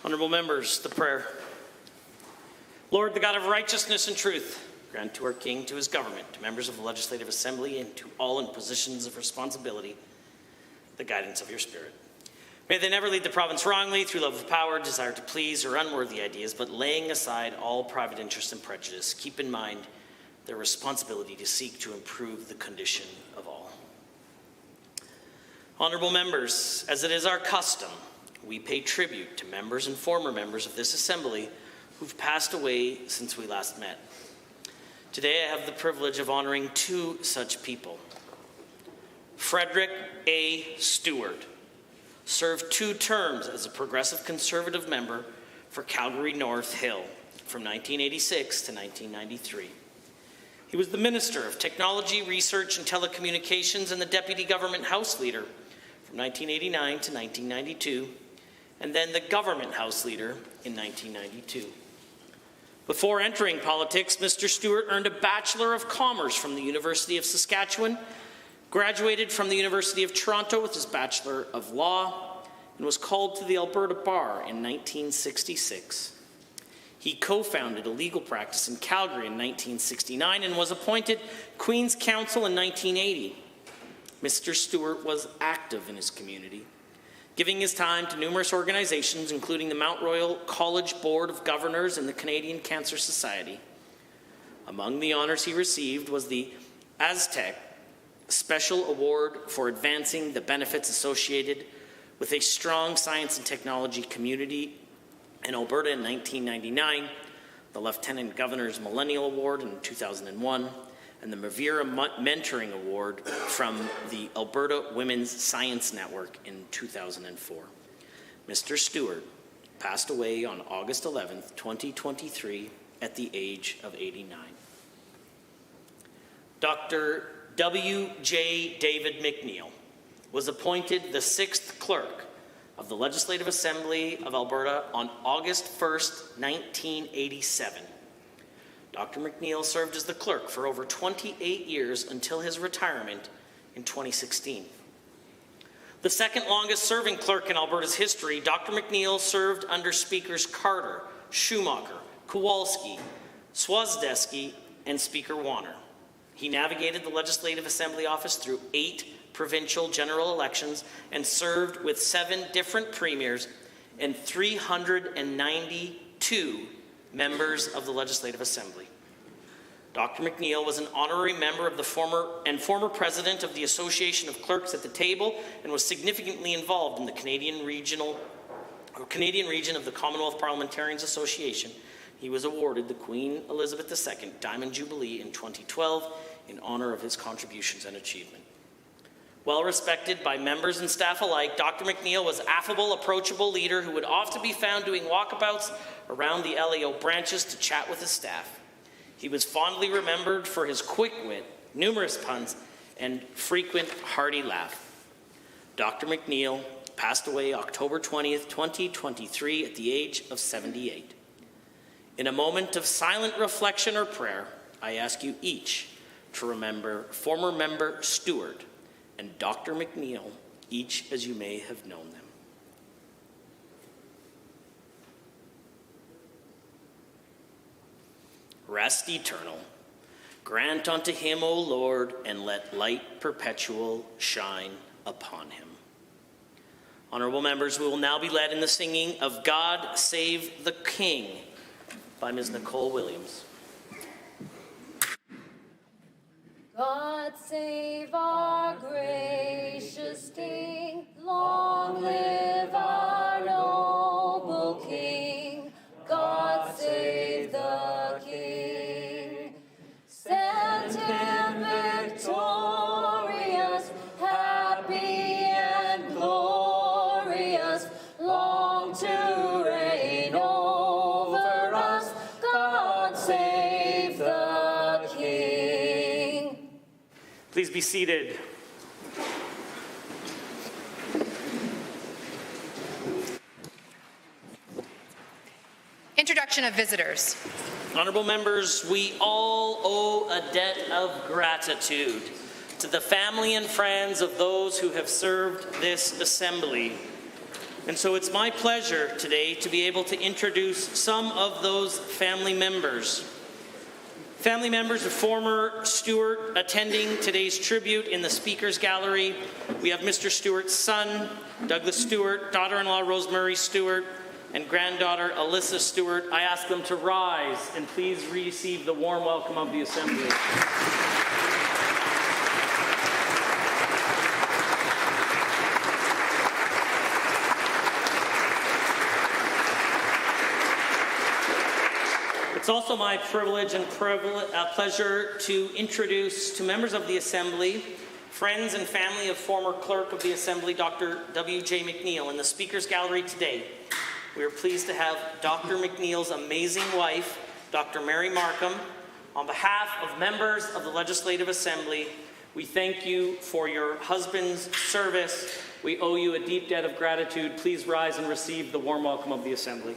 Honorable members, the prayer. Lord, the God of righteousness and truth, grant to our King, to his government, to members of the Legislative Assembly, and to all in positions of responsibility, the guidance of your Spirit. May they never lead the province wrongly through love of power, desire to please, or unworthy ideas, but laying aside all private interest and prejudice, keep in mind their responsibility to seek to improve the condition of all. Honorable members, as it is our custom, we pay tribute to members and former members of this Assembly who've passed away since we last met. Today I have the privilege of honoring two such people. Frederick A. Stewart served 2 terms as a Progressive Conservative member for Calgary North Hill from 1986 to 1993. He was the Minister of Technology, Research and Telecommunications and the Deputy Government House Leader from 1989 to 1992, and then the Government House Leader in 1992. Before entering politics, Mr. Stewart earned a Bachelor of Commerce from the University of Saskatchewan, graduated from the University of Toronto with his Bachelor of Law, and was called to the Alberta Bar in 1966. He co-founded a legal practice in Calgary in 1969 and was appointed Queen's Counsel in 1980. Mr. Stewart was active in his community, giving his time to numerous organizations, including the Mount Royal College Board of Governors and the Canadian Cancer Society. Among the honors he received was the Aztec Special Award for advancing the benefits associated with a strong science and technology community in Alberta in 1999, the Lieutenant Governor's Millennial Award in 2001, and the Mavira Mentoring Award from the Alberta Women's Science Network in 2004. Mr. Stewart passed away on August 11th, 2023, at the age of 89. Dr. W.J. David McNeil was appointed the 6th Clerk of the Legislative Assembly of Alberta on August 1st, 1987. Dr. McNeil served as the clerk for over 28 years until his retirement in 2016. The second longest serving clerk in Alberta's history, Dr. McNeil served under Speakers Carter, Schumacher, Kowalski, Swazdeski, and Speaker Warner. He navigated the Legislative Assembly office through 8 provincial general elections and served with 7 different premiers and 392 members of the Legislative Assembly. Dr. McNeil was an honorary member of the former president of the Association of Clerks at the Table and was significantly involved in the Canadian region of the Commonwealth Parliamentarians Association. He was awarded the Queen Elizabeth II Diamond Jubilee in 2012 in honor of his contributions and achievement. Well respected by members and staff alike, Dr. McNeil was affable, approachable leader who would often be found doing walkabouts around the LAO branches to chat with his staff. He was fondly remembered for his quick wit, numerous puns, and frequent hearty laugh. Dr. McNeil passed away October 20th, 2023 at the age of 78. In a moment of silent reflection or prayer, I ask you each to remember former member Stewart and Dr. McNeil, each as you may have known them. Rest eternal. Grant unto him, O Lord, and let light perpetual shine upon him. Honorable members, we will now be led in the singing of God Save the King by Ms. Nicole Williams. God save our gracious King, long live our noble King. God save the King. Send him victorious, happy and glorious, long to reign over us. God save the King. Please be seated. Introduction of visitors. Honorable members, we all owe a debt of gratitude to the family and friends of those who have served this assembly. And so it's my pleasure today to be able to introduce some of those family members. Family members of former Stewart attending today's tribute in the Speaker's Gallery. We have Mr. Stewart's son, Douglas Stewart, daughter-in-law Rosemary Stewart, and granddaughter Alyssa Stewart. I ask them to rise and please receive the warm welcome of the Assembly. It's also my privilege and pleasure to introduce to members of the Assembly, friends and family of former Clerk of the Assembly, Dr. W.J. McNeil. In the Speaker's Gallery today, we are pleased to have Dr. McNeil's amazing wife, Dr. Mary Markham. On behalf of members of the Legislative Assembly, we thank you for your husband's service. We owe you a deep debt of gratitude. Please rise and receive the warm welcome of the Assembly.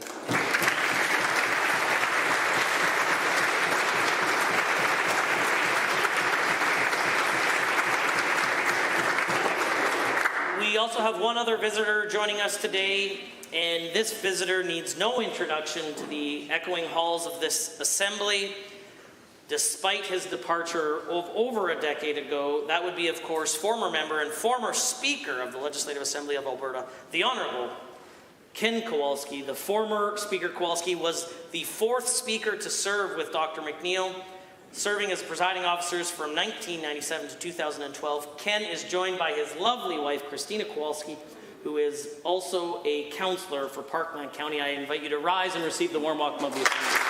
We also have one other visitor joining us today, and this visitor needs no introduction to the echoing halls of this Assembly. Despite his departure of over a decade ago, that would be, of course, former member and former Speaker of the Legislative Assembly of Alberta, the Honourable Ken Kowalski. The former Speaker Kowalski was the fourth Speaker to serve with Dr. McNeil, serving as presiding officers from 1997 to 2012. Ken is joined by his lovely wife, Christina Kowalski, who is also a councillor for Parkland County. I invite you to rise and receive the warm welcome of the Assembly.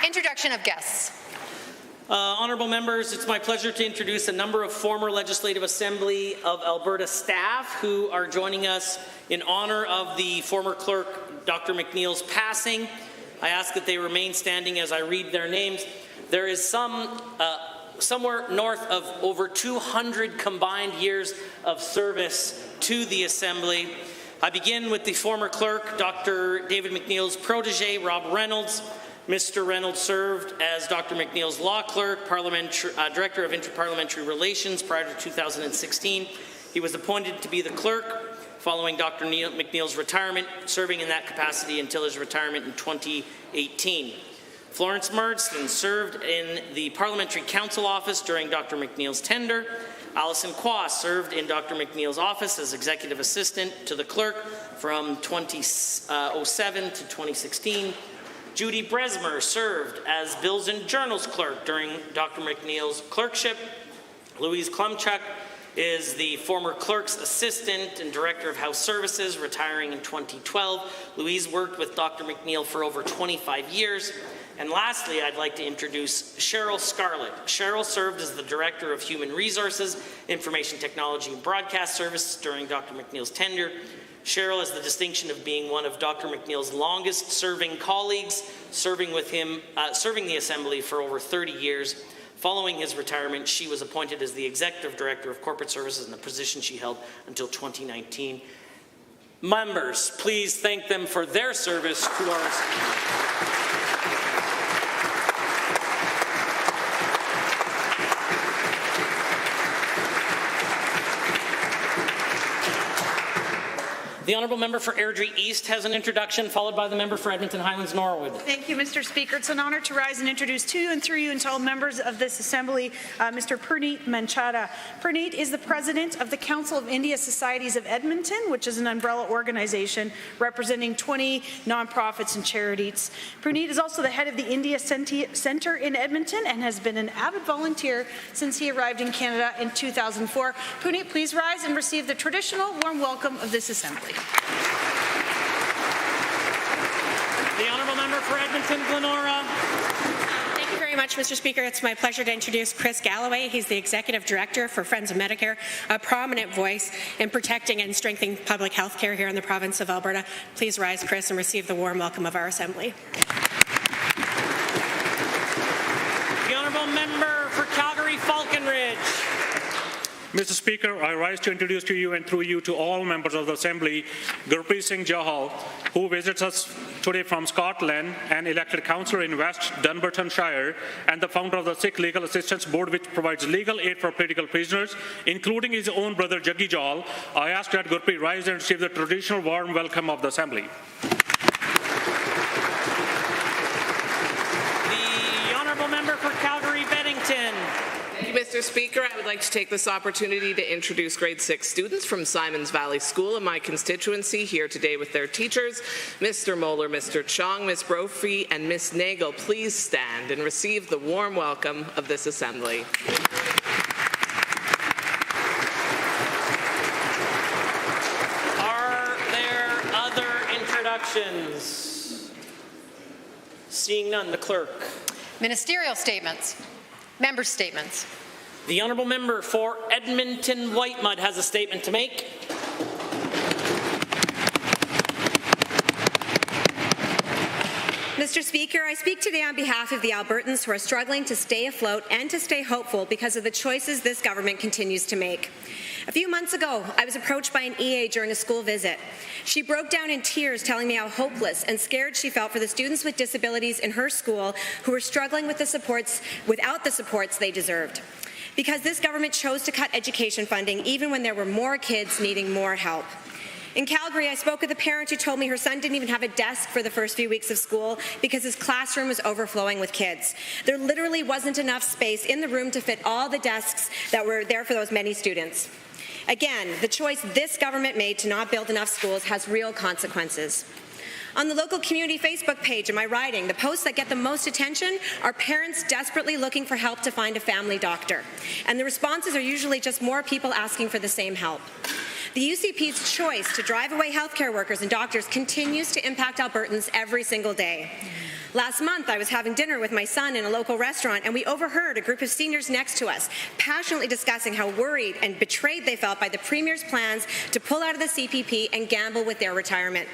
Introduction of guests. Honourable members, it's my pleasure to introduce a number of former Legislative Assembly of Alberta staff who are joining us in honour of the former Clerk, Dr. McNeil's passing. I ask that they remain standing as I read their names. There is somewhere north of over 200 combined years of service to the Assembly. I begin with the former Clerk, Dr. David McNeil's protege, Rob Reynolds. Mr. Reynolds served as Dr. McNeil's law clerk, Director of Interparliamentary Relations prior to 2016. He was appointed to be the clerk following Dr. McNeil's retirement, serving in that capacity until his retirement in 2018. Florence Marsden served in the Parliamentary Council office during Dr. McNeil's tenure. Alison Quas served in Dr. McNeil's office as Executive Assistant to the Clerk from 2007 to 2016. Judy Bresmer served as Bills and Journals Clerk during Dr. McNeil's clerkship. Louise Klumchuk is the former Clerk's Assistant and Director of House Services, retiring in 2012. Louise worked with Dr. McNeil for over 25 years. And lastly, I'd like to introduce Cheryl Scarlett. Cheryl served as the Director of Human Resources, Information Technology and Broadcast Services during Dr. McNeil's tenure. Cheryl has the distinction of being one of Dr. McNeil's longest serving colleagues, serving the Assembly for over 30 years. Following his retirement, she was appointed as the Executive Director of Corporate Services in the position she held until 2019. Members, please thank them for their service to our Assembly. The Honourable Member for Airdrie East has an introduction, followed by the Member for Edmonton Highlands Norwood. Thank you, Mr. Speaker. It's an honour to rise and introduce to you and through you and to all members of this Assembly, Mr. Purneet Manchada. Purneet is the President of the Council of India Societies of Edmonton, which is an umbrella organization representing 20 nonprofits and charities. Purneet is also the head of the India Centre in Edmonton and has been an avid volunteer since he arrived in Canada in 2004. Purneet, please rise and receive the traditional warm welcome of this Assembly. The Honourable Member for Edmonton Glenora. Thank you very much, Mr. Speaker. It's my pleasure to introduce Chris Galloway. He's the Executive Director for Friends of Medicare, a prominent voice in protecting and strengthening public health care here in the province of Alberta. Please rise, Chris, and receive the warm welcome of our Assembly. The Honourable Member for Calgary Falconridge. Mr. Speaker, I rise to introduce to you and through you to all members of the Assembly, Gurpreet Singh Johal, who visits us today from Scotland, an elected councillor in West Dunbartonshire, and the founder of the Sikh Legal Assistance Board, which provides legal aid for political prisoners, including his own brother Jaggi Johal. I ask that Gurpreet rise and receive the traditional warm welcome of the Assembly. The honourable member for Calgary-Bennington. Thank you, Mr. Speaker. I would like to take this opportunity to introduce grade 6 students from Simons Valley School in my constituency here today with their teachers, Mr. Moeller, Mr. Chong, Ms. Brophy, and Ms. Nagel. Please stand and receive the warm welcome of this Assembly. Are there other introductions? Seeing none, the clerk. Ministerial statements. Member statements. The honourable member for Edmonton Whitemud has a statement to make. Mr. Speaker, I speak today on behalf of the Albertans who are struggling to stay afloat and to stay hopeful because of the choices this government continues to make. A few months ago, I was approached by an EA during a school visit. She broke down in tears, telling me how hopeless and scared she felt for the students with disabilities in her school who were struggling with without the supports they deserved. Because this government chose to cut education funding even when there were more kids needing more help. In Calgary, I spoke with a parent who told me her son didn't even have a desk for the first few weeks of school because his classroom was overflowing with kids. There literally wasn't enough space in the room to fit all the desks that were there for those many students. Again, the choice this government made to not build enough schools has real consequences. On the local community Facebook page in my riding, the posts that get the most attention are parents desperately looking for help to find a family doctor. And the responses are usually just more people asking for the same help. The UCP's choice to drive away healthcare workers and doctors continues to impact Albertans every single day. Last month, I was having dinner with my son in a local restaurant, and we overheard a group of seniors next to us passionately discussing how worried and betrayed they felt by the Premier's plans to pull out of the CPP and gamble with their retirement.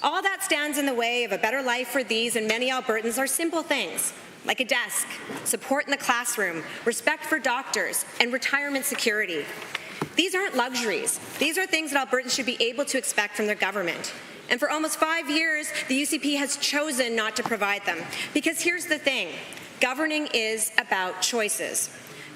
All that stands in the way of a better life for these and many Albertans are simple things, like a desk, support in the classroom, respect for doctors, and retirement security. These aren't luxuries. These are things that Albertans should be able to expect from their government. And for almost 5 years, the UCP has chosen not to provide them. Because here's the thing, governing is about choices.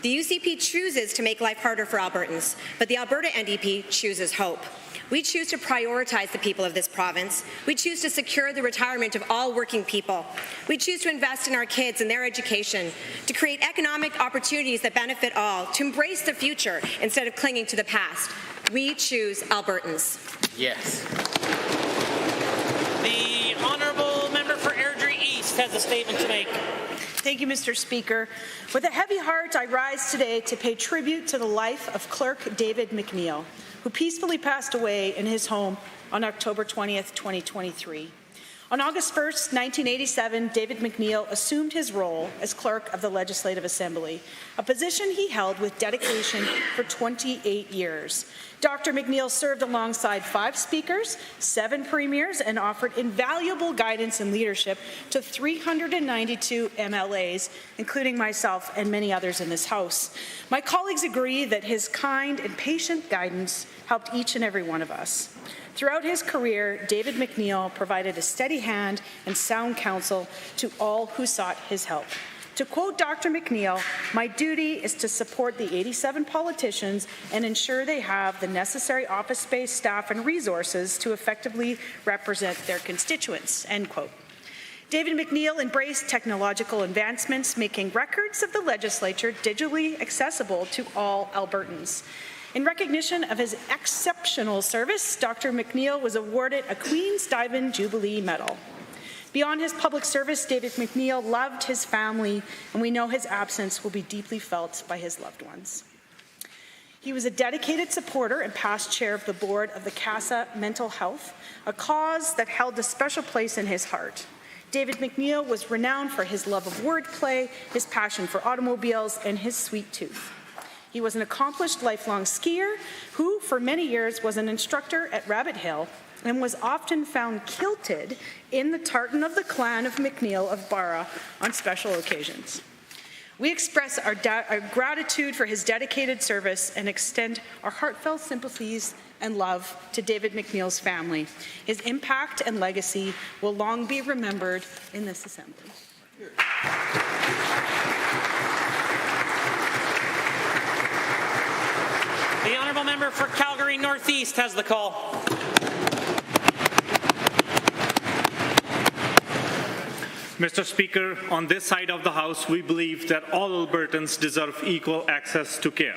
The UCP chooses to make life harder for Albertans, but the Alberta NDP chooses hope. We choose to prioritize the people of this province. We choose to secure the retirement of all working people. We choose to invest in our kids and their education, to create economic opportunities that benefit all, to embrace the future instead of clinging to the past. We choose Albertans. Yes. The honourable member for Airdrie East has a statement to make. Thank you, Mr. Speaker. With a heavy heart, I rise today to pay tribute to the life of Clerk David McNeil, who peacefully passed away in his home on October 20th, 2023. On August 1st, 1987, David McNeil assumed his role as Clerk of the Legislative Assembly, a position he held with dedication for 28 years. Dr. McNeil served alongside 5 speakers, 7 premiers, and offered invaluable guidance and leadership to 392 MLAs, including myself and many others in this House. My colleagues agree that his kind and patient guidance helped each and every one of us. Throughout his career, David McNeil provided a steady hand and sound counsel to all who sought his help. To quote Dr. McNeil, "My duty is to support the 87 politicians and ensure they have the necessary office space, staff, and resources to effectively represent their constituents," end quote. David McNeil embraced technological advancements, making records of the legislature digitally accessible to all Albertans. In recognition of his exceptional service, Dr. McNeil was awarded a Queen's Diamond Jubilee Medal. Beyond his public service, David McNeil loved his family, and we know his absence will be deeply felt by his loved ones. He was a dedicated supporter and past chair of the board of the CASA Mental Health, a cause that held a special place in his heart. David McNeil was renowned for his love of wordplay, his passion for automobiles, and his sweet tooth. He was an accomplished lifelong skier who, for many years, was an instructor at Rabbit Hill and was often found kilted in the tartan of the clan of McNeil of Barra on special occasions. We express our gratitude for his dedicated service and extend our heartfelt sympathies and love to David McNeil's family. His impact and legacy will long be remembered in this Assembly. The honourable member for Calgary Northeast has the call. Mr. Speaker, on this side of the House, we believe that all Albertans deserve equal access to care,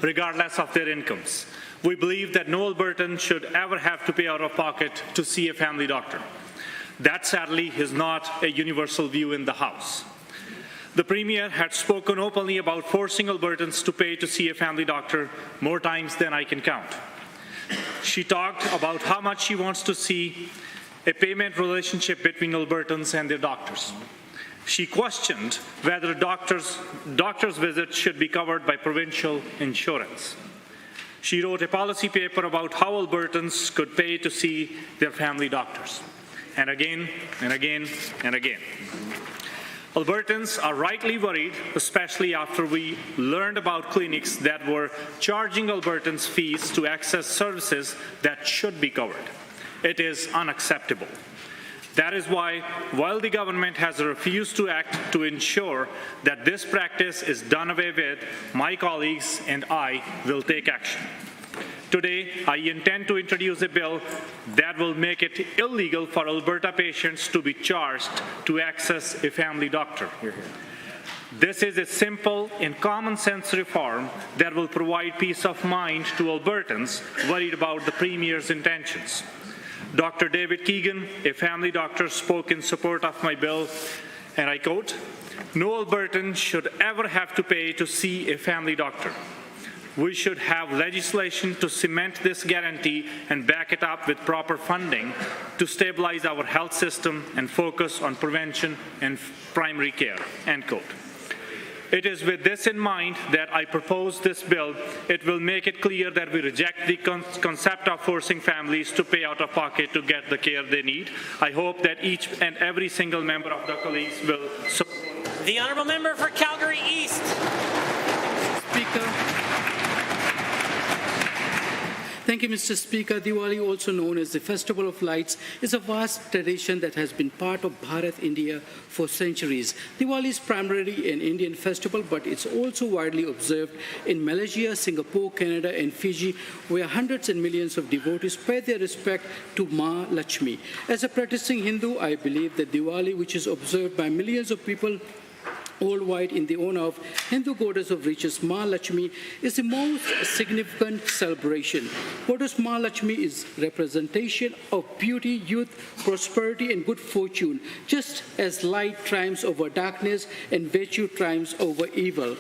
regardless of their incomes. We believe that no Albertan should ever have to pay out of pocket to see a family doctor. That, sadly, is not a universal view in the House. The Premier had spoken openly about forcing Albertans to pay to see a family doctor more times than I can count. She talked about how much she wants to see a payment relationship between Albertans and their doctors. She questioned whether doctors' visits should be covered by provincial insurance. She wrote a policy paper about how Albertans could pay to see their family doctors. And again, and again, and again. Albertans are rightly worried, especially after we learned about clinics that were charging Albertans fees to access services that should be covered. It is unacceptable. That is why, while the government has refused to act to ensure that this practice is done away with, my colleagues and I will take action. Today, I intend to introduce a bill that will make it illegal for Alberta patients to be charged to access a family doctor. This is a simple and common sense reform that will provide peace of mind to Albertans worried about the Premier's intentions. Dr. David Keegan, a family doctor, spoke in support of my bill, and I quote, "No Albertan should ever have to pay to see a family doctor. We should have legislation to cement this guarantee and back it up with proper funding to stabilize our health system and focus on prevention and primary care," end quote. It is with this in mind that I propose this bill. It will make it clear that we reject the concept of forcing families to pay out of pocket to get the care they need. I hope that each and every single member of the colleagues will support. The honourable member for Calgary East. Speaker. Thank you, Mr. Speaker. Diwali, also known as the Festival of Lights, is a vast tradition that has been part of Bharat, India for centuries. Diwali is primarily an Indian festival, but it's also widely observed in Malaysia, Singapore, Canada, and Fiji, where hundreds and millions of devotees pay their respect to Ma Lakshmi. As a practicing Hindu, I believe that Diwali, which is observed by millions of people worldwide in the honor of Hindu goddess of riches, Ma Lakshmi, is the most significant celebration. Goddess Ma Lakshmi is representation of beauty, youth, prosperity, and good fortune, just as light triumphs over darkness and virtue triumphs over evil.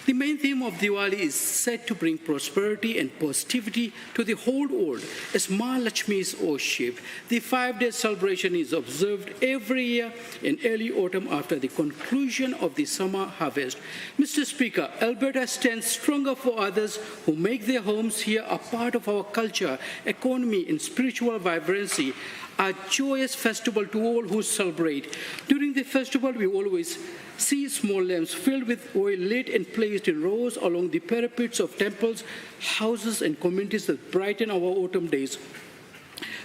The main theme of Diwali is said to bring prosperity and positivity to the whole world as Ma Lakshmi is worshipped. The 5-day celebration is observed every year in early autumn after the conclusion of the summer harvest. Mr. Speaker, Alberta stands stronger for others who make their homes here a part of our culture, economy, and spiritual vibrancy. A joyous festival to all who celebrate. During the festival, we always see small lamps filled with oil lit and placed in rows along the parapets of temples, houses, and communities that brighten our autumn days.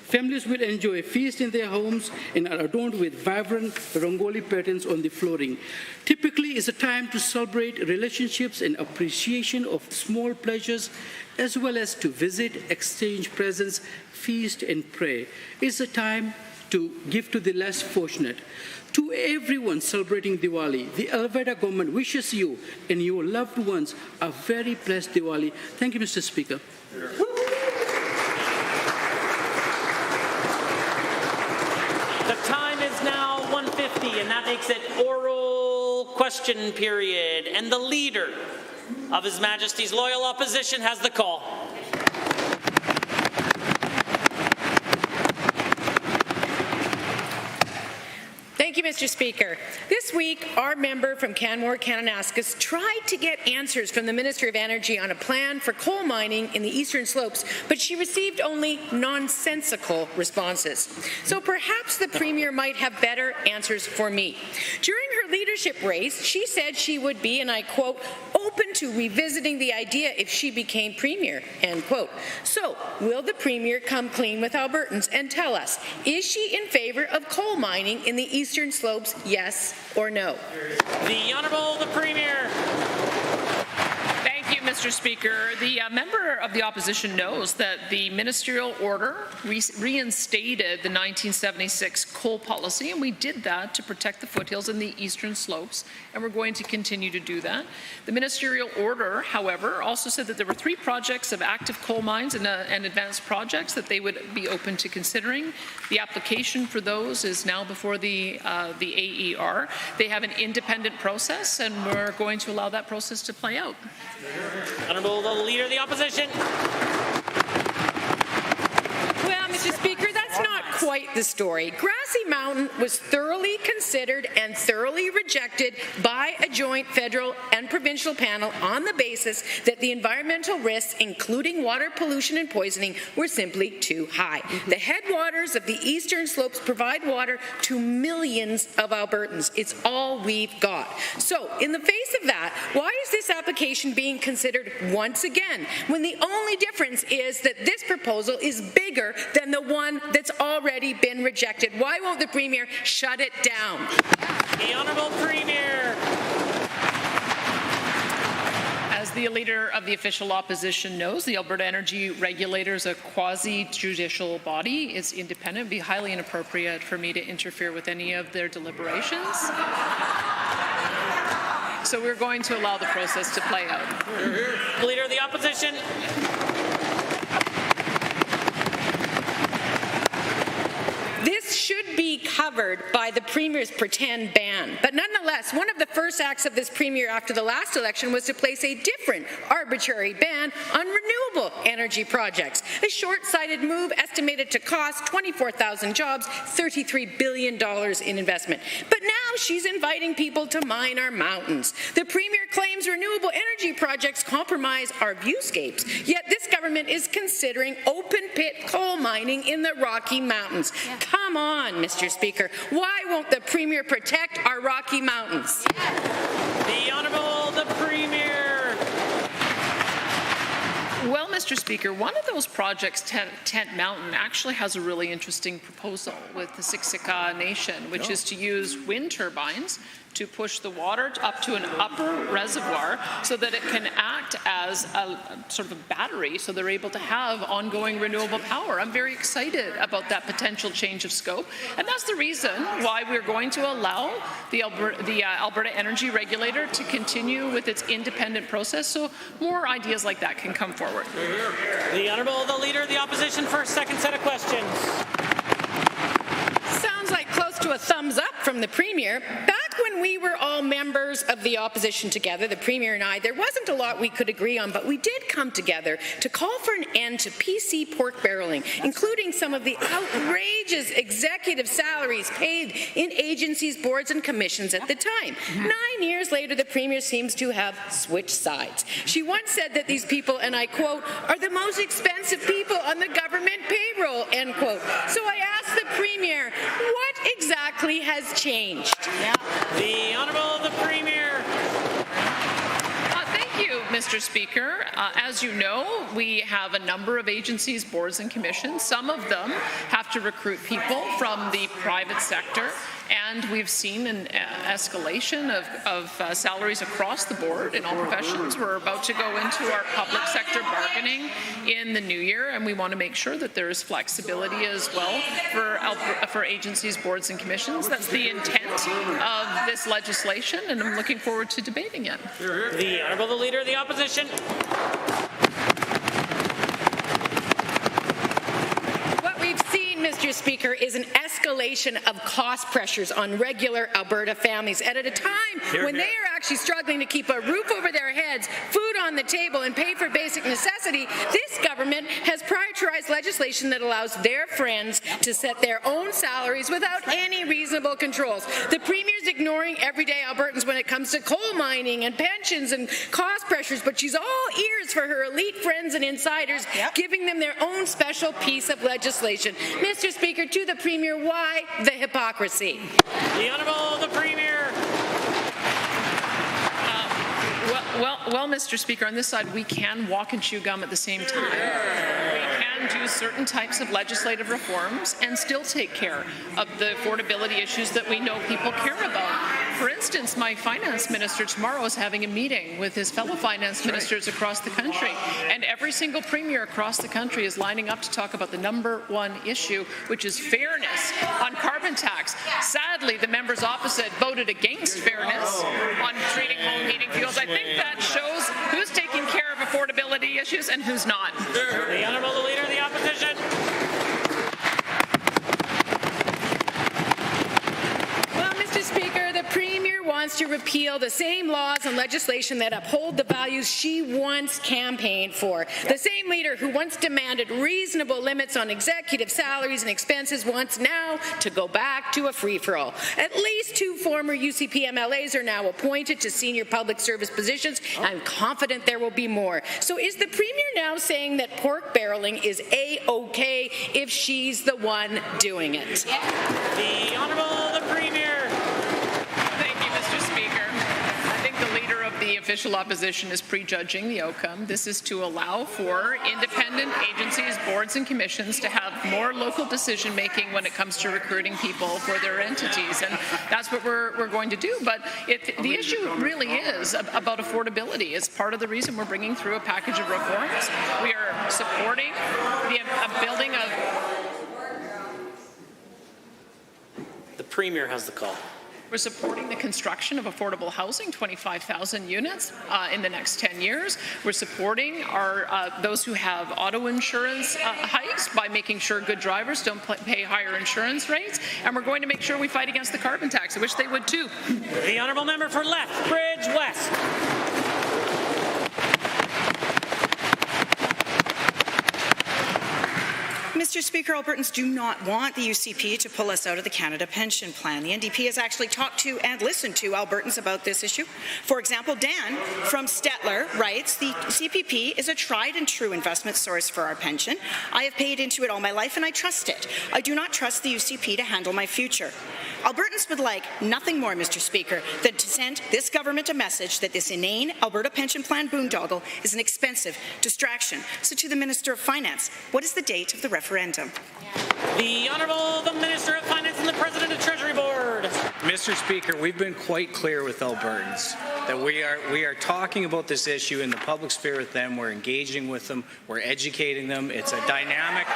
Families will enjoy a feast in their homes and are adorned with vibrant rangoli patterns on the flooring. Typically, it's a time to celebrate relationships and appreciation of small pleasures, as well as to visit, exchange presents, feast, and pray. It's a time to give to the less fortunate. To everyone celebrating Diwali, the Alberta government wishes you and your loved ones a very blessed Diwali. Thank you, Mr. Speaker. The time is now 1:50, and that makes it oral question period. And the leader of His Majesty's Loyal Opposition has the call. Thank you, Mr. Speaker. This week, our member from Canmore, Kananaskis, tried to get answers from the Minister of Energy on a plan for coal mining in the Eastern Slopes, but she received only nonsensical responses. So perhaps the Premier might have better answers for me. During her her leadership race, she said she would be, and I quote, open to revisiting the idea if she became premier, end quote. So, will the premier come clean with Albertans and tell us, is she in favor of coal mining in the Eastern Slopes, yes or no? The Honourable the Premier. Thank you, Mr. Speaker. The member of the opposition knows that the ministerial order reinstated the 1976 coal policy, and we did that to protect the foothills in the Eastern Slopes, and we're going to continue to do that. The ministerial order, however, also said that there were 3 projects of active coal mines and advanced projects that they would be open to considering. The application for those is now before the AER. They have an independent process, and we're going to allow that process to play out. Honourable the Leader of the Opposition. Well, Mr. Speaker, that's not quite the story. Grassy Mountain was thoroughly considered and thoroughly rejected by a joint federal and provincial panel on the basis that the environmental risks, including water pollution and poisoning, were simply too high. The headwaters of the Eastern Slopes provide water to millions of Albertans. It's all we've got. So, in the face of that, why is this application being considered once again, when the only difference is that this proposal is bigger than the one that's already been rejected? Why won't the Premier shut it down? The Honourable Premier. As the Leader of the official opposition knows, the Alberta Energy Regulator is a quasi-judicial body. It's independent. It would be highly inappropriate for me to interfere with any of their deliberations. So we're going to allow the process to play out. Leader of the Opposition. This should be covered by the Premier's pretend ban. But nonetheless, one of the first acts of this Premier after the last election was to place a different arbitrary ban on renewable energy projects. A short-sighted move estimated to cost 24,000 jobs, $33 billion in investment. But now she's inviting people to mine our mountains. The Premier claims renewable energy projects compromise our viewscapes, yet this government is considering open-pit coal mining in the Rocky Mountains. Come on, Mr. Speaker. Why won't the Premier protect our Rocky Mountains? The Honourable the Premier. Well, Mr. Speaker, one of those projects, Tent Mountain, actually has a really interesting proposal with the Siksika Nation, which is to use wind turbines to push the water up to an upper reservoir so that it can act as a sort of a battery, so they're able to have ongoing renewable power. I'm very excited about that potential change of scope, and that's the reason why we're going to allow the Alberta Energy Regulator to continue with its independent process, so more ideas like that can come forward. The Honourable the Leader of the Opposition for a second set of questions. Sounds like close to a thumbs up from the Premier. Back when we were all members of the opposition together, the Premier and I, there wasn't a lot we could agree on, but we did come together to call for an end to PC pork barreling, including some of the outrageous executive salaries paid in agencies, boards, and commissions at the time. 9 years later, the Premier seems to have switched sides. She once said that these people, and I quote, are the most expensive people on the government payroll, end quote. So I asked the Premier, what exactly has changed? The Honourable the Premier. Thank you, Mr. Speaker. As you know, we have a number of agencies, boards, and commissions. Some of them have to recruit people from the private sector, and we've seen an escalation of salaries across the board in all professions. We're about to go into our public sector bargaining in the new year, and we want to make sure that there is flexibility as well for agencies, boards, and commissions. That's the intent of this legislation, and I'm looking forward to debating it. The Honourable the Leader of the Opposition. What we've seen, Mr. Speaker, is an escalation of cost pressures on regular Alberta families at a time when they are actually struggling to keep a roof over their heads, food on the table, and pay for basic necessity. This government has prioritized legislation that allows their friends to set their own salaries without any reasonable controls. The Premier's ignoring everyday Albertans when it comes to coal mining and pensions and cost pressures, but she's all ears for her elite friends and insiders, giving them their own special piece of legislation. Mr. Speaker, to the Premier, why the hypocrisy? The Honourable the Premier. Well, Mr. Speaker, on this side, we can walk and chew gum at the same time. We can do certain types of legislative reforms and still take care of the affordability issues that we know people care about. For instance, my finance minister tomorrow is having a meeting with his fellow finance ministers across the country, and every single premier across the country is lining up to talk about the #1 issue, which is fairness on carbon tax. Sadly, the members opposite voted against fairness on treating home heating fuels. I think that shows who's taking care of affordability issues and who's not. The Honourable Leader of the Opposition. Well, Mr. Speaker, the Premier wants to repeal the same laws and legislation that uphold the values she once campaigned for. The same leader who once demanded reasonable limits on executive salaries and expenses wants now to go back to a free-for-all. At least 2 former UCP MLAs are now appointed to senior public service positions. I'm confident there will be more. So is the Premier now saying that pork barreling is A-OK if she's the one doing it? The Honourable the Premier. The official opposition is prejudging the outcome. This is to allow for independent agencies, boards and commissions to have more local decision making when it comes to recruiting people for their entities, and that's what we're going to do. But the issue really is about affordability. It's part of the reason we're bringing through a package of reforms. We are supporting the building of... The Premier has the call. We're supporting the construction of affordable housing, 25,000 units in the next 10 years. We're supporting those who have auto insurance hikes by making sure good drivers don't pay higher insurance rates. And we're going to make sure we fight against the carbon tax. I wish they would too. The Honourable Member for Lethbridge West. Mr. Speaker, Albertans do not want the UCP to pull us out of the Canada Pension Plan. The NDP has actually talked to and listened to Albertans about this issue. For example, Dan from Stettler writes, the CPP is a tried and true investment source for our pension. I have paid into it all my life and I trust it. I do not trust the UCP to handle my future. Albertans would like nothing more, Mr. Speaker, than to send this government a message that this inane Alberta Pension Plan boondoggle is an expensive distraction. So to the Minister of Finance, what is the date of the referendum? The Honourable the Minister of Finance and the President of Treasury Board. Mr. Speaker, we've been quite clear with Albertans that we are talking about this issue in the public sphere with them. We're engaging with them. We're educating them. It's a dynamic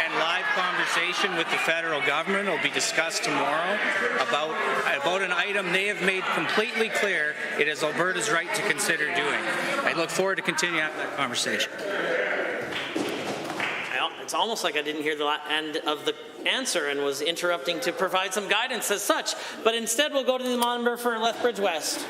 and live conversation with the federal government. It will be discussed tomorrow about an item they have made completely clear it is Alberta's right to consider doing. I look forward to continuing having that conversation. Well, it's almost like I didn't hear the end of the answer and was interrupting to provide some guidance as such. But instead, we'll go to the member for Lethbridge West.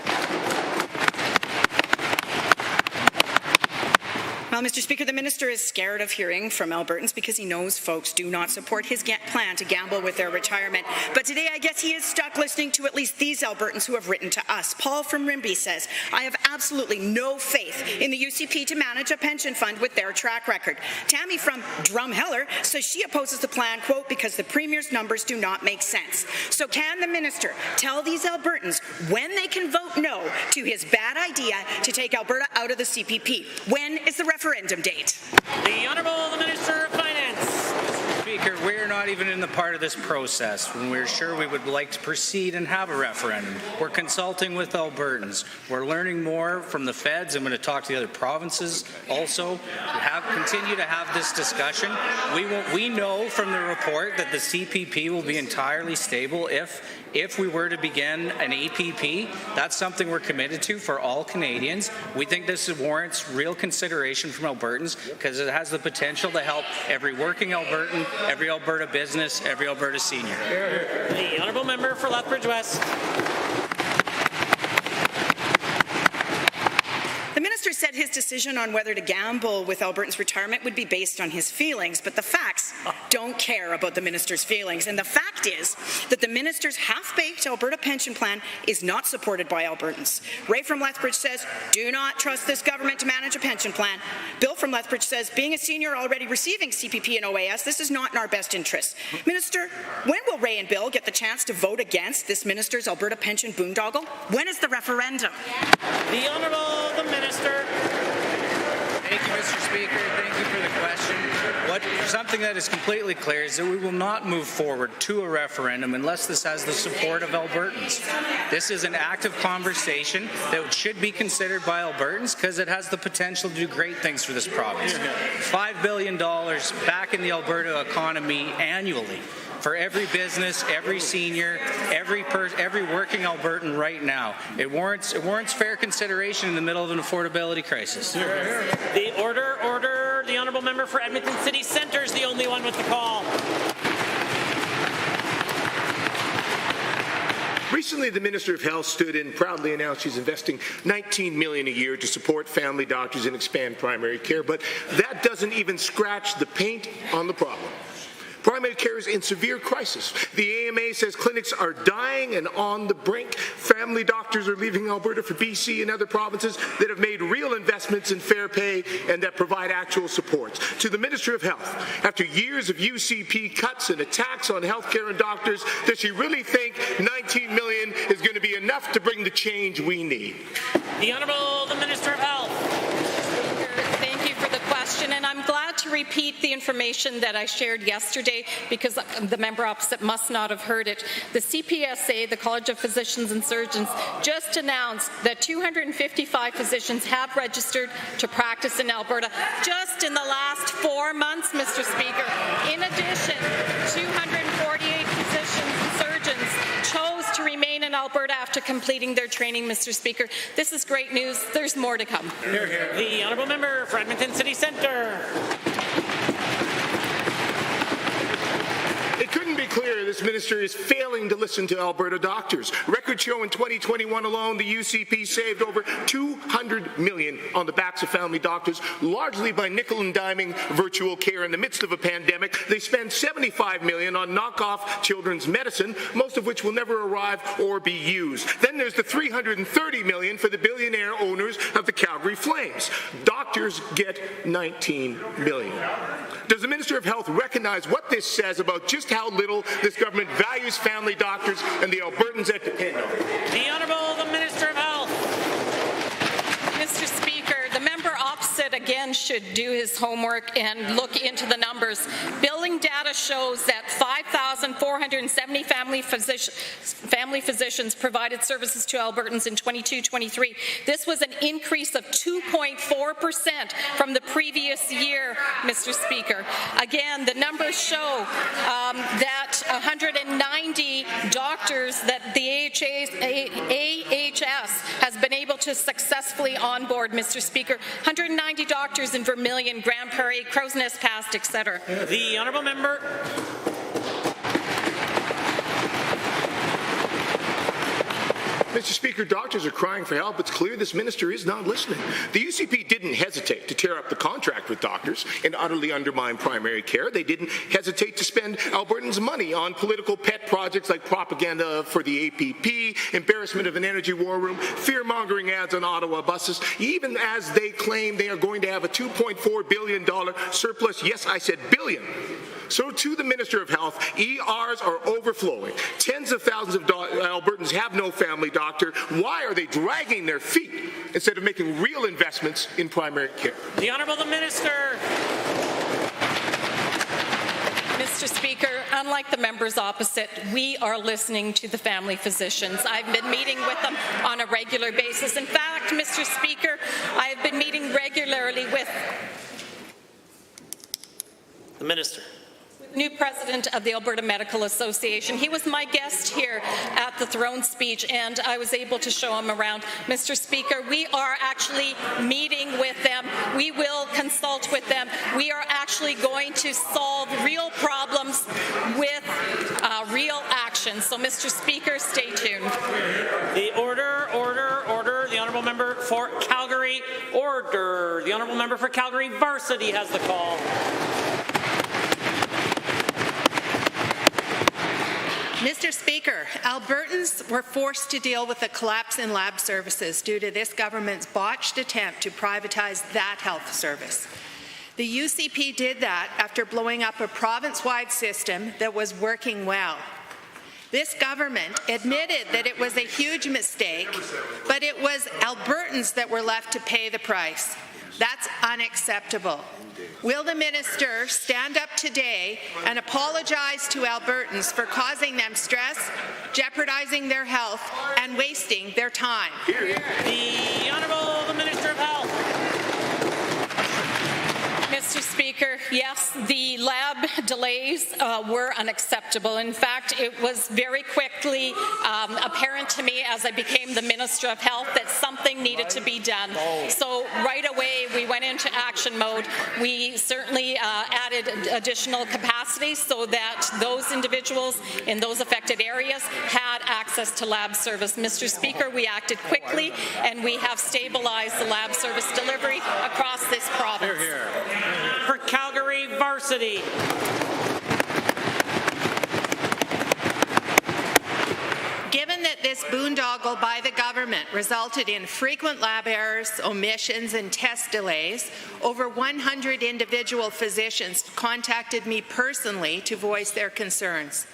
Well, Mr. Speaker, the minister is scared of hearing from Albertans because he knows folks do not support his plan to gamble with their retirement. But today, I guess he is stuck listening to at least these Albertans who have written to us. Paul from Rimbey says, I have absolutely no faith in the UCP to manage a pension fund with their track record. Tammy from Drumheller says she opposes the plan, quote, because the Premier's numbers do not make sense. So can the minister tell these Albertans when they can vote no to his bad idea to take Alberta out of the CPP? When is the referendum date? The Honourable the Minister of Finance. Mr. Speaker, we're not even in the part of this process when we're sure we would like to proceed and have a referendum. We're consulting with Albertans. We're learning more from the feds. I'm going to talk to the other provinces also. Continue to have this discussion. We know from the report that the CPP will be entirely stable if we were to begin an APP. That's something we're committed to for all Canadians. We think this warrants real consideration from Albertans because it has the potential to help every working Albertan, every Alberta business, every Alberta senior. The Honourable Member for Lethbridge West. The minister said his decision on whether to gamble with Albertans' retirement would be based on his feelings, but the facts don't care about the minister's feelings. And the fact is that the minister's half-baked Alberta pension plan is not supported by Albertans. Ray from Lethbridge says, do not trust this government to manage a pension plan. Bill from Lethbridge says, being a senior already receiving CPP and OAS, this is not in our best interest. Minister, when will Ray and Bill get the chance to vote against this minister's Alberta pension boondoggle? When is the referendum? The Honourable the Speaker. Thank you for the question. Something that is completely clear is that we will not move forward to a referendum unless this has the support of Albertans. This is an active conversation that should be considered by Albertans because it has the potential to do great things for this province. $5 billion back in the Alberta economy annually for every business, every senior, every working Albertan right now. It warrants fair consideration in the middle of an affordability crisis. The order. The honourable member for Edmonton City Centre is the only one with the call. Recently, the Minister of Health stood and proudly announced she's investing $19 million a year to support family doctors and expand primary care, but that doesn't even scratch the paint on the problem. Primary care is in severe crisis. The AMA says clinics are dying and on the brink. Family doctors are leaving Alberta for BC and other provinces that have made real investments in fair pay and that provide actual supports. To the Minister of Health, after years of UCP cuts and attacks on healthcare and doctors, does she really think $19 million is going to be enough to bring the change we need? The Minister of Health. Thank you for the question, and I'm glad to repeat the information that I shared yesterday because the member opposite must not have heard it. The CPSA, the College of Physicians and Surgeons, just announced that 255 physicians have registered to practice in Alberta just in the last 4 months, Mr. Speaker. In addition, 248 physicians and surgeons chose to remain in Alberta after completing their training, Mr. Speaker. This is great news. There's more to come. Hear, hear. The honourable member for Edmonton City Centre. It couldn't be clearer this minister is failing to listen to Alberta doctors. Records show in 2021 alone, the UCP saved over $200 million on the backs of family doctors, largely by nickel and diming virtual care in the midst of a pandemic. They spend $75 million on knockoff children's medicine, most of which will never arrive or be used. Then there's the $330 million for the billionaire owners of the Calgary Flames. Doctors get $19 million. Does the Minister of Health recognize what this says about just how little this government values family doctors and the Albertans that depend on them? The Honourable the Minister of Health. Mr. Speaker, the member opposite again should do his homework and look into the numbers. Billing data shows that 5,470 family physicians provided services to Albertans in 22-23. This was an increase of 2.4% from the previous year, Mr. Speaker. Again, the numbers show that 190 doctors that the AHS has been able to successfully onboard, Mr. Speaker. 190 doctors in Vermilion, Grand Prairie, Crow's Nest Pass, etc. The honourable member. Mr. Speaker, doctors are crying for help. It's clear this minister is not listening. The UCP didn't hesitate to tear up the contract with doctors and utterly undermine primary care. They didn't hesitate to spend Albertans' money on political pet projects like propaganda for the APP, embarrassment of an energy war room, fear-mongering ads on Ottawa buses, even as they claim they are going to have a $2.4 billion surplus. Yes, I said billion. So to the Minister of Health, ERs are overflowing. Tens of thousands of Albertans have no family doctor. Why are they dragging their feet instead of making real investments in primary care? The Honourable the Minister. Mr. Speaker, unlike the members opposite, we are listening to the family physicians. I've been meeting with them on a regular basis. In fact, Mr. Speaker, I have been meeting regularly with the Minister. New president of the Alberta Medical Association. He was my guest here at the throne speech, and I was able to show him around. Mr. Speaker, we are actually meeting with them. We will consult with them. We are actually going to solve real problems with real action. So, Mr. Speaker, stay tuned. The order. The honourable member for Calgary, order. The honourable member for Calgary Varsity has the call. Mr. Speaker, Albertans were forced to deal with a collapse in lab services due to this government's botched attempt to privatize that health service. The UCP did that after blowing up a province-wide system that was working well. This government admitted that it was a huge mistake, but it was Albertans that were left to pay the price. That's unacceptable. Will the minister stand up today and apologize to Albertans for causing them stress, jeopardizing their health, and wasting their time? The Honourable the Minister of Health. Mr. Speaker, yes, the lab delays were unacceptable. In fact, it was very quickly apparent to me as I became the Minister of Health that something needed to be done. So right away, we went into action mode. We certainly added additional capacity so that those individuals in those affected areas had access to lab service. Mr. Speaker, we acted quickly, and we have stabilized the lab service delivery across this province. For Calgary Varsity. Given that this boondoggle by the government resulted in frequent lab errors, omissions, and test delays, over 100 individual physicians contacted me personally to voice their concerns.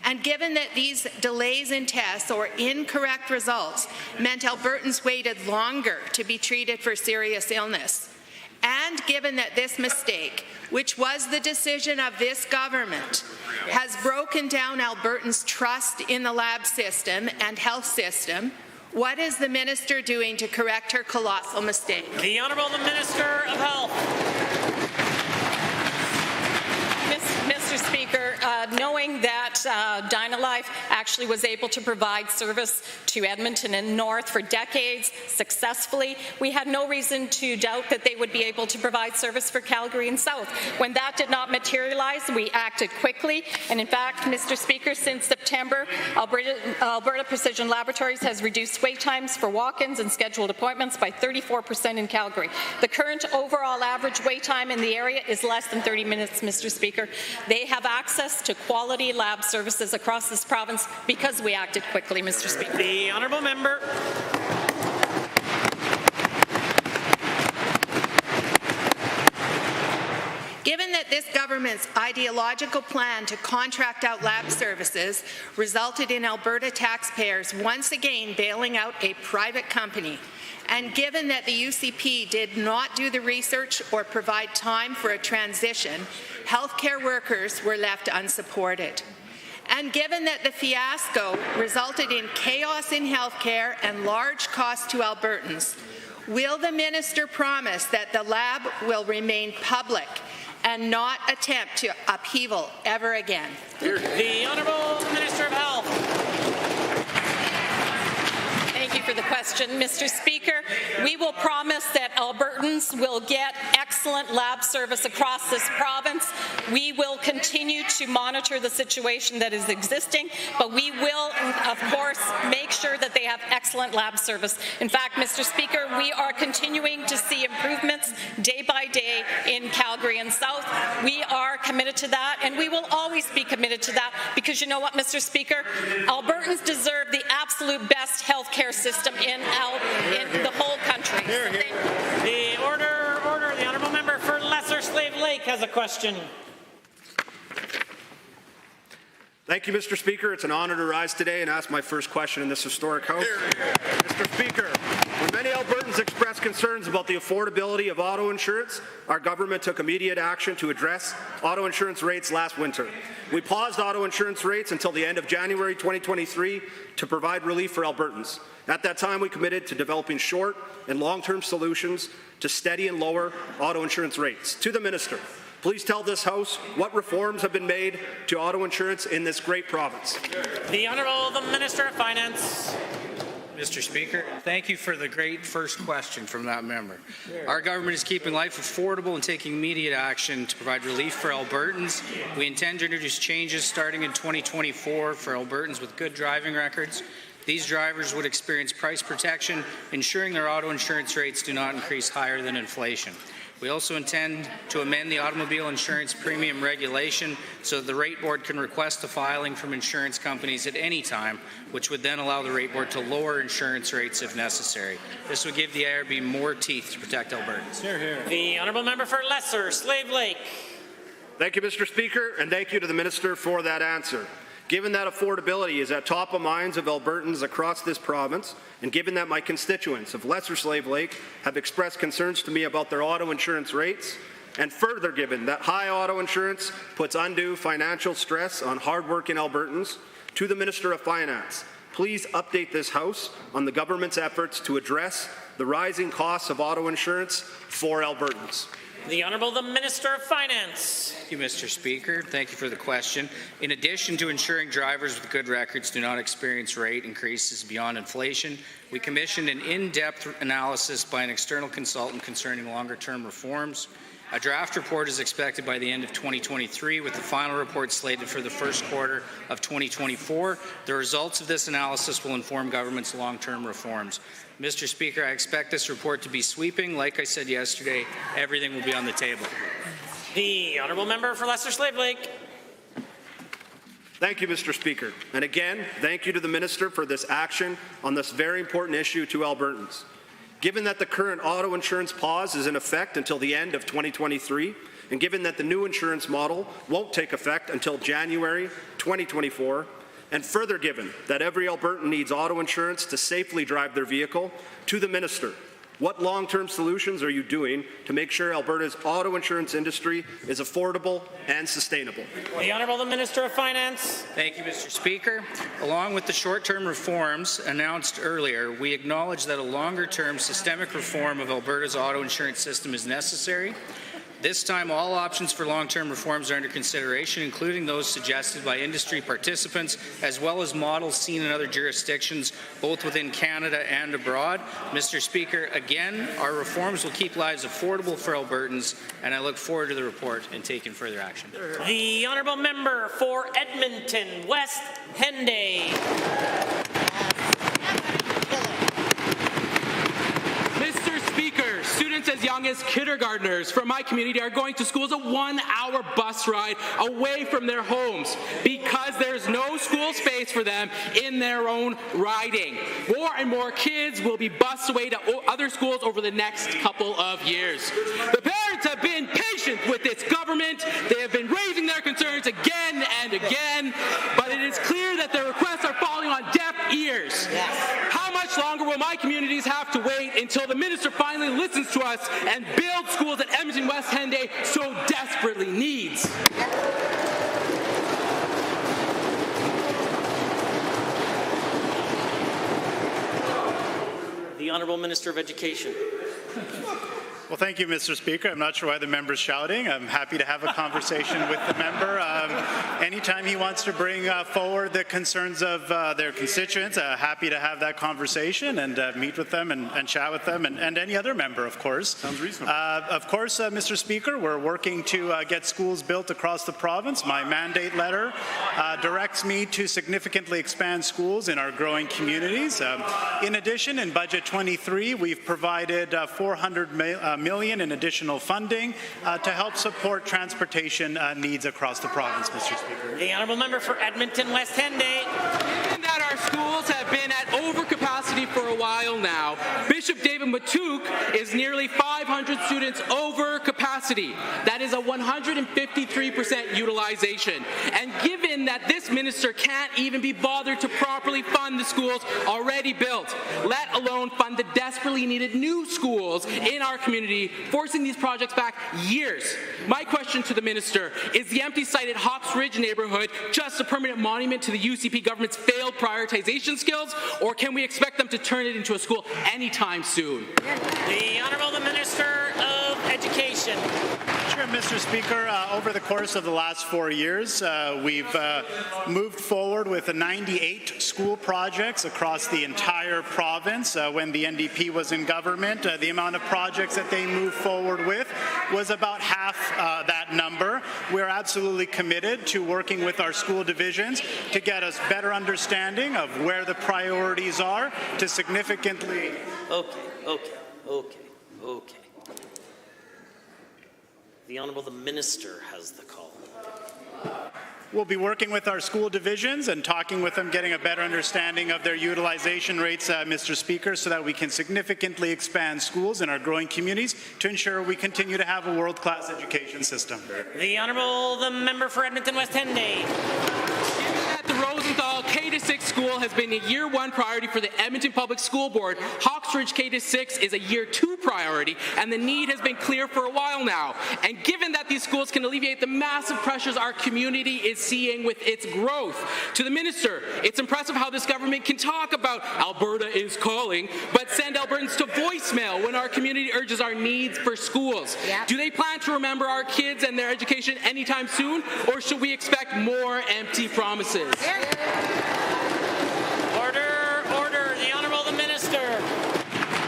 And given that these delays in tests or incorrect results meant Albertans waited longer to be treated for serious illness, and given that this mistake, which was the decision of this government, has broken down Albertans' trust in the lab system and health system, what is the minister doing to correct her colossal mistake? The Honourable the Minister of Health. Mr. Speaker, knowing that Dynalife actually was able to provide service to Edmonton and North for decades successfully, we had no reason to doubt that they would be able to provide service for Calgary and South. When that did not materialize, we acted quickly, and in fact, Mr. Speaker, since September, Alberta Precision Laboratories has reduced wait times for walk-ins and scheduled appointments by 34% in Calgary. The current overall average wait time in the area is less than 30 minutes, Mr. Speaker. They have access to quality lab services across this province because we acted quickly, Mr. Speaker. The Honourable Member. Given that this government's ideological plan to contract out lab services resulted in Alberta taxpayers once again bailing out a private company, and given that the UCP did not do the research or provide time for a transition, healthcare workers were left unsupported. And given that the fiasco resulted in chaos in healthcare and large costs to Albertans, will the minister promise that the lab will remain public and not attempt to upheaval ever again? The Honourable Minister of Health. Thank you for the question, Mr. Speaker. We will promise that Albertans will get excellent lab service across this province. We will continue to monitor the situation that is existing, but we will, of course, make sure that they have excellent lab service. In fact, Mr. Speaker, we are continuing to see improvements day by day in Calgary and South. We are committed to that, and we will always be committed to that, because you know what, Mr. Speaker? Albertans deserve the absolute best health care system in the whole country. The order. The Honourable Member for Lesser Slave Lake has a question. Thank you, Mr. Speaker. It's an honor to rise today and ask my first question in this historic House. Mr. Speaker, when many Albertans expressed concerns about the affordability of auto insurance, our government took immediate action to address auto insurance rates last winter. We paused auto insurance rates until the end of January 2023 to provide relief for Albertans. At that time, we committed to developing short and long-term solutions to steady and lower auto insurance rates. To the Minister, please tell this House what reforms have been made to auto insurance in this great province. The Honourable the Minister of Finance. Mr. Speaker, thank you for the great first question from that member. Our government is keeping life affordable and taking immediate action to provide relief for Albertans. We intend to introduce changes starting in 2024 for Albertans with good driving records. These drivers would experience price protection, ensuring their auto insurance rates do not increase higher than inflation. We also intend to amend the automobile insurance premium regulation so that the rate board can request a filing from insurance companies at any time, which would then allow the rate board to lower insurance rates if necessary. This would give the IRB more teeth to protect Albertans. The Honourable Member for Lesser Slave Lake. Thank you, Mr. Speaker, and thank you to the Minister for that answer. Given that affordability is at top of minds of Albertans across this province, and given that my constituents of Lesser Slave Lake have expressed concerns to me about their auto insurance rates, and further given that high auto insurance puts undue financial stress on hardworking Albertans, to the Minister of Finance, please update this House on the government's efforts to address the rising costs of auto insurance for Albertans. The Honourable the Minister of Finance. Thank you, Mr. Speaker. Thank you for the question. In addition to ensuring drivers with good records do not experience rate increases beyond inflation, we commissioned an in-depth analysis by an external consultant concerning longer-term reforms. A draft report is expected by the end of 2023, with the final report slated for the first quarter of 2024. The results of this analysis will inform government's long-term reforms. Mr. Speaker, I expect this report to be sweeping. Like I said yesterday, everything will be on the table. The Honourable Member for Lesser Slave Lake. Thank you, Mr. Speaker. And again, thank you to the Minister for this action on this very important issue to Albertans. Given that the current auto insurance pause is in effect until the end of 2023, and given that the new insurance model won't take effect until January 2024, and further given that every Albertan needs auto insurance to safely drive their vehicle, to the Minister, what long-term solutions are you doing to make sure Alberta's auto insurance industry is affordable and sustainable? The Honourable the Minister of Finance. Thank you, Mr. Speaker. Along with the short-term reforms announced earlier, we acknowledge that a longer-term systemic reform of Alberta's auto insurance system is necessary. This time, all options for long-term reforms are under consideration, including those suggested by industry participants, as well as models seen in other jurisdictions, both within Canada and abroad. Mr. Speaker, again, our reforms will keep lives affordable for Albertans, and I look forward to the report and taking further action. The Honourable Member for Edmonton West Henday. Students as young as kindergartners from my community are going to schools a 1-hour bus ride away from their homes because there's no school space for them in their own riding. More and more kids will be bused away to other schools over the next couple of years. The parents have been patient with this government. They have been raising their concerns again and again, but it is clear that their requests are falling on deaf ears. How much longer will my communities have to wait until the minister finally listens to us and build schools that Edmonton West Henday so desperately needs? The Honourable Minister of Education. Well, thank you, Mr. Speaker. I'm not sure why the member's shouting. I'm happy to have a conversation with the member. Anytime he wants to bring forward the concerns of their constituents, happy to have that conversation and meet with them and chat with them and any other member, of course. Sounds reasonable. Of course, Mr. Speaker, we're working to get schools built across the province. My mandate letter directs me to significantly expand schools in our growing communities. In addition, in Budget 23, we've provided $400 million in additional funding to help support transportation needs across the province, Mr. Speaker. The Honourable Member for Edmonton West Henday. Given that our schools have been at overcapacity for a while now, Bishop David Matouk is nearly 500 students over capacity. That is a 153% utilization. And given that this minister can't even be bothered to properly fund the schools already built, let alone fund the desperately needed new schools in our community, forcing these projects back years. My question to the minister, is the empty site at Hawks Ridge neighborhood just a permanent monument to the UCP government's failed prioritization skills, or can we expect them to turn it into a school anytime soon? The Honourable the Minister of Education. Sure, Mr. Speaker. Over the course of the last 4 years, we've moved forward with 98 school projects across the entire province. When the NDP was in government, the amount of projects that they moved forward with was about half that number. We're absolutely committed to working with our school divisions to get us better understanding of where the priorities are to significantly... Okay. The Honourable the Minister has the call. We'll be working with our school divisions and talking with them, getting a better understanding of their utilization rates, Mr. Speaker, so that we can significantly expand schools in our growing communities to ensure we continue to have a world-class education system. The Honourable the Member for Edmonton West Henday. Given that the K-6 school has been a year one priority for the Edmonton Public School Board. Hawkesbridge K-6 is a year two priority, and the need has been clear for a while now. And given that these schools can alleviate the massive pressures our community is seeing with its growth, to the minister, it's impressive how this government can talk about Alberta is calling, but send Albertans to voicemail when our community urges our needs for schools. Yep. Do they plan to remember our kids and their education anytime soon, or should we expect more empty promises? Order. The Honourable the Minister.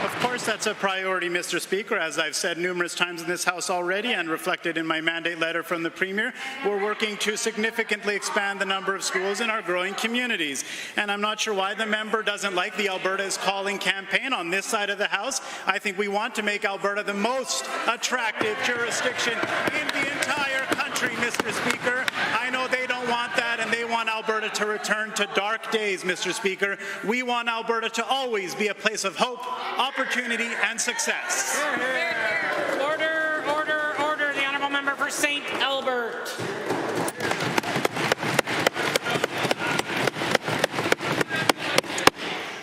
Of course, that's a priority, Mr. Speaker. As I've said numerous times in this House already and reflected in my mandate letter from the Premier, we're working to significantly expand the number of schools in our growing communities. And I'm not sure why the member doesn't like the Alberta is Calling campaign on this side of the House. I think we want to make Alberta the most attractive jurisdiction in the entire country, Mr. Speaker. I know they don't want that, and they want Alberta to return to dark days, Mr. Speaker. We want Alberta to always be a place of hope, opportunity, and success. Order. The Honourable Member for St. Albert.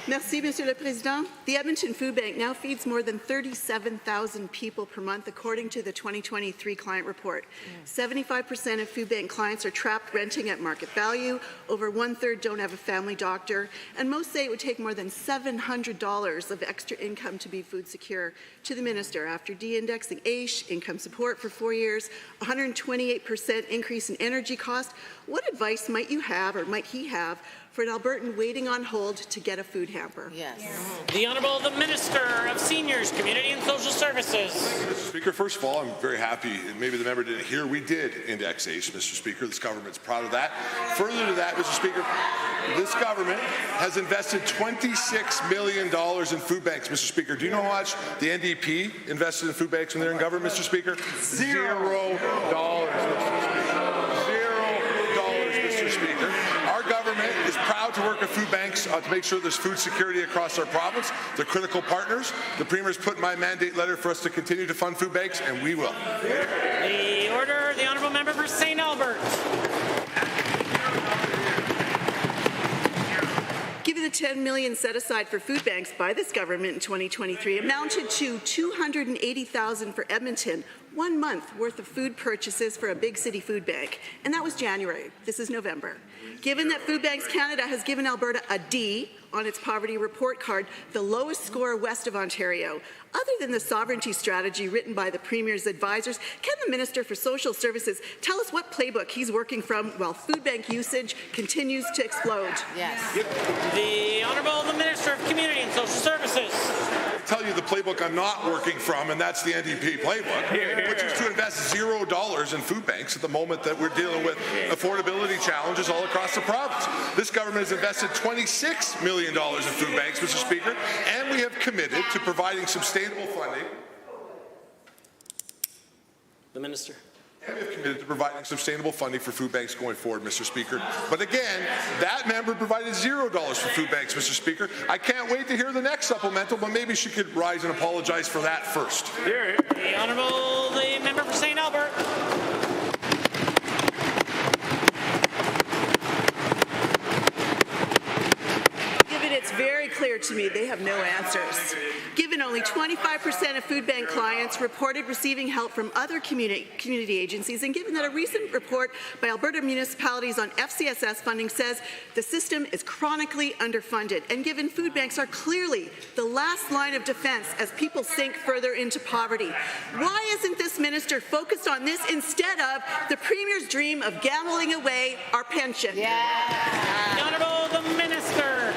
Merci, Monsieur le Président. The Edmonton Food Bank now feeds more than 37,000 people per month, according to the 2023 client report. 75% of food bank clients are trapped renting at market value. Over one-third don't have a family doctor, and most say it would take more than $700 of extra income to be food secure. To the Minister, after de-indexing AISH, income support for 4 years, 128% increase in energy cost, what advice might you have, or might he have, for an Albertan waiting on hold to get a food hamper? Yes. The Honourable the Minister of Seniors, Community and Social Services. Mr. Speaker, first of all, I'm very happy, and maybe the member didn't hear, we did index AISH, Mr. Speaker. This government's proud of that. Further to that, Mr. Speaker, this government has invested $26 million in food banks, Mr. Speaker. Do you know how much the NDP invested in food banks when they're in government, Mr. Speaker? $0, Mr. Speaker. Mr. Speaker. Our government is proud to work with food banks to make sure there's food security across our province. They're critical partners. The Premier's put in my mandate letter for us to continue to fund food banks, and we will. The order, the Honourable Member for St. Albert. Given the $10 million set aside for food banks by this government in 2023 amounted to $280,000 for Edmonton, 1 month worth of food purchases for a big city food bank. And that was January. This is November. Given that Food Banks Canada has given Alberta a D on its poverty report card, the lowest score west of Ontario, other than the sovereignty strategy written by the Premier's advisors, can the Minister for Social Services tell us what playbook he's working from while food bank usage continues to explode? Yes. The Honourable the Minister of Community and Social Services. I tell you the playbook I'm not working from, and that's the NDP playbook, which is to invest $0 in food banks at the moment that we're dealing with affordability challenges all across the province. This government has invested $26 million in food banks, Mr. Speaker, and we have committed to providing sustainable funding. The Minister. And we have committed to providing sustainable funding for food banks going forward, Mr. Speaker. But again, that member provided $0 for food banks, Mr. Speaker. I can't wait to hear the next supplemental, but maybe she could rise and apologize for that first. The Honourable the Member for St. Albert. It's very clear to me they have no answers. Given only 25% of food bank clients reported receiving help from other community agencies, and given that a recent report by Alberta municipalities on FCSS funding says the system is chronically underfunded, and given food banks are clearly the last line of defense as people sink further into poverty, why isn't this minister focused on this instead of the Premier's dream of gambling away our pension? Yeah. The Honourable the Minister.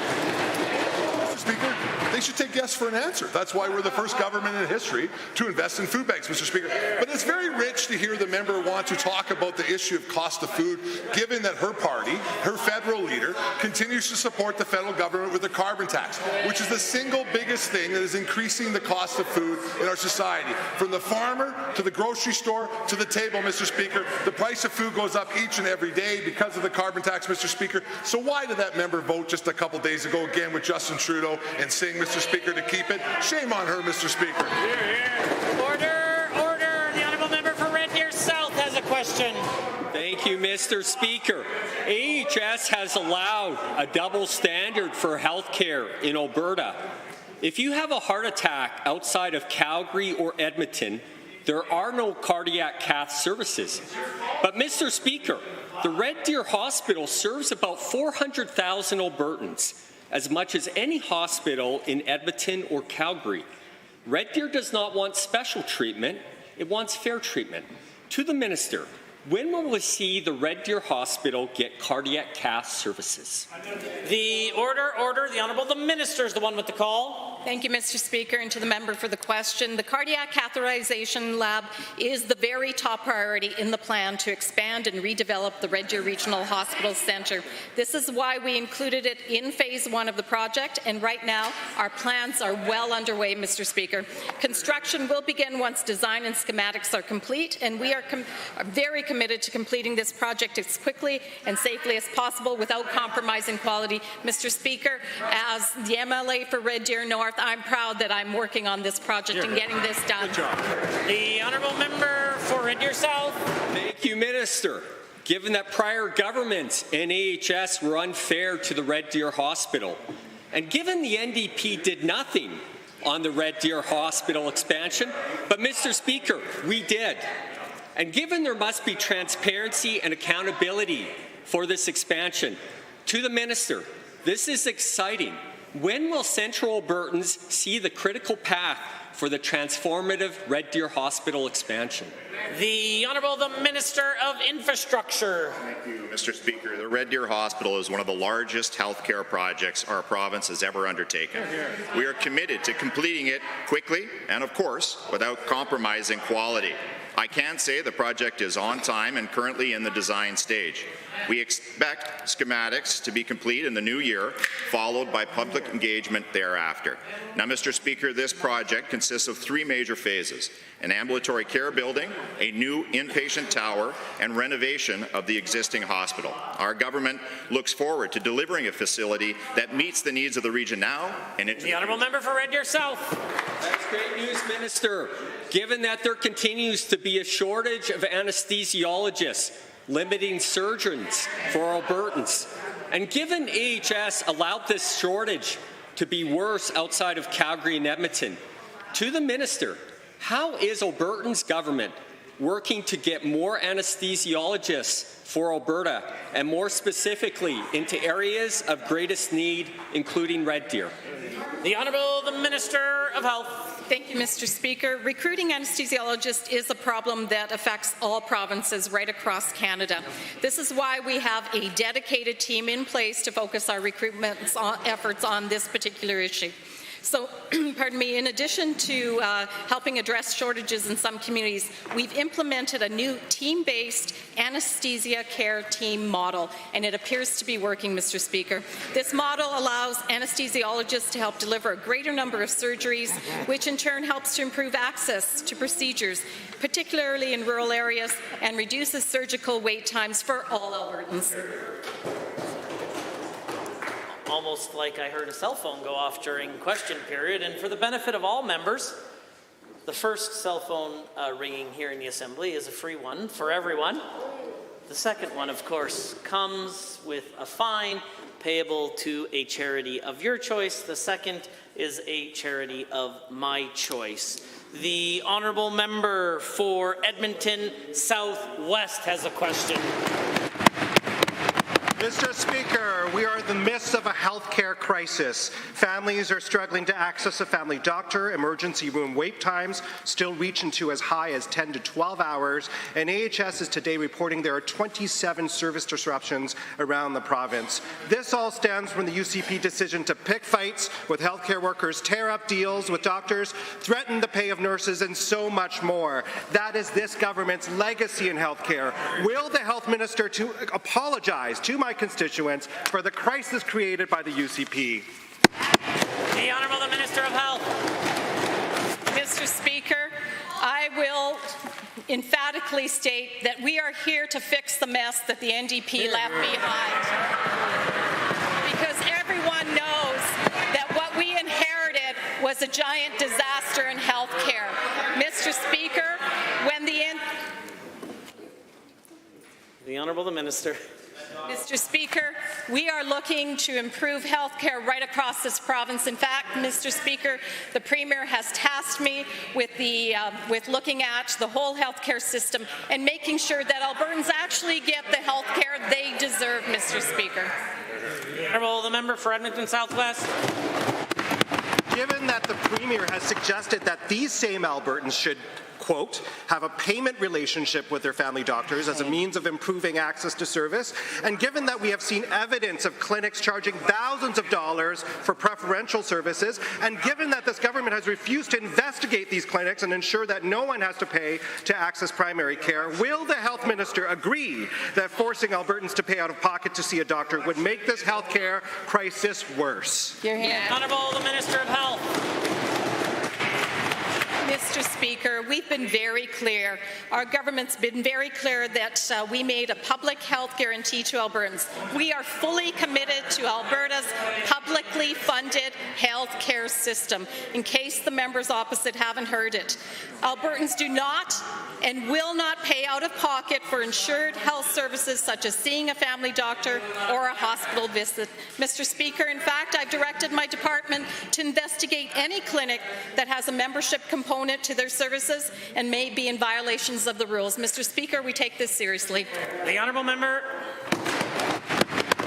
Speaker, they should take yes for an answer. That's why we're the first government in history to invest in food banks, Mr. Speaker. But it's very rich to hear the member want to talk about the issue of cost of food, given that her party, her federal leader, continues to support the federal government with the carbon tax, which is the single biggest thing that is increasing the cost of food in our society. From the farmer to the grocery store to the table, Mr. Speaker, the price of food goes up each and every day because of the carbon tax, Mr. Speaker. So why did that member vote just a couple days ago again with Justin Trudeau and sing, Mr. Speaker, to keep it? Shame on her, Mr. Speaker. Order. The Honourable Member for Red Deer South has a question. question. Thank you, Mr. Speaker. AHS has allowed a double standard for health care in Alberta. If you have a heart attack outside of Calgary or Edmonton, there are no cardiac cath services. But, Mr. Speaker, the Red Deer Hospital serves about 400,000 Albertans, as much as any hospital in Edmonton or Calgary. Red Deer does not want special treatment, it wants fair treatment. To the Minister, when will we see the Red Deer Hospital get cardiac cath services? The order. The Honourable the Minister is the one with the call. Thank you, Mr. Speaker, and to the member for the question. The Cardiac Catheterization Lab is the very top priority in the plan to expand and redevelop the Red Deer Regional Hospital Centre. This is why we included it in Phase 1 of the project, and right now our plans are well underway, Mr. Speaker. Construction will begin once design and schematics are complete, and we are very committed to completing this project as quickly and safely as possible without compromising quality. Mr. Speaker, as the MLA for Red Deer North, I'm proud that I'm working on this project and getting this done. Good job. The Honourable Member for Red Deer South. Thank you, Minister. Given that prior governments and AHS were unfair to the Red Deer Hospital, and given the NDP did nothing on the Red Deer Hospital expansion, but Mr. Speaker, we did. And given there must be transparency and accountability for this expansion, to the Minister, this is exciting. When will Central Albertans see the critical path for the transformative Red Deer Hospital expansion? The Honourable the Minister of Infrastructure. Thank you, Mr. Speaker. The Red Deer Hospital is one of the largest healthcare projects our province has ever undertaken. We are committed to completing it quickly and, of course, without compromising quality. I can say the project is on time and currently in the design stage. We expect schematics to be complete in the new year, followed by public engagement thereafter. Now, Mr. Speaker, this project consists of 3 major phases: an ambulatory care building, a new inpatient tower, and renovation of the existing hospital. Our government looks forward to delivering a facility that meets the needs of the region now and into the Honourable Member for Red Deer South. That's great news, Minister. Given that there continues to be a shortage of anesthesiologists, limiting surgeons for Albertans, and given AHS allowed this shortage to be worse outside of Calgary and Edmonton, to the Minister, how is Alberta's government working to get more anesthesiologists for Alberta, and more specifically into areas of greatest need, including Red Deer? The Honourable the Minister of Health. Thank you, Mr. Speaker. Recruiting anesthesiologists is a problem that affects all provinces right across Canada. This is why we have a dedicated team in place to focus our recruitment efforts on this particular issue. So, pardon me, in addition to helping address shortages in some communities, we've implemented a new team-based anesthesia care team model, and it appears to be working, Mr. Speaker. This model allows anesthesiologists to help deliver a greater number of surgeries, which in turn helps to improve access to procedures, particularly in rural areas, and reduces surgical wait times for all Albertans. Almost like I heard a cell phone go off during question period, and for the benefit of all members, the first cell phone ringing here in the Assembly is a free one for everyone. The second one, of course, comes with a fine payable to a charity of your choice. The second is a charity of my choice. The Honourable Member for Edmonton Southwest has a question. Mr. Speaker, we are in the midst of a healthcare crisis. Families are struggling to access a family doctor. Emergency room wait times still reach into as high as 10 to 12 hours. And AHS is today reporting there are 27 service disruptions around the province. This all stems from the UCP decision to pick fights with healthcare workers, tear up deals with doctors, threaten the pay of nurses, and so much more. That is this government's legacy in healthcare. Will the health minister to apologize to my constituents for the crisis created by the UCP? The Honourable the Minister of Health. Mr. Speaker, I will emphatically state that we are here to fix the mess that the NDP left behind. Because everyone knows that what we inherited was a giant disaster in health care. Mr. Speaker, when the The Honourable the Minister. Mr. Speaker, we are looking to improve health care right across this province. In fact, Mr. Speaker, the Premier has tasked me with looking at the whole health care system and making sure that Albertans actually get the health care they deserve, Mr. Speaker. Honourable the Member for Edmonton Southwest. Given that the Premier has suggested that these same Albertans should, quote, have a payment relationship with their family doctors as a means of improving access to service, and given that we have seen evidence of clinics charging thousands of dollars for preferential services, and given that this government has refused to investigate these clinics and ensure that no one has to pay to access primary care, will the Health Minister agree that forcing Albertans to pay out of pocket to see a doctor would make this health care crisis worse? Honourable the Minister of Health. Mr. Speaker, we've been very clear. Our government's been very clear that we made a public health guarantee to Albertans. We are fully committed to Alberta's publicly funded health care system. In case the members opposite haven't heard it, Albertans do not and will not pay out of pocket for insured health services such as seeing a family doctor or a hospital visit. Mr. Speaker, in fact, I've directed my department to investigate any clinic that has a membership component to their services and may be in violations of the rules. Mr. Speaker, we take this seriously. The Honourable Member.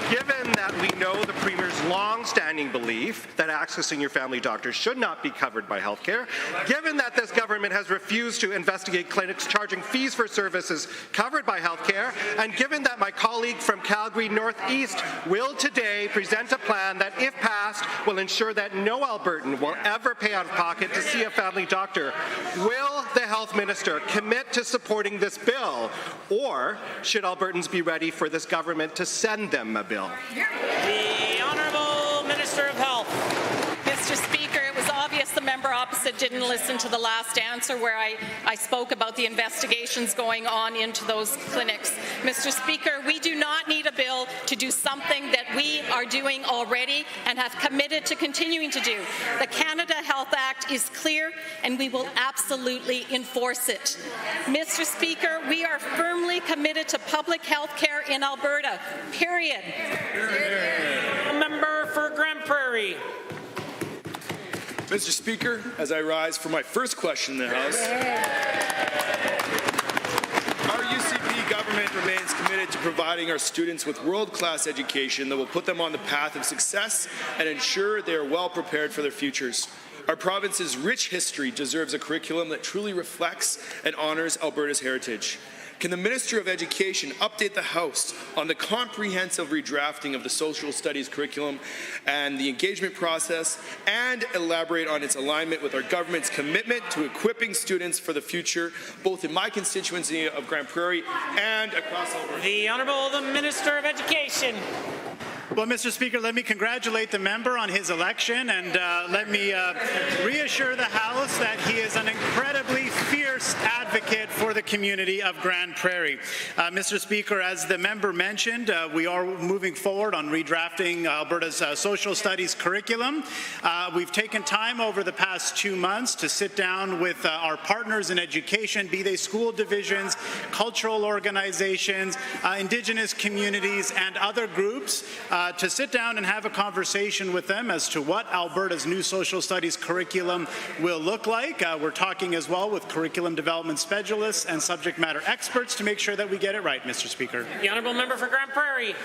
Given that we know the Premier's long-standing belief that accessing your family doctor should not be covered by health care, given that this government has refused to investigate clinics charging fees for services covered by health care, and given that my colleague from Calgary Northeast will today present a plan that, if passed, will ensure that no Albertan will ever pay out of pocket to see a family doctor, will the Health Minister commit to supporting this bill, or should Albertans be ready for this government to send them a bill? The Honourable Minister of Health. Mr. Speaker, it was obvious the member opposite didn't listen to the last answer where I spoke about the investigations going on into those clinics. Mr. Speaker, we do not need a bill to do something that we are doing already and have committed to continuing to do. The Canada Health Act is clear and we will absolutely enforce it. Mr. Speaker, we are firmly committed to public health care in Alberta, period. Member for Grand Prairie. Mr. Speaker, as I rise for my first question in the House, our UCP government remains committed to providing our students with world-class education that will put them on the path of success and ensure they are well prepared for their futures. Our province's rich history deserves a curriculum that truly reflects and honors Alberta's heritage. Can the Minister of Education update the House on the comprehensive redrafting of the social studies curriculum and the engagement process, and elaborate on its alignment with our government's commitment to equipping students for the future, both in my constituency of Grand Prairie and across Alberta? The Honourable the Minister of Education. Well, Mr. Speaker, let me congratulate the member on his election, and let me reassure the House that he is an incredibly fierce advocate for the community of Grand Prairie. Mr. Speaker, as the member mentioned, we are moving forward on redrafting Alberta's social studies curriculum. We've taken time over the past 2 months to sit down with our partners in education, be they school divisions, cultural organizations, Indigenous communities, and other groups, to sit down and have a conversation with them as to what Alberta's new social studies curriculum will look like. We're talking as well with curriculum development specialists and subject matter experts to make sure that we get it right, Mr. Speaker. The Honourable Member for Grand Prairie.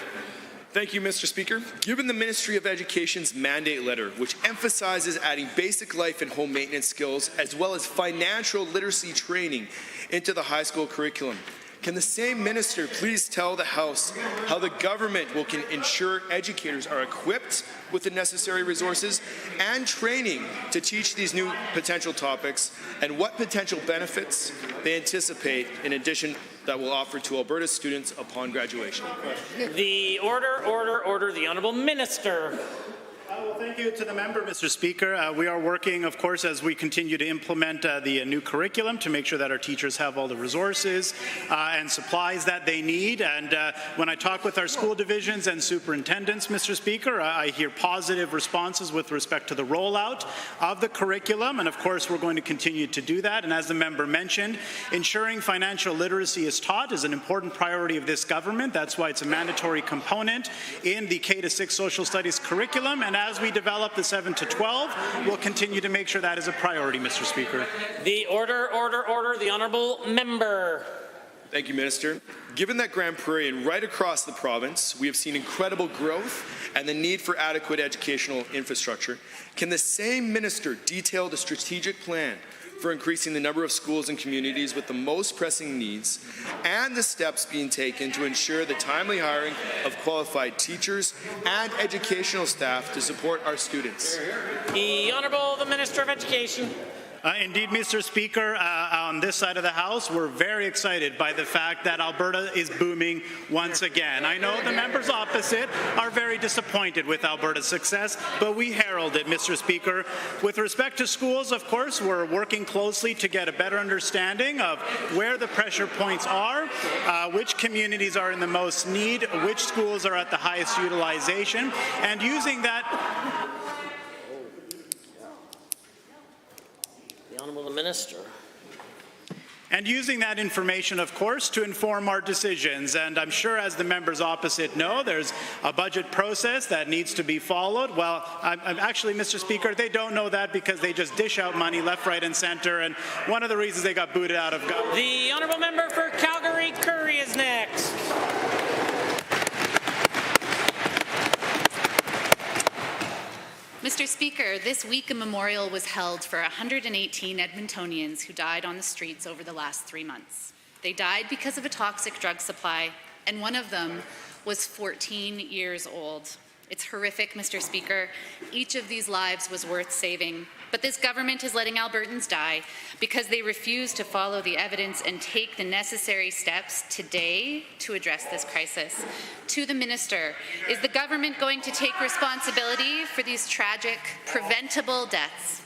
Thank you, Mr. Speaker. Given the Ministry of Education's mandate letter, which emphasizes adding basic life and home maintenance skills as well as financial literacy training into the high school curriculum, can the same minister please tell the House how the government will ensure educators are equipped with the necessary resources and training to teach these new potential topics, and what potential benefits they anticipate in addition that will offer to Alberta students upon graduation? The order. The Honourable Minister. Thank you to the member, Mr. Speaker. We are working, of course, as we continue to implement the new curriculum to make sure that our teachers have all the resources and supplies that they need. And when I talk with our school divisions and superintendents, Mr. Speaker, I hear positive responses with respect to the rollout of the curriculum. And of course, we're going to continue to do that. And as the member mentioned, ensuring financial literacy is taught is an important priority of this government. That's why it's a mandatory component in the K-6 social studies curriculum. And as we develop the 7 to 12, we'll continue to make sure that is a priority, Mr. Speaker. The order. The honourable member. Thank you, Minister. Given that Grand Prairie and right across the province, we have seen incredible growth and the need for adequate educational infrastructure, can the same minister detail the strategic plan for increasing the number of schools and communities with the most pressing needs and the steps being taken to ensure the timely hiring of qualified teachers and educational staff to support our students? The Honourable the Minister of Education. Indeed, Mr. Speaker, on this side of the House, we're very excited by the fact that Alberta is booming once again. I know the members opposite are very disappointed with Alberta's success, but we herald it, Mr. Speaker. With respect to schools, of course, we're working closely to get a better understanding of where the pressure points are, which communities are in the most need, which schools are at the highest utilization, and using that. Honourable the Minister. And using that information, of course, to inform our decisions. And I'm sure, as the members opposite know, there's a budget process that needs to be followed. Well, actually, Mr. Speaker, they don't know that because they just dish out money left, right, and centre. And one of the reasons they got booted out of government. The honourable member for Calgary-Curry is next. Mr. Speaker, this week a memorial was held for 118 Edmontonians who died on the streets over the last 3 months. They died because of a toxic drug supply, and one of them was 14 years old. It's horrific, Mr. Speaker. Each of these lives was worth saving, but this government is letting Albertans die because they refuse to follow the evidence and take the necessary steps today to address this crisis. To the Minister, is the government going to take responsibility for these tragic, preventable deaths?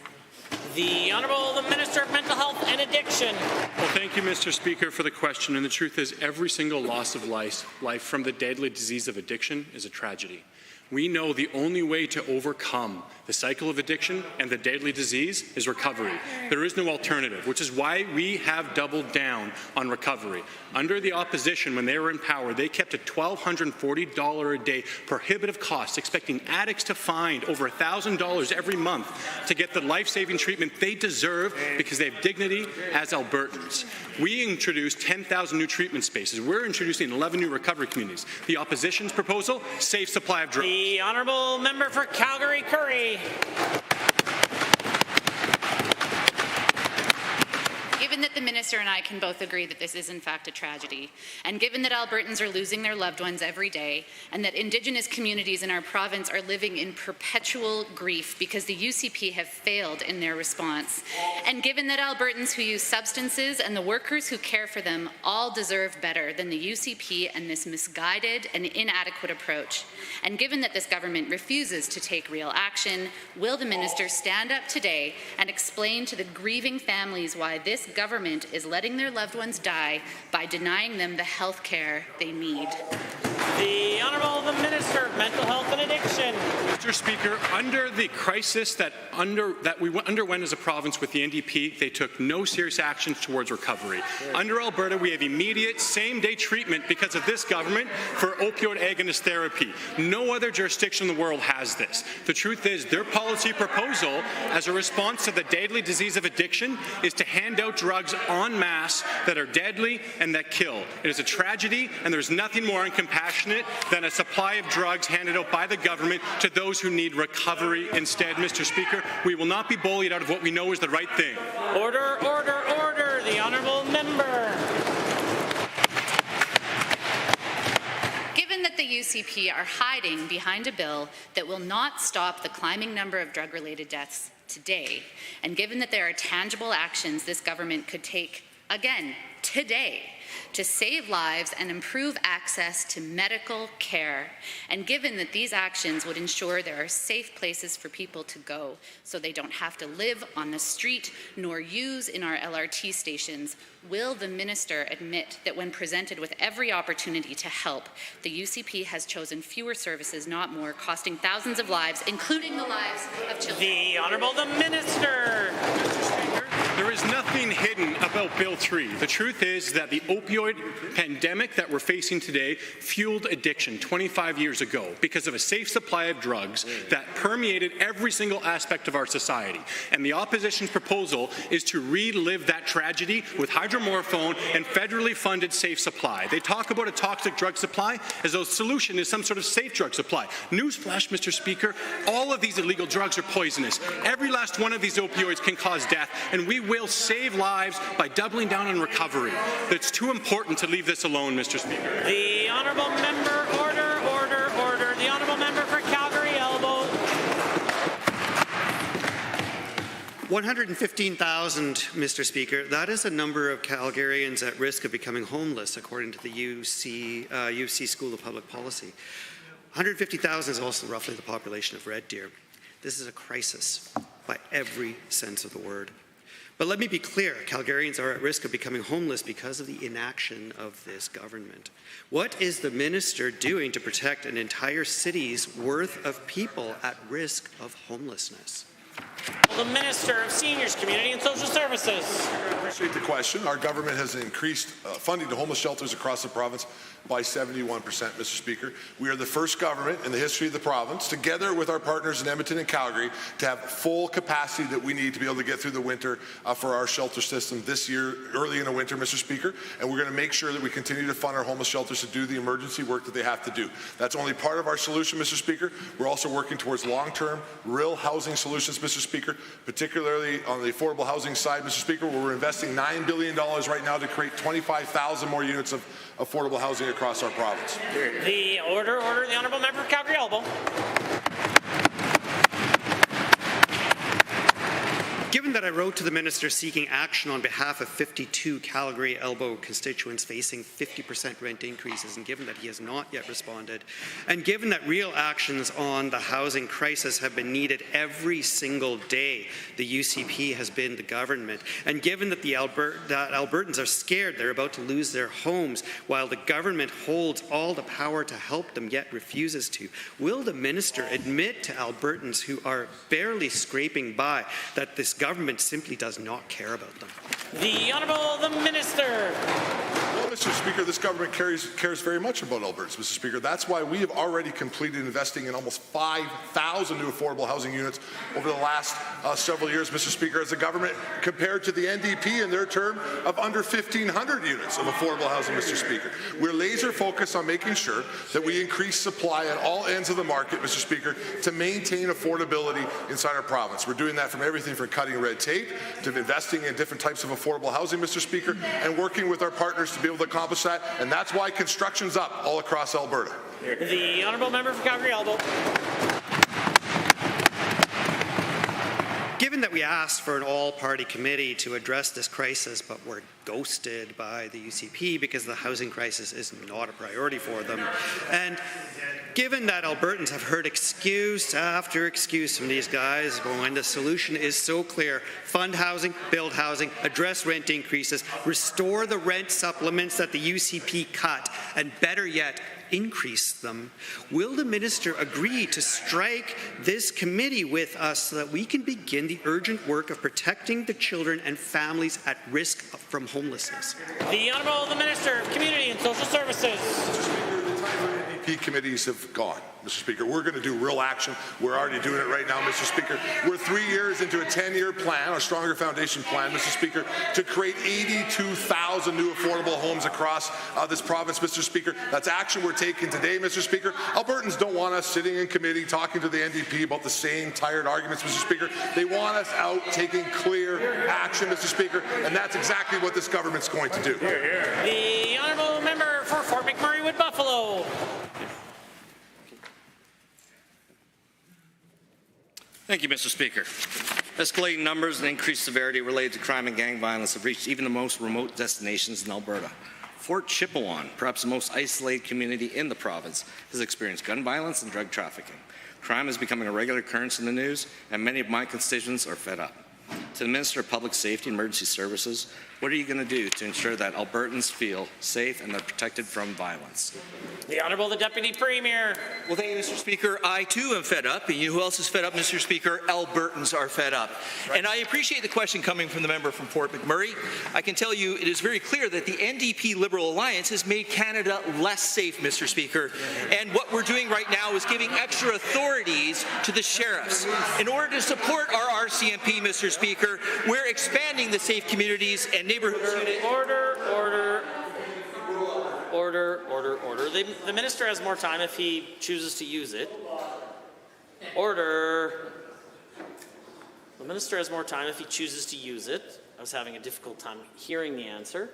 The Honourable the Minister of Mental Health and Addiction. Well, thank you, Mr. Speaker, for the question. And the truth is, every single loss of life from the deadly disease of addiction is a tragedy. We know the only way to overcome the cycle of addiction and the deadly disease is recovery. There is no alternative, which is why we have doubled down on recovery. Under the opposition, when they were in power, they kept a $1,240 a day prohibitive cost, expecting addicts to find over $1,000 every month to get the life-saving treatment they deserve because they have dignity as Albertans. We introduced 10,000 new treatment spaces. We're introducing 11 new recovery communities. The opposition's proposal, safe supply of drugs. The honourable member for Calgary-Curry. Given that the Minister and I can both agree that this is in fact a tragedy, and given that Albertans are losing their loved ones every day, and that Indigenous communities in our province are living in perpetual grief because the UCP have failed in their response, and given that Albertans who use substances and the workers who care for them all deserve better than the UCP and this misguided and inadequate approach, and given that this government refuses to take real action, will the Minister stand up today and explain to the grieving families why this government is letting their loved ones die by denying them the health care they need? The Honourable the Minister of Mental Health and Addiction. Mr. Speaker, under the crisis that we underwent as a province with the NDP, they took no serious actions towards recovery. Under Alberta, we have immediate same-day treatment because of this government for opioid agonist therapy. No other jurisdiction in the world has this. The truth is, their policy proposal as a response to the deadly disease of addiction is to hand out drugs en masse that are deadly and that kill. It is a tragedy, and there's nothing more uncompassionate than a supply of drugs handed out by the government to those who need recovery instead. Mr. Speaker, we will not be bullied out of what we know is the right thing. Order, order, order. The honourable member. Given that the UCP are hiding behind a bill that will not stop the climbing number of drug-related deaths today, and given that there are tangible actions this government could take, again, today to save lives and improve access to medical care. And given that these actions would ensure there are safe places for people to go so they don't have to live on the street nor use in our LRT stations, will the minister admit that when presented with every opportunity to help, the UCP has chosen fewer services, not more, costing thousands of lives, including the lives of children? The Honourable the Minister. There is nothing hidden about Bill 3. The truth is that the opioid pandemic that we're facing today fueled addiction 25 years ago because of a safe supply of drugs that permeated every single aspect of our society. And the opposition's proposal is to relive that tragedy with hydromorphone and federally funded safe supply. They talk about a toxic drug supply as though the solution is some sort of safe drug supply. Newsflash, Mr. Speaker, all of these illegal drugs are poisonous. Every last one of these opioids can cause death, and we will save lives by doubling down on recovery. It's too important to leave this alone, Mr. Speaker. The Honourable Member, order. The Honourable Member for Calgary Elbow. 115,000, Mr. Speaker. That is a number of Calgarians at risk of becoming homeless, according to the UC School of Public Policy. 150,000 is also roughly the population of Red Deer. This is a crisis by every sense of the word. But let me be clear, Calgarians are at risk of becoming homeless because of the inaction of this government. What is the minister doing to protect an entire city's worth of people at risk of homelessness? The Minister of Seniors, Community and Social Services. I appreciate the question. Our government has increased funding to homeless shelters across the province by 71%, Mr. Speaker. We are the first government in the history of the province, together with our partners in Edmonton and Calgary, to have full capacity that we need to be able to get through the winter for our shelter system this year, early in the winter, Mr. Speaker. And we're going to make sure that we continue to fund our homeless shelters to do the emergency work that they have to do. That's only part of our solution, Mr. Speaker. We're also working towards long-term, real housing solutions, Mr. Speaker, particularly on the affordable housing side, Mr. Speaker, where we're investing $9 billion right now to create 25,000 more units of affordable housing across our province. The order. The Honourable Member for Calgary Elbow. Given that I wrote to the minister seeking action on behalf of 52 Calgary Elbow constituents facing 50% rent increases, and given that he has not yet responded, and given that real actions on the housing crisis have been needed every single day the UCP has been the government, and given that that Albertans are scared they're about to lose their homes while the government holds all the power to help them yet refuses to, will the minister admit to Albertans who are barely scraping by that this government simply does not care about them? The Honourable the Minister. Well, Mr. Speaker, this government cares very much about Albertans, Mr. Speaker. That's why we have already completed investing in almost 5,000 new affordable housing units over the last several years, Mr. Speaker, as a government compared to the NDP in their term of under 1,500 units of affordable housing, Mr. Speaker. We're laser focused on making sure that we increase supply at all ends of the market, Mr. Speaker, to maintain affordability inside our province. We're doing that from everything from cutting red tape to investing in different types of affordable housing, Mr. Speaker, and working with our partners to be able to accomplish that. And that's why construction's up all across Alberta. The Honourable Member for Calgary Elbow. Given that we asked for an all-party committee to address this crisis, but were ghosted by the UCP because the housing crisis is not a priority for them, and given that Albertans have heard excuse after excuse from these guys when the solution is so clear: fund housing, build housing, address rent increases, restore the rent supplements that the UCP cut, and better yet, increase them, will the minister agree to strike this committee with us so that we can begin the urgent work of protecting the children and families at risk from homelessness? The Honourable the Minister of Community and Social Services. NDP committees have gone, Mr. Speaker. We're going to do real action. We're already doing it right now, Mr. Speaker. We're 3 years into a 10-year plan, our Stronger Foundation plan, Mr. Speaker, to create 82,000 new affordable homes across this province, Mr. Speaker. That's action we're taking today, Mr. Speaker. Albertans don't want us sitting in committee talking to the NDP about the same tired arguments, Mr. Speaker. They want us out taking clear action, Mr. Speaker, and that's exactly what this government's going to do. The Honourable Member for Fort McMurray Wood Buffalo. Thank you, Mr. Speaker. Escalating numbers and increased severity related to crime and gang violence have reached even the most remote destinations in Alberta. Fort Chipewyan, perhaps the most isolated community in the province, has experienced gun violence and drug trafficking. Crime is becoming a regular occurrence in the news, and many of my constituents are fed up. To the Minister of Public Safety and Emergency Services, what are you going to do to ensure that Albertans feel safe and they're protected from violence? The Honourable the Deputy Premier. Well, thank you, Mr. Speaker. I, too, am fed up. And you know who else is fed up, Mr. Speaker? Albertans are fed up. Right. And I appreciate the question coming from the member from Fort McMurray. I can tell you it is very clear that the NDP Liberal Alliance has made Canada less safe, Mr. Speaker. And what we're doing right now is giving extra authorities to the sheriffs. In order to support our RCMP, Mr. Speaker, we're expanding the Safe Communities and Neighborhoods Unit. Order. The minister has more time if he chooses to use it. Order. The minister has more time if he chooses to use it. I was having a difficult time hearing the answer.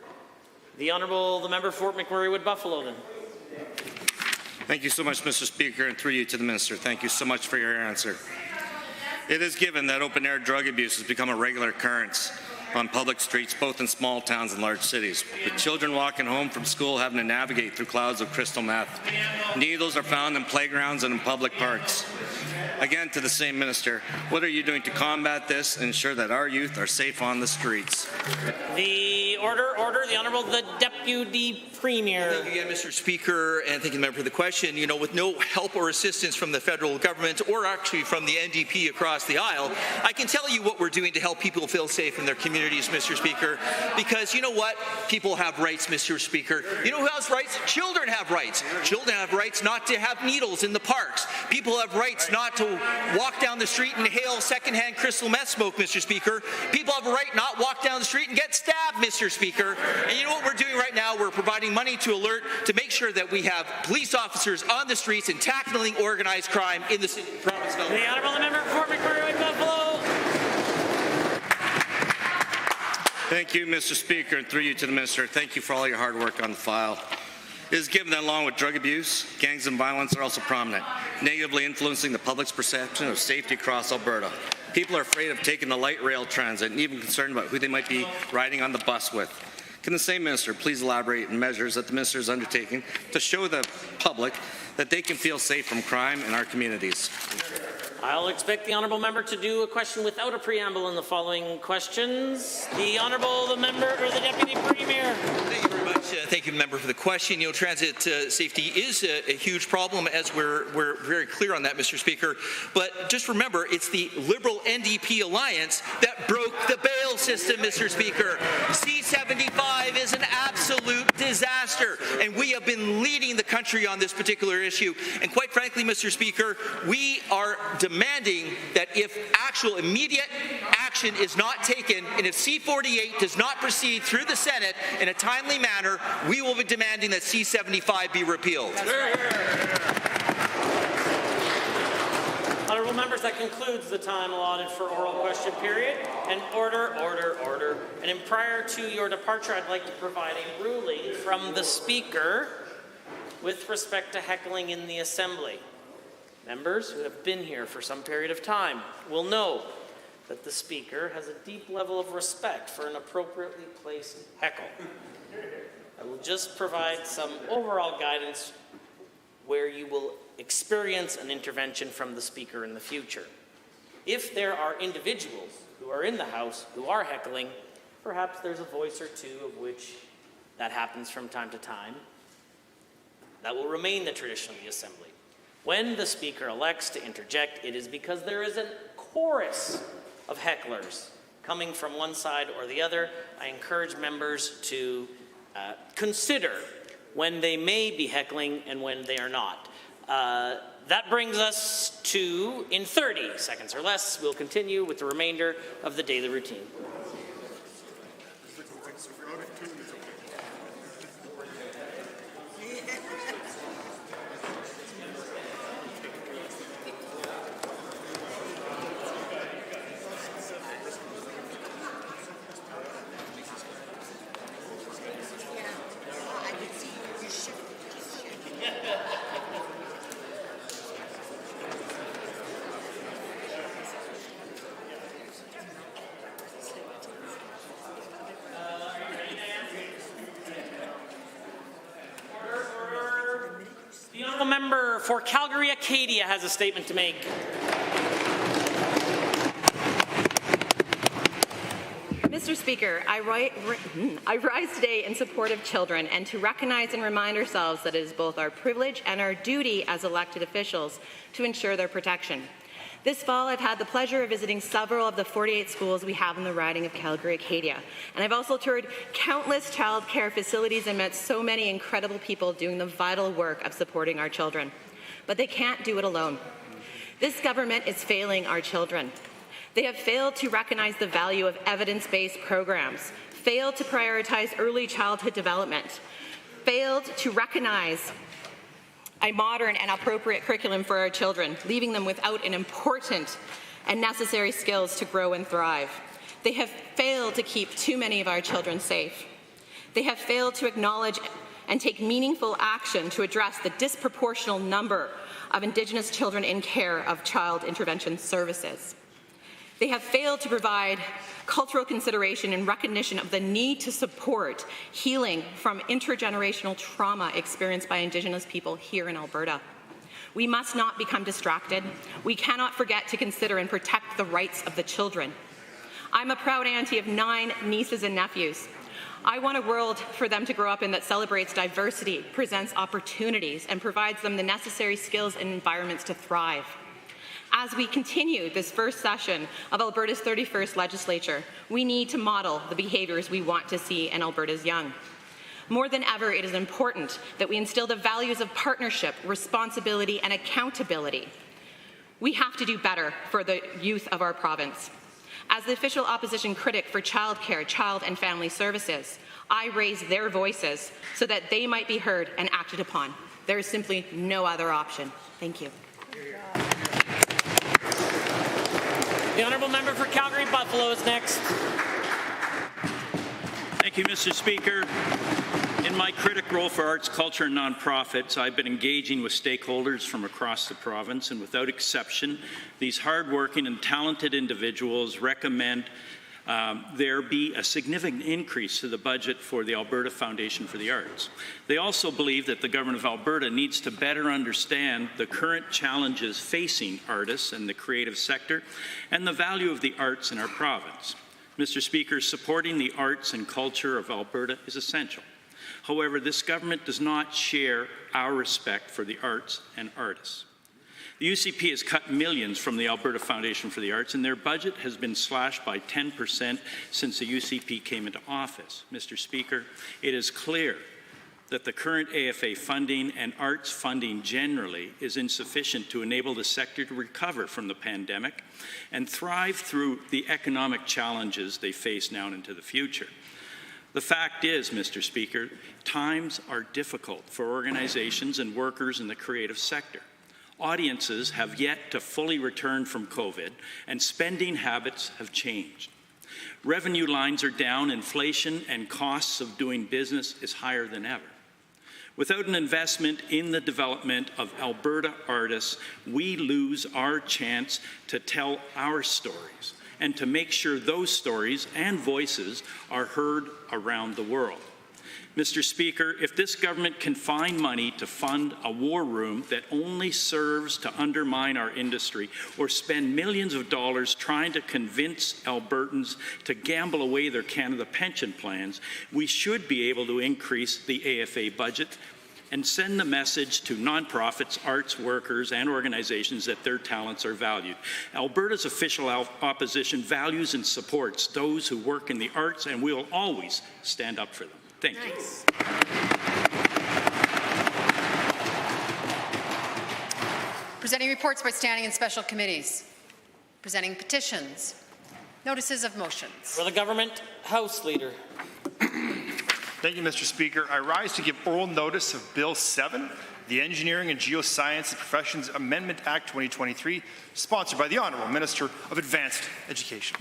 The Honourable the member Fort McMurray Wood Buffalo then. Thank you so much, Mr. Speaker, and through you to the minister. Thank you so much for your answer. It is given that open-air drug abuse has become a regular occurrence on public streets, both in small towns and large cities, with children walking home from school having to navigate through clouds of crystal meth. Needles are found in playgrounds and in public parks. Again, to the same minister, what are you doing to combat this and ensure that our youth are safe on the streets? The order. The Honourable the Deputy Premier. Thank you again, Mr. Speaker, and thank you, member, for the question. You know, with no help or assistance from the federal government or actually from the NDP across the aisle, I can tell you what we're doing to help people feel safe in their communities, Mr. Speaker, because you know what? People have rights, Mr. Speaker. You know who has rights? Children have rights. Children have rights not to have needles in the parks. People have rights not to walk down the street and inhale secondhand crystal meth smoke, Mr. Speaker. People have a right not walk down the street and get stabbed, Mr. Speaker. And you know what we're doing right now? We're providing money to alert to make sure that we have police officers on the streets and tackling organized crime in the city of province of Alberta. The Honourable member for Fort McMurray Buffalo. Thank you, Mr. Speaker, and through you to the minister. Thank you for all your hard work on the file. It is given that along with drug abuse, gangs and violence are also prominent, negatively influencing the public's perception of safety across Alberta. People are afraid of taking the light rail transit and even concerned about who they might be riding on the bus with. Can the same minister please elaborate on measures that the minister is undertaking to show the public that they can feel safe from crime in our communities? I'll expect the Honourable member to do a question without a preamble in the following questions. The Honourable the member or the Deputy Premier. Thank you very much. Thank you, member, for the question. You know, transit safety is a huge problem, as we're very clear on that, Mr. Speaker. But just remember, it's the Liberal NDP alliance that broke the bail system, Mr. Speaker. C-75 is an absolute disaster, and we have been leading the country on this particular issue. And quite frankly, Mr. Speaker, we are demanding that if actual immediate action is not taken, and if C-48 does not proceed through the Senate in a timely manner, we will be demanding that C-75 be repealed. Honourable members, that concludes the time allotted for oral question period. And order. And prior to your departure, I'd like to provide a ruling from the Speaker with respect to heckling in the Assembly. Members who have been here for some period of time will know that the Speaker has a deep level of respect for an appropriately placed heckle. I will just provide some overall guidance where you will experience an intervention from the Speaker in the future. If there are individuals who are in the House who are heckling, perhaps there's a voice or two of which that happens from time to time. That will remain the tradition of the Assembly. When the Speaker elects to interject, it is because there is a chorus of hecklers coming from one side or the other. I encourage members to consider when they may be heckling and when they are not. That brings us to, in 30 seconds or less, we'll continue with the remainder of the daily routine. honourable member for Calgary-Acadia has a statement to make. Mr. Speaker, I rise today in support of children and to recognize and remind ourselves that it is both our privilege and our duty as elected officials to ensure their protection. This fall, I've had the pleasure of visiting several of the 48 schools we have in the riding of Calgary-Acadia, and I've also toured countless child care facilities and met so many incredible people doing the vital work of supporting our children. But they can't do it alone. This government is failing our children. They have failed to recognize the value of evidence-based programs, failed to prioritize early childhood development, failed to recognize a modern and appropriate curriculum for our children, leaving them without an important and necessary skills to grow and thrive. They have failed to keep too many of our children safe. They have failed to acknowledge and take meaningful action to address the disproportionate number of Indigenous children in care of child intervention services. They have failed to provide cultural consideration and recognition of the need to support healing from intergenerational trauma experienced by Indigenous people here in Alberta. We must not become distracted. We cannot forget to consider and protect the rights of the children. I'm a proud auntie of 9 nieces and nephews. I want a world for them to grow up in that celebrates diversity, presents opportunities, and provides them the necessary skills and environments to thrive. As we continue this first session of Alberta's 31st legislature, we need to model the behaviours we want to see in Alberta's young. More than ever, it is important that we instill the values of partnership, responsibility, and accountability. We have to do better for the youth of our province. As the official opposition critic for childcare, child and family services, I raise their voices so that they might be heard and acted upon. There is simply no other option. Thank you. The honourable member for Calgary-Buffalo is next. Thank you, Mr. Speaker. In my critic role for arts, culture, and nonprofits, I've been engaging with stakeholders from across the province, and without exception, these hardworking and talented individuals recommend there be a significant increase to the budget for the Alberta Foundation for the Arts. They also believe that the Government of Alberta needs to better understand the current challenges facing artists and the creative sector and the value of the arts in our province. Mr. Speaker, supporting the arts and culture of Alberta is essential. However, this government does not share our respect for the arts and artists. The UCP has cut millions from the Alberta Foundation for the Arts, and their budget has been slashed by 10% since the UCP came into office. Mr. Speaker, it is clear that the current AFA funding and arts funding generally is insufficient to enable the sector to recover from the pandemic and thrive through the economic challenges they face now and into the future. The fact is, Mr. Speaker, times are difficult for organizations and workers in the creative sector. Audiences have yet to fully return from COVID, and spending habits have changed. Revenue lines are down, inflation and costs of doing business is higher than ever. Without an investment in the development of Alberta artists, we lose our chance to tell our stories and to make sure those stories and voices are heard around the world. Mr. Speaker, if this government can find money to fund a war room that only serves to undermine our industry or spend millions of dollars trying to convince Albertans to gamble away their Canada pension plans, we should be able to increase the AFA budget and send the message to nonprofits, arts workers, and organizations that their talents are valued. Alberta's official opposition values and supports those who work in the arts, and we will always stand up for them. Thank you. Presenting reports by standing and special committees. Presenting petitions. Notices of motions. For the Government House Leader. Thank you, Mr. Speaker. I rise to give oral notice of Bill 7, the Engineering and Geoscience Professions Amendment Act 2023, sponsored by the Honourable Minister of Advanced Education.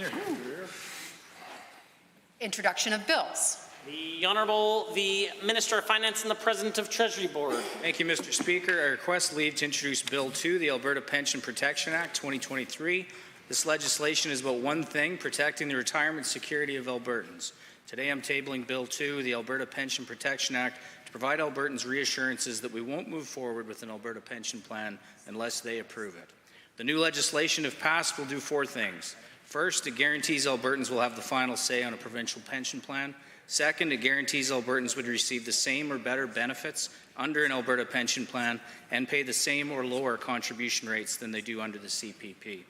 Introduction of bills. The Minister of Finance and the President of Treasury Board. Thank you, Mr. Speaker. I request leave to introduce Bill 2, the Alberta Pension Protection Act 2023. This legislation is about one thing, protecting the retirement security of Albertans. Today I'm tabling Bill 2, the Alberta Pension Protection Act, to provide Albertans reassurances that we won't move forward with an Alberta pension plan unless they approve it. The new legislation, if passed, will do 4 things. First, it guarantees Albertans will have the final say on a provincial pension plan. Second, it guarantees Albertans would receive the same or better benefits under an Alberta pension plan and pay the same or lower contribution rates than they do under the CPP.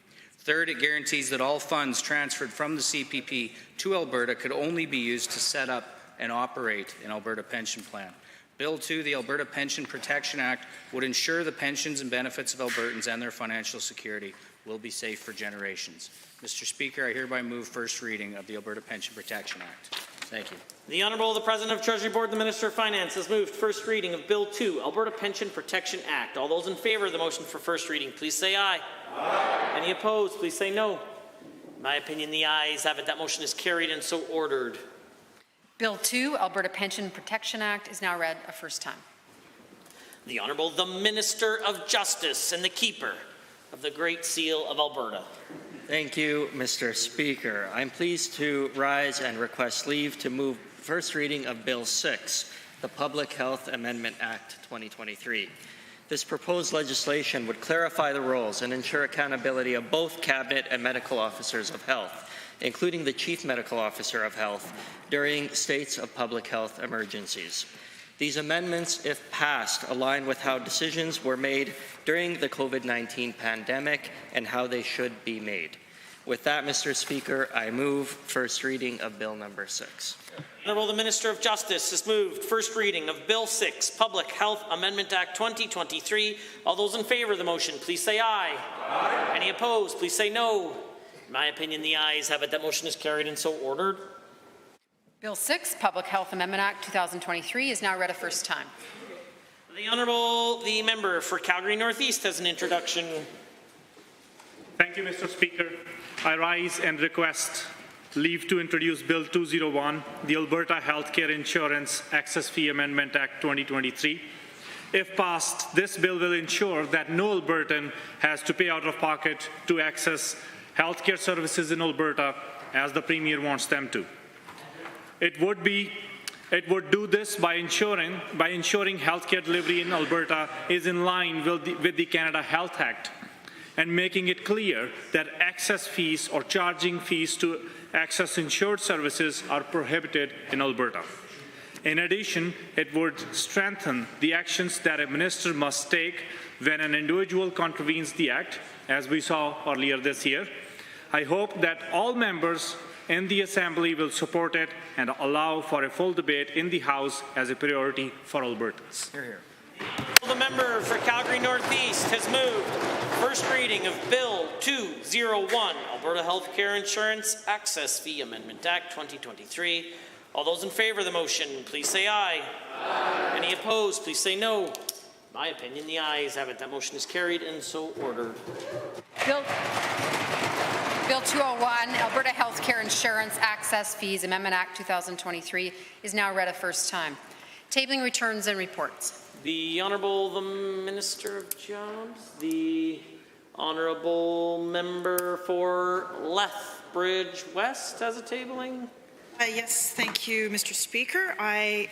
Third, it guarantees that all funds transferred from the CPP to Alberta could only be used to set up and operate an Alberta pension plan. Bill 2, the Alberta Pension Protection Act, would ensure the pensions and benefits of Albertans and their financial security will be safe for generations. Mr. Speaker, I hereby move first reading of the Alberta Pension Protection Act. Thank you. The Honourable the President of Treasury Board, the Minister of Finance, has moved first reading of Bill 2, Alberta Pension Protection Act. All those in favour of the motion for first reading, please say aye. Aye. Any opposed, please say no. In my opinion, the ayes have it. That motion is carried and so ordered. Bill 2, Alberta Pension Protection Act, is now read a first time. The Honourable the Minister of Justice and the Keeper of the Great Seal of Alberta. Thank you, Mr. Speaker. I'm pleased to rise and request leave to move first reading of Bill 6, the Public Health Amendment Act 2023. This proposed legislation would clarify the roles and ensure accountability of both Cabinet and medical officers of health, including the Chief Medical Officer of Health, during states of public health emergencies. These amendments, if passed, align with how decisions were made during the COVID-19 pandemic and how they should be made. With that, Mr. Speaker, I move first reading of Bill number 6. Honourable the Minister of Justice has moved first reading of Bill 6, Public Health Amendment Act 2023. All those in favour of the motion, please say aye. Aye. Any opposed, please say no. In my opinion, the ayes have it. That motion is carried and so ordered. Bill 6, Public Health Amendment Act 2023, is now read a first time. The Honourable the Member for Calgary Northeast has an introduction. Thank you, Mr. Speaker. I rise and request leave to introduce Bill 201, the Alberta Healthcare Insurance Access Fee Amendment Act 2023. If passed, this bill will ensure that no Albertan has to pay out of pocket to access healthcare services in Alberta as the Premier wants them to. It would do this by ensuring healthcare delivery in Alberta is in line with the Canada Health Act and making it clear that access fees or charging fees to access insured services are prohibited in Alberta. In addition, it would strengthen the actions that a minister must take when an individual contravenes the Act, as we saw earlier this year. I hope that all members in the Assembly will support it and allow for a full debate in the House as a priority for Albertans. Hear, hear. The member for Calgary Northeast has moved first reading of Bill 201, Alberta Healthcare Insurance Access Fee Amendment Act 2023. All those in favour of the motion, please say aye. Aye. Any opposed, please say no. In my opinion, the ayes have it. That motion is carried and so ordered. Bill 201, Alberta Healthcare Insurance Access Fees Amendment Act 2023 is now read a first time. Tabling returns and reports. The Honourable the Minister of Jobs, the Honourable Member for Lethbridge West has a tabling. Yes, thank you, Mr. Speaker. I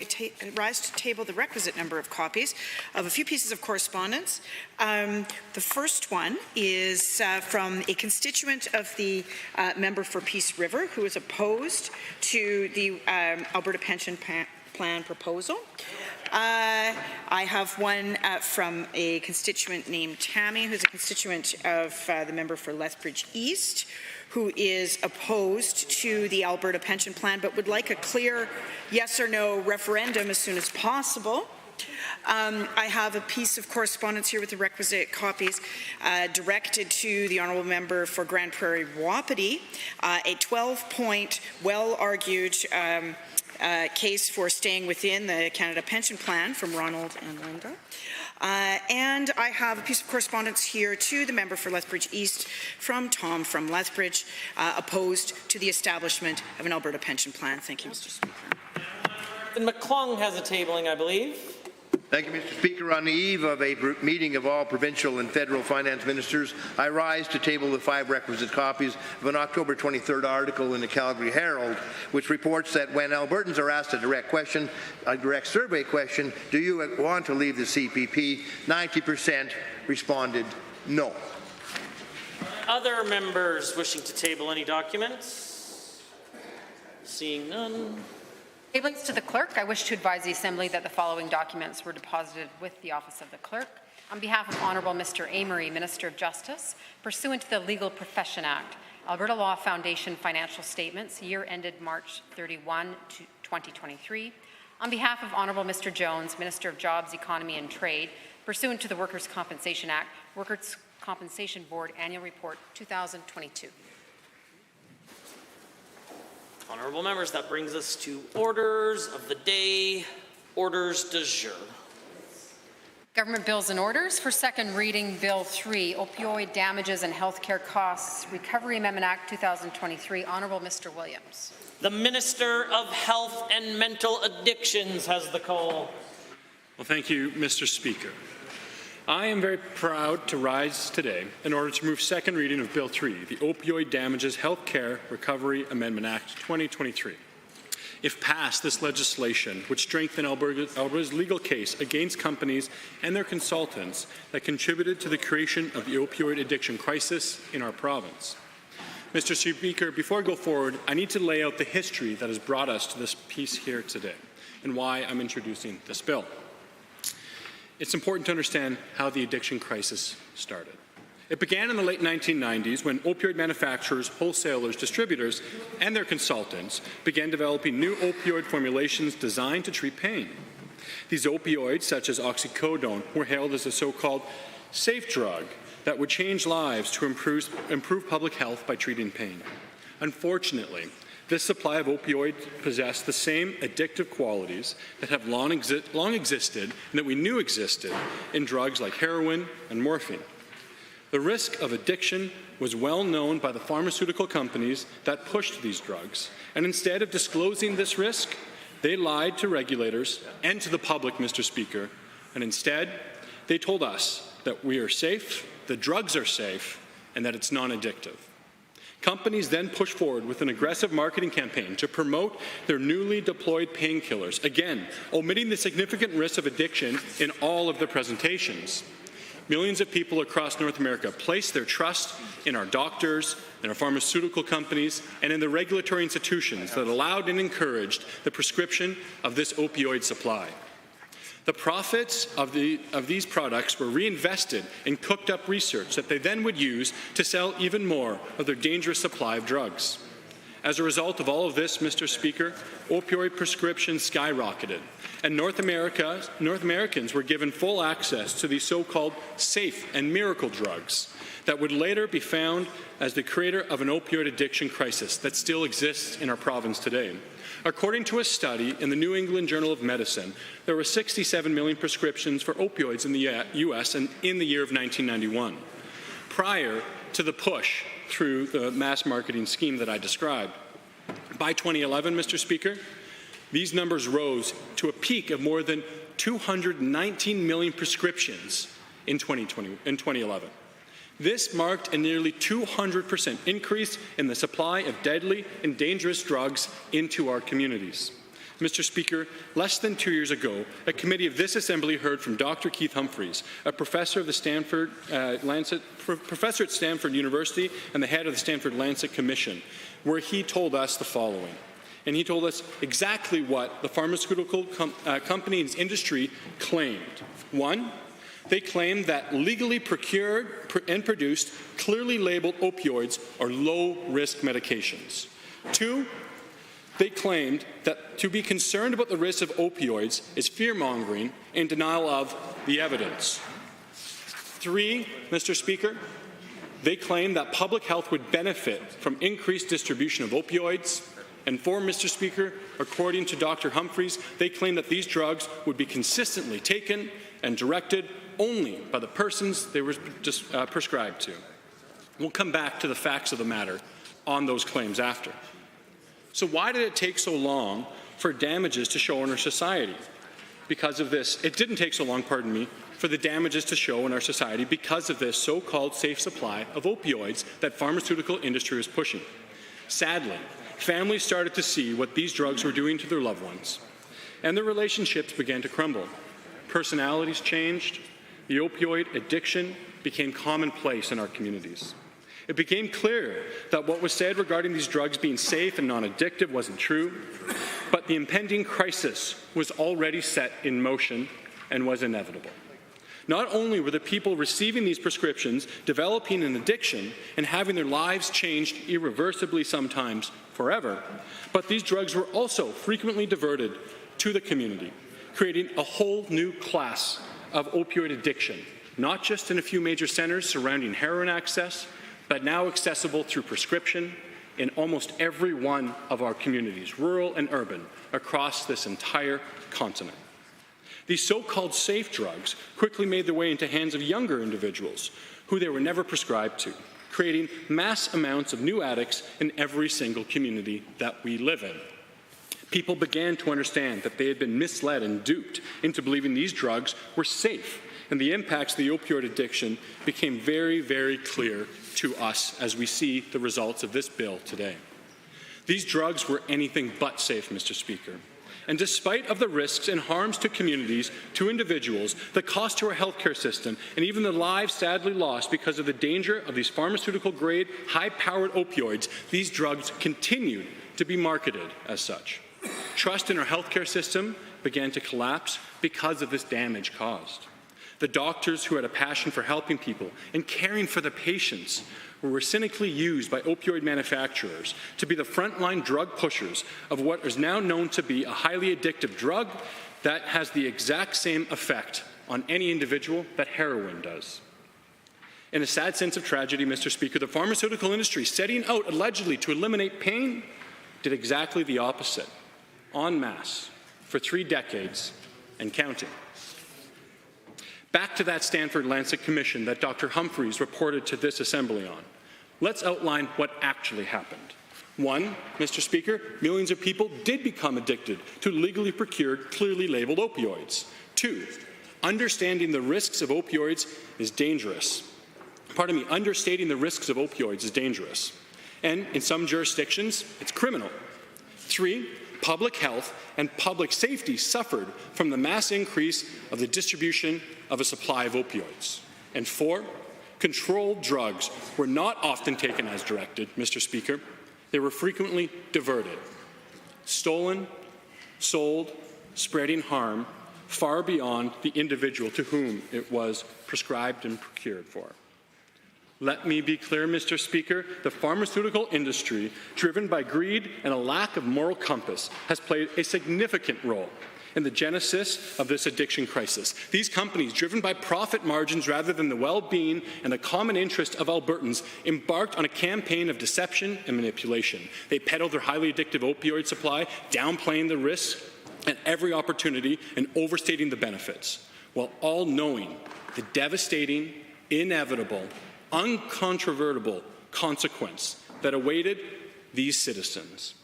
rise to table the requisite number of copies of a few pieces of correspondence. The first one is from a constituent of the member for Peace River who is opposed to the Alberta Pension Plan proposal. I have one from a constituent named Tammy, who's a constituent of the member for Lethbridge East, who is opposed to the Alberta Pension Plan but would like a clear yes or no referendum as soon as possible. I have a piece of correspondence here with the requisite copies directed to the Honourable Member for Grand Prairie Wapiti, a 12-point, well-argued case for staying within the Canada Pension Plan from Ronald and Linda. And I have a piece of correspondence here to the member for Lethbridge East from Tom from Lethbridge, opposed to the establishment of an Alberta pension plan. Thank you, Mr. Speaker. And McClung has a tabling, I believe. Thank you, Mr. Speaker. On the eve of a meeting of all provincial and federal finance ministers, I rise to table the 5 requisite copies of an October 23rd article in the Calgary Herald, which reports that when Albertans are asked a direct survey question, do you want to leave the CPP, 90% responded no. Other members wishing to table any documents? Seeing none. Tablings to the clerk, I wish to advise the Assembly that the following documents were deposited with the Office of the Clerk. On behalf of Honourable Mr. Amory, Minister of Justice, pursuant to the Legal Profession Act, Alberta Law Foundation financial statements, year ended March 31, 2023. On behalf of Honourable Mr. Jones, Minister of Jobs, Economy and Trade, pursuant to the Workers' Compensation Act, Workers' Compensation Board Annual Report 2022. Honourable members, that brings us to orders of the day, orders du jour. Government bills and orders. For second reading, Bill 3, Opioid Damages and Healthcare Costs Recovery Amendment Act 2023. Honourable Mr. Williams. The Minister of Health and Mental Addictions has the call. Well, thank you, Mr. Speaker. I am very proud to rise today in order to move second reading of Bill 3, the Opioid Damages Healthcare Recovery Amendment Act 2023. If passed, this legislation would strengthen Alberta's legal case against companies and their consultants that contributed to the creation of the opioid addiction crisis in our province. Mr. Speaker, before I go forward, I need to lay out the history that has brought us to this piece here today and why I'm introducing this bill. It's important to understand how the addiction crisis started. It began in the late 1990s when opioid manufacturers, wholesalers, distributors, and their consultants began developing new opioid formulations designed to treat pain. These opioids, such as oxycodone, were hailed as a so-called safe drug that would change lives to improve public health by treating pain. Unfortunately, this supply of opioids possessed the same addictive qualities that have long existed and that we knew existed in drugs like heroin and morphine. The risk of addiction was well known by the pharmaceutical companies that pushed these drugs, and instead of disclosing this risk, they lied to regulators and to the public, Mr. Speaker, and instead they told us that we are safe, the drugs are safe, and that it's non-addictive. Companies then pushed forward with an aggressive marketing campaign to promote their newly deployed painkillers, again, omitting the significant risk of addiction in all of their presentations. Millions of people across North America placed their trust in our doctors, in our pharmaceutical companies, and in the regulatory institutions that allowed and encouraged the prescription of this opioid supply. The profits of these products were reinvested in cooked-up research that they then would use to sell even more of their dangerous supply of drugs. As a result of all of this, Mr. Speaker, opioid prescriptions skyrocketed, and North Americans were given full access to these so-called safe and miracle drugs that would later be found as the creator of an opioid addiction crisis that still exists in our province today. According to a study in the New England Journal of Medicine, there were 67 million prescriptions for opioids in the U.S. in the year of 1991, prior to the push through the mass marketing scheme that I described. By 2011, Mr. Speaker, these numbers rose to a peak of more than 219 million prescriptions in 2011. This marked a nearly 200% increase in the supply of deadly and dangerous drugs into our communities. Mr. Speaker, less than 2 years ago, a committee of this Assembly heard from Dr. Keith Humphreys, a professor of the professor at Stanford University and the head of the Stanford Lancet Commission, where he told us the following. And he told us exactly what the pharmaceutical company and industry claimed. One, they claimed that legally procured and produced, clearly labeled opioids are low-risk medications. Two, they claimed that to be concerned about the risk of opioids is fear-mongering and denial of the evidence. Three, Mr. Speaker, they claimed that public health would benefit from increased distribution of opioids. And four, Mr. Speaker, according to Dr. Humphreys, they claimed that these drugs would be consistently taken and directed only by the persons they were prescribed to. We'll come back to the facts of the matter on those claims after. So why did it take so long for damages to show in our society? Because of this, it didn't take so long, pardon me, for the damages to show in our society because of this so-called safe supply of opioids that pharmaceutical industry was pushing. Sadly, families started to see what these drugs were doing to their loved ones, and their relationships began to crumble. Personalities changed. The opioid addiction became commonplace in our communities. It became clear that what was said regarding these drugs being safe and non-addictive wasn't true, but the impending crisis was already set in motion and was inevitable. Not only were the people receiving these prescriptions developing an addiction and having their lives changed irreversibly, sometimes forever, but these drugs were also frequently diverted to the community, creating a whole new class of opioid addiction, not just in a few major centers surrounding heroin access, but now accessible through prescription in almost every one of our communities, rural and urban, across this entire continent. These so-called safe drugs quickly made their way into hands of younger individuals who they were never prescribed to, creating mass amounts of new addicts in every single community that we live in. People began to understand that they had been misled and duped into believing these drugs were safe, and the impacts of the opioid addiction became very, very clear to us as we see the results of this bill today. These drugs were anything but safe, Mr. Speaker. And despite of the risks and harms to communities, to individuals, the cost to our healthcare system, and even the lives sadly lost because of the danger of these pharmaceutical-grade, high-powered opioids, these drugs continued to be marketed as such. Trust in our healthcare system began to collapse because of this damage caused. The doctors who had a passion for helping people and caring for the patients were cynically used by opioid manufacturers to be the frontline drug pushers of what is now known to be a highly addictive drug that has the exact same effect on any individual that heroin does. In a sad sense of tragedy, Mr. Speaker, the pharmaceutical industry, setting out allegedly to eliminate pain, did exactly the opposite, en masse, for 3 decades and counting. Back to that Stanford Lancet Commission that Dr. Humphreys reported to this Assembly on. Let's outline what actually happened. 1, Mr. Speaker, millions of people did become addicted to legally procured, clearly labeled opioids. 2, understanding the risks of opioids is dangerous. Understating the risks of opioids is dangerous. And in some jurisdictions, it's criminal. 3, public health and public safety suffered from the mass increase of the distribution of a supply of opioids. And 4, controlled drugs were not often taken as directed, Mr. Speaker. They were frequently diverted, stolen, sold, spreading harm far beyond the individual to whom it was prescribed and procured for. Let me be clear, Mr. Speaker, the pharmaceutical industry, driven by greed and a lack of moral compass, has played a significant role in the genesis of this addiction crisis. These companies, driven by profit margins rather than the well-being and the common interest of Albertans, embarked on a campaign of deception and manipulation. They peddled their highly addictive opioid supply, downplaying the risks at every opportunity and overstating the benefits, while all knowing the devastating, inevitable, uncontrovertible consequence that awaited these citizens,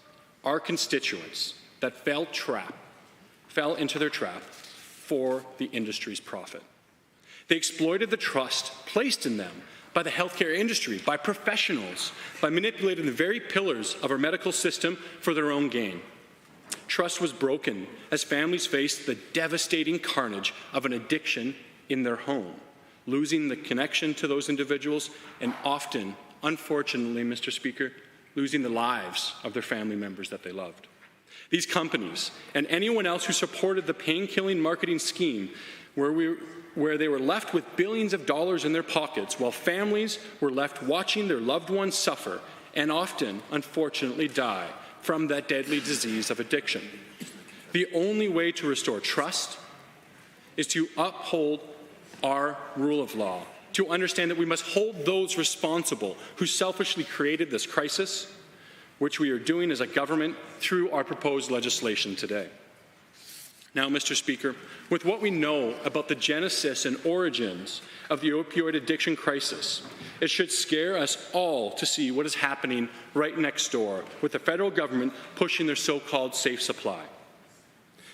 our constituents, that fell into their trap for the industry's profit. They exploited the trust placed in them by the healthcare industry, by professionals, by manipulating the very pillars of our medical system for their own gain. Trust was broken as families faced the devastating carnage of an addiction in their home, losing the connection to those individuals and often, unfortunately, Mr. Speaker, losing the lives of their family members that they loved. These companies and anyone else who supported the pain-killing marketing scheme where they were left with billions of dollars in their pockets while families were left watching their loved ones suffer and often, unfortunately, die from that deadly disease of addiction. The only way to restore trust is to uphold our rule of law, to understand that we must hold those responsible who selfishly created this crisis, which we are doing as a government through our proposed legislation today. Now, Mr. Speaker, with what we know about the genesis and origins of the opioid addiction crisis, it should scare us all to see what is happening right next door with the federal government pushing their so-called safe supply.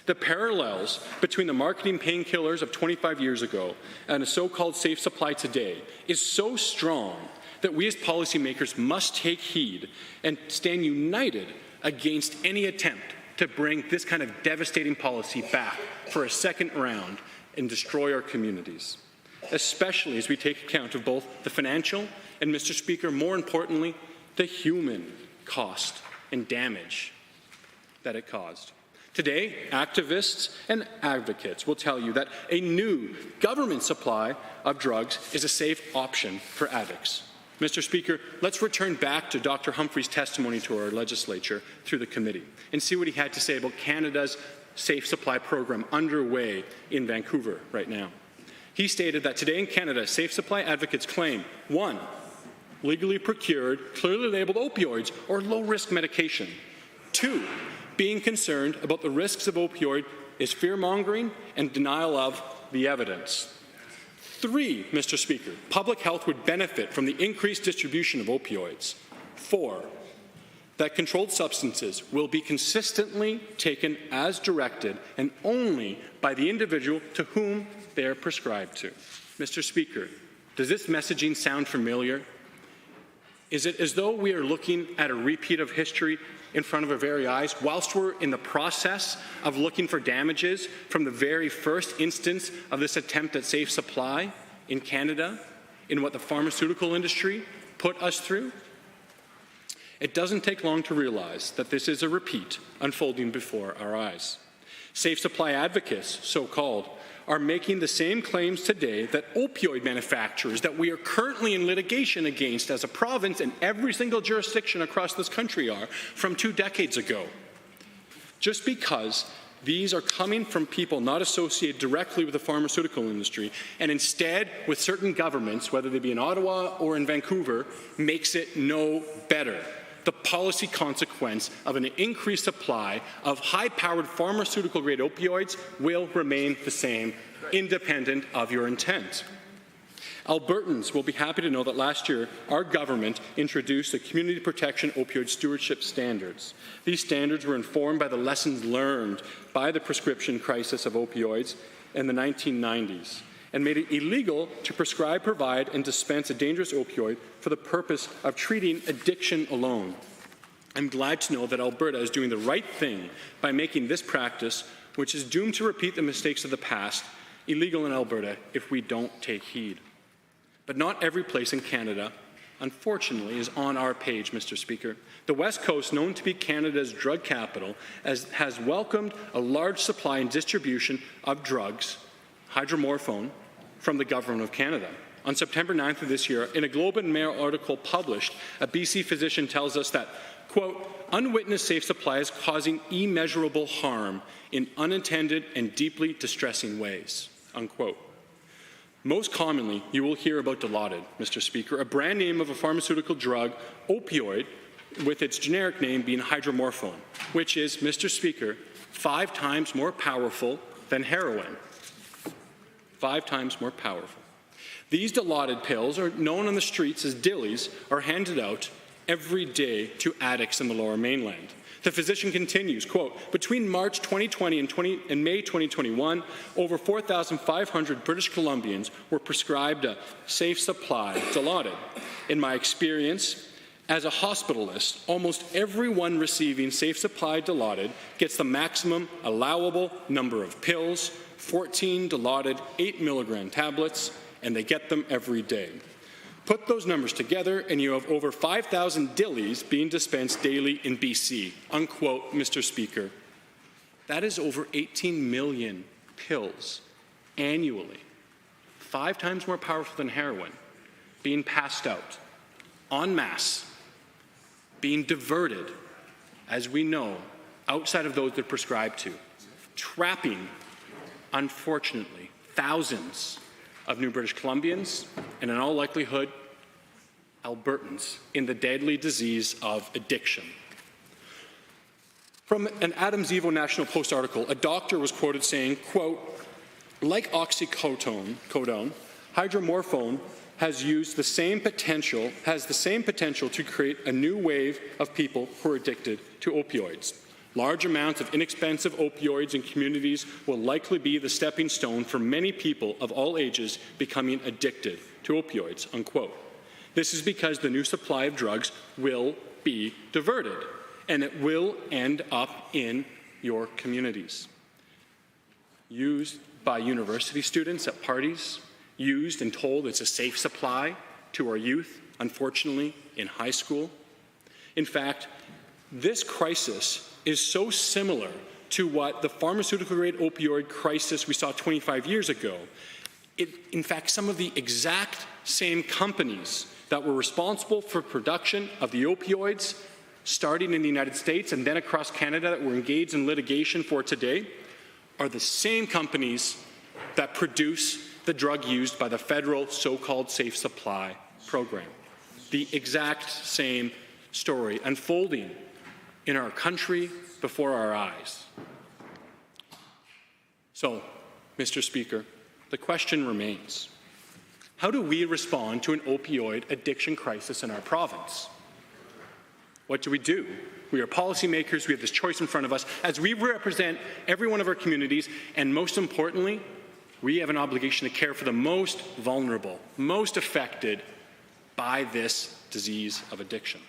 The parallels between the marketing painkillers of 25 years ago and a so-called safe supply today is so strong that we as policymakers must take heed and stand united against any attempt to bring this kind of devastating policy back for a second round and destroy our communities, especially as we take account of both the financial and, Mr. Speaker, more importantly, the human cost and damage that it caused. Today, activists and advocates will tell you that a new government supply of drugs is a safe option for addicts. Mr. Speaker, let's return back to Dr. Humphrey's testimony to our legislature through the committee and see what he had to say about Canada's safe supply program underway in Vancouver right now. He stated that today in Canada, safe supply advocates claim, 1, legally procured, clearly labeled opioids or low-risk medication. 2, being concerned about the risks of opioid is fear-mongering and denial of the evidence. 3, Mr. Speaker, public health would benefit from the increased distribution of opioids. 4, that controlled substances will be consistently taken as directed and only by the individual to whom they are prescribed to. Mr. Speaker, does this messaging sound familiar? Is it as though we are looking at a repeat of history in front of our very eyes whilst we're in the process of looking for damages from the very first instance of this attempt at safe supply in Canada, in what the pharmaceutical industry put us through? It doesn't take long to realize that this is a repeat unfolding before our eyes. Safe supply advocates, so-called, are making the same claims today that opioid manufacturers that we are currently in litigation against as a province and every single jurisdiction across this country are from 2 decades ago. Just because these are coming from people not associated directly with the pharmaceutical industry and instead with certain governments, whether they be in Ottawa or in Vancouver, makes it no better. The policy consequence of an increased supply of high-powered pharmaceutical-grade opioids will remain the same, independent of your intent. Albertans will be happy to know that last year, our government introduced the Community Protection Opioid Stewardship Standards. These standards were informed by the lessons learned by the prescription crisis of opioids in the 1990s and made it illegal to prescribe, provide, and dispense a dangerous opioid for the purpose of treating addiction alone. I'm glad to know that Alberta is doing the right thing by making this practice, which is doomed to repeat the mistakes of the past, illegal in Alberta if we don't take heed. But not every place in Canada, unfortunately, is on our page, Mr. Speaker. The West Coast, known to be Canada's drug capital, has welcomed a large supply and distribution of drugs, hydromorphone, from the Government of Canada. On September 9th of this year, in a Globe and Mail article published, a BC physician tells us that, quote, unwitnessed safe supply is causing immeasurable harm in unintended and deeply distressing ways, unquote. Most commonly, you will hear about Dilaudid, Mr. Speaker, a brand name of a pharmaceutical drug, opioid, with its generic name being hydromorphone, which is, Mr. Speaker, 5 times more powerful than heroin. 5 times more powerful. These Dilaudid pills, are known on the streets as dillies, are handed out every day to addicts in the Lower Mainland. The physician continues, quote, between March 2020 and May 2021, over 4,500 British Columbians were prescribed a safe supply of Dilaudid. In my experience, as a hospitalist, almost everyone receiving safe supply Dilaudid gets the maximum allowable number of pills, 14 Dilaudid 8 milligram tablets, and they get them every day. Put those numbers together and you have over 5,000 dillies being dispensed daily in BC, unquote, Mr. Speaker. That is over 18 million pills annually, 5 times more powerful than heroin, being passed out en masse, being diverted, as we know, outside of those they're prescribed to, trapping, unfortunately, thousands of New British Columbians, and in all likelihood, Albertans, in the deadly disease of addiction. From an Adams Evo National Post article, a doctor was quoted saying, quote, like oxycodone, hydromorphone has the same potential to create a new wave of people who are addicted to opioids. Large amounts of inexpensive opioids in communities will likely be the stepping stone for many people of all ages becoming addicted to opioids, unquote. This is because the new supply of drugs will be diverted, and it will end up in your communities. Used by university students at parties, used and told it's a safe supply to our youth, unfortunately, in high school. In fact, this crisis is so similar to what the pharmaceutical-grade opioid crisis we saw 25 years ago. In fact, some of the exact same companies that were responsible for production of the opioids, starting in the United States and then across Canada, that we're engaged in litigation for today, are the same companies that produce the drug used by the federal so-called safe supply program. The exact same story unfolding in our country before our eyes. So, Mr. Speaker, the question remains, how do we respond to an opioid addiction crisis in our province? What do? We are policymakers, we have this choice in front of us as we represent every one of our communities, and most importantly, we have an obligation to care for the most vulnerable, most affected by this disease of addiction.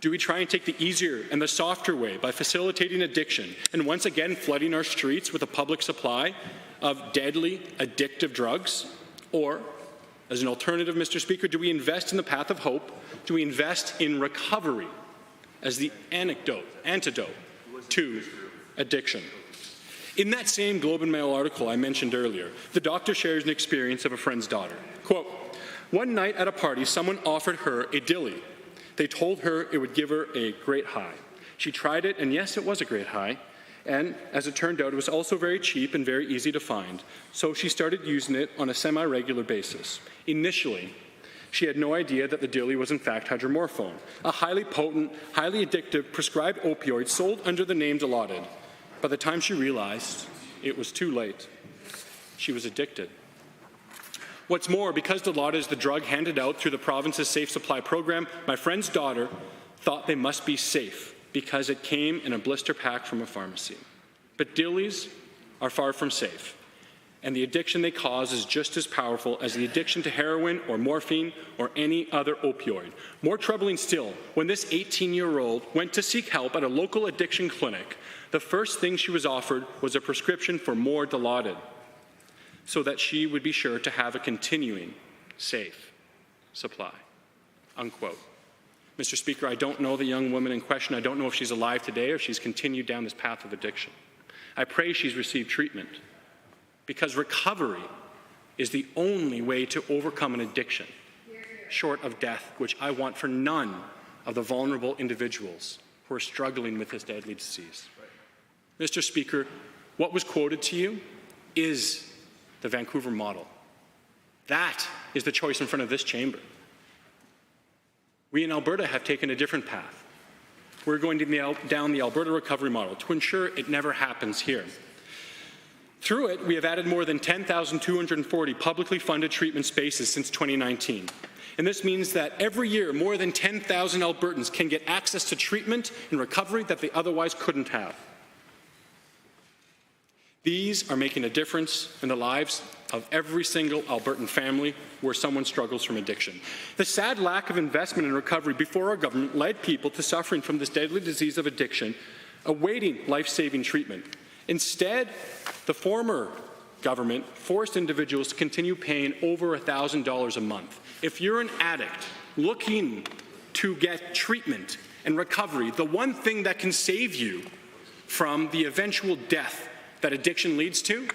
Do we try and take the easier and the softer way by facilitating addiction and once again flooding our streets with a public supply of deadly, addictive drugs? Or, as an alternative, Mr. Speaker, do we invest in the path of hope? Do we invest in recovery as the antidote to addiction? In that same Globe and Mail article I mentioned earlier, the doctor shares an experience of a friend's daughter. Quote, "One night at a party, someone offered her a dilly. They told her it would give her a great high. She tried it, and yes, it was a great high. And as it turned out, it was also very cheap and very easy to find. So she started using it on a semi-regular basis. Initially, she had no idea that the dilly was in fact hydromorphone, a highly potent, highly addictive prescribed opioid sold under the name Dilaudid. By the time she realized, it was too late. She was addicted. What's more, because Dilaudid is the drug handed out through the province's safe supply program, my friend's daughter thought they must be safe because it came in a blister pack from a pharmacy. But dillies are far from safe, and the addiction they cause is just as powerful as the addiction to heroin or morphine or any other opioid. More troubling still, when this 18-year-old went to seek help at a local addiction clinic, the first thing she was offered was a prescription for more Dilaudid, so that she would be sure to have a continuing safe supply," unquote. Mr. Speaker, I don't know the young woman in question. I don't know if she's alive today or if she's continued down this path of addiction. I pray she's received treatment, because recovery is the only way to overcome an addiction, short of death, which I want for none of the vulnerable individuals who are struggling with this deadly disease. Mr. Speaker, what was quoted to you is the Vancouver model. That is the choice in front of this chamber. We in Alberta have taken a different path. We're going down the Alberta recovery model to ensure it never happens here. Through it, we have added more than 10,240 publicly funded treatment spaces since 2019. And this means that every year, more than 10,000 Albertans can get access to treatment and recovery that they otherwise couldn't have. These are making a difference in the lives of every single Albertan family where someone struggles from addiction. The sad lack of investment in recovery before our government led people to suffering from this deadly disease of addiction, awaiting life-saving treatment. Instead, the former government forced individuals to continue paying over $1,000 a month. If you're an addict looking to get treatment and recovery, the one thing that can save you from the eventual death that addiction leads to,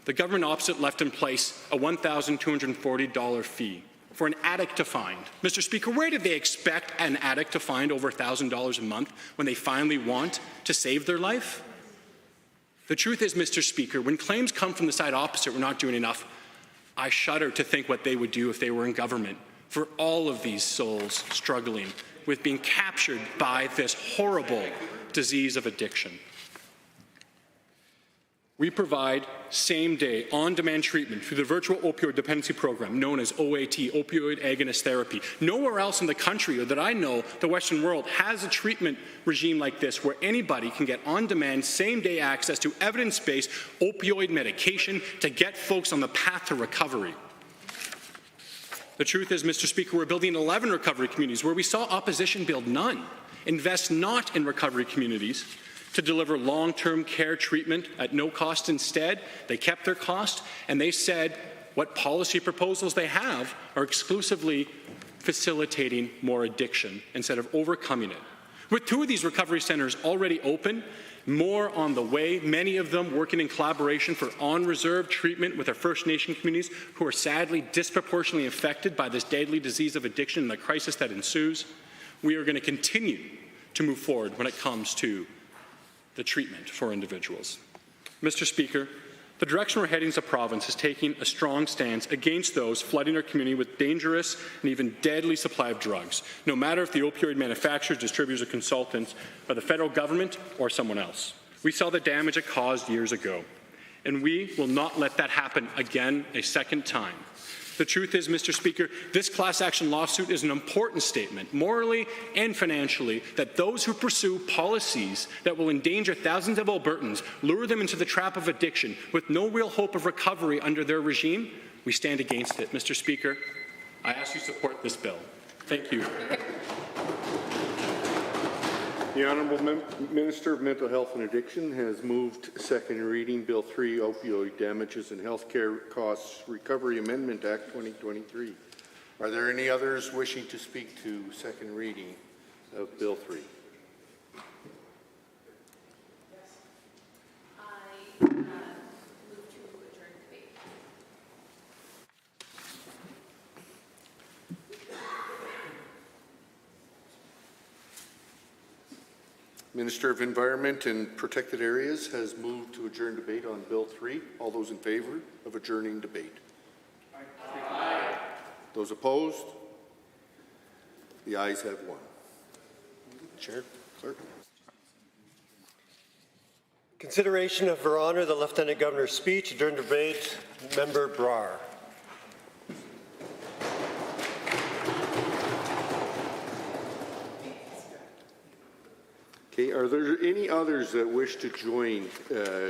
the government opposite left in place a $1,240 fee for an addict to find. Mr. Speaker, where did they expect an addict to find over $1,000 a month when they finally want to save their life? The truth is, Mr. Speaker, when claims come from the side opposite, we're not doing enough, I shudder to think what they would do if they were in government for all of these souls struggling with being captured by this horrible disease of addiction. We provide same-day, on-demand treatment through the virtual opioid dependency program known as OAT, opioid agonist therapy. Nowhere else in the country, or that I know, the Western world, has a treatment regime like this where anybody can get on-demand, same-day access to evidence-based opioid medication to get folks on the path to recovery. The truth is, Mr. Speaker, we're building 11 recovery communities where we saw opposition build none, invest not in recovery communities, to deliver long-term care treatment at no cost. Instead, they kept their cost, and they said what policy proposals they have are exclusively facilitating more addiction instead of overcoming it. With 2 of these recovery centres already open, more on the way, many of them working in collaboration for on-reserve treatment with our First Nation communities who are sadly disproportionately affected by this deadly disease of addiction and the crisis that ensues, we are going to continue to move forward when it comes to the treatment for individuals. Mr. Speaker, the direction we're heading as a province is taking a strong stance against those flooding our community with dangerous and even deadly supply of drugs, no matter if the opioid manufacturers, distributors, or consultants are the federal government or someone else. We saw the damage it caused years ago, and we will not let that happen again a second time. The truth is, Mr. Speaker, this class action lawsuit is an important statement, morally and financially, that those who pursue policies that will endanger thousands of Albertans, lure them into the trap of addiction with no real hope of recovery under their regime, we stand against it. Mr. Speaker, I ask you to support this bill. Thank you. The Honourable Minister of Mental Health and Addiction has moved second reading Bill 3, Opioid Damages and Healthcare Costs Recovery Amendment Act 2023. Are there any others wishing to speak to second reading of Bill 3? Minister of Environment and Protected Areas has moved to adjourn debate on Bill 3. All those in favour of adjourning debate? Aye. Those opposed? The ayes have one. Chair, Clerk. Consideration of Her Honour the Lieutenant Governor's speech. Adjourn debate. Member Brar. Okay, are there any others that wish to join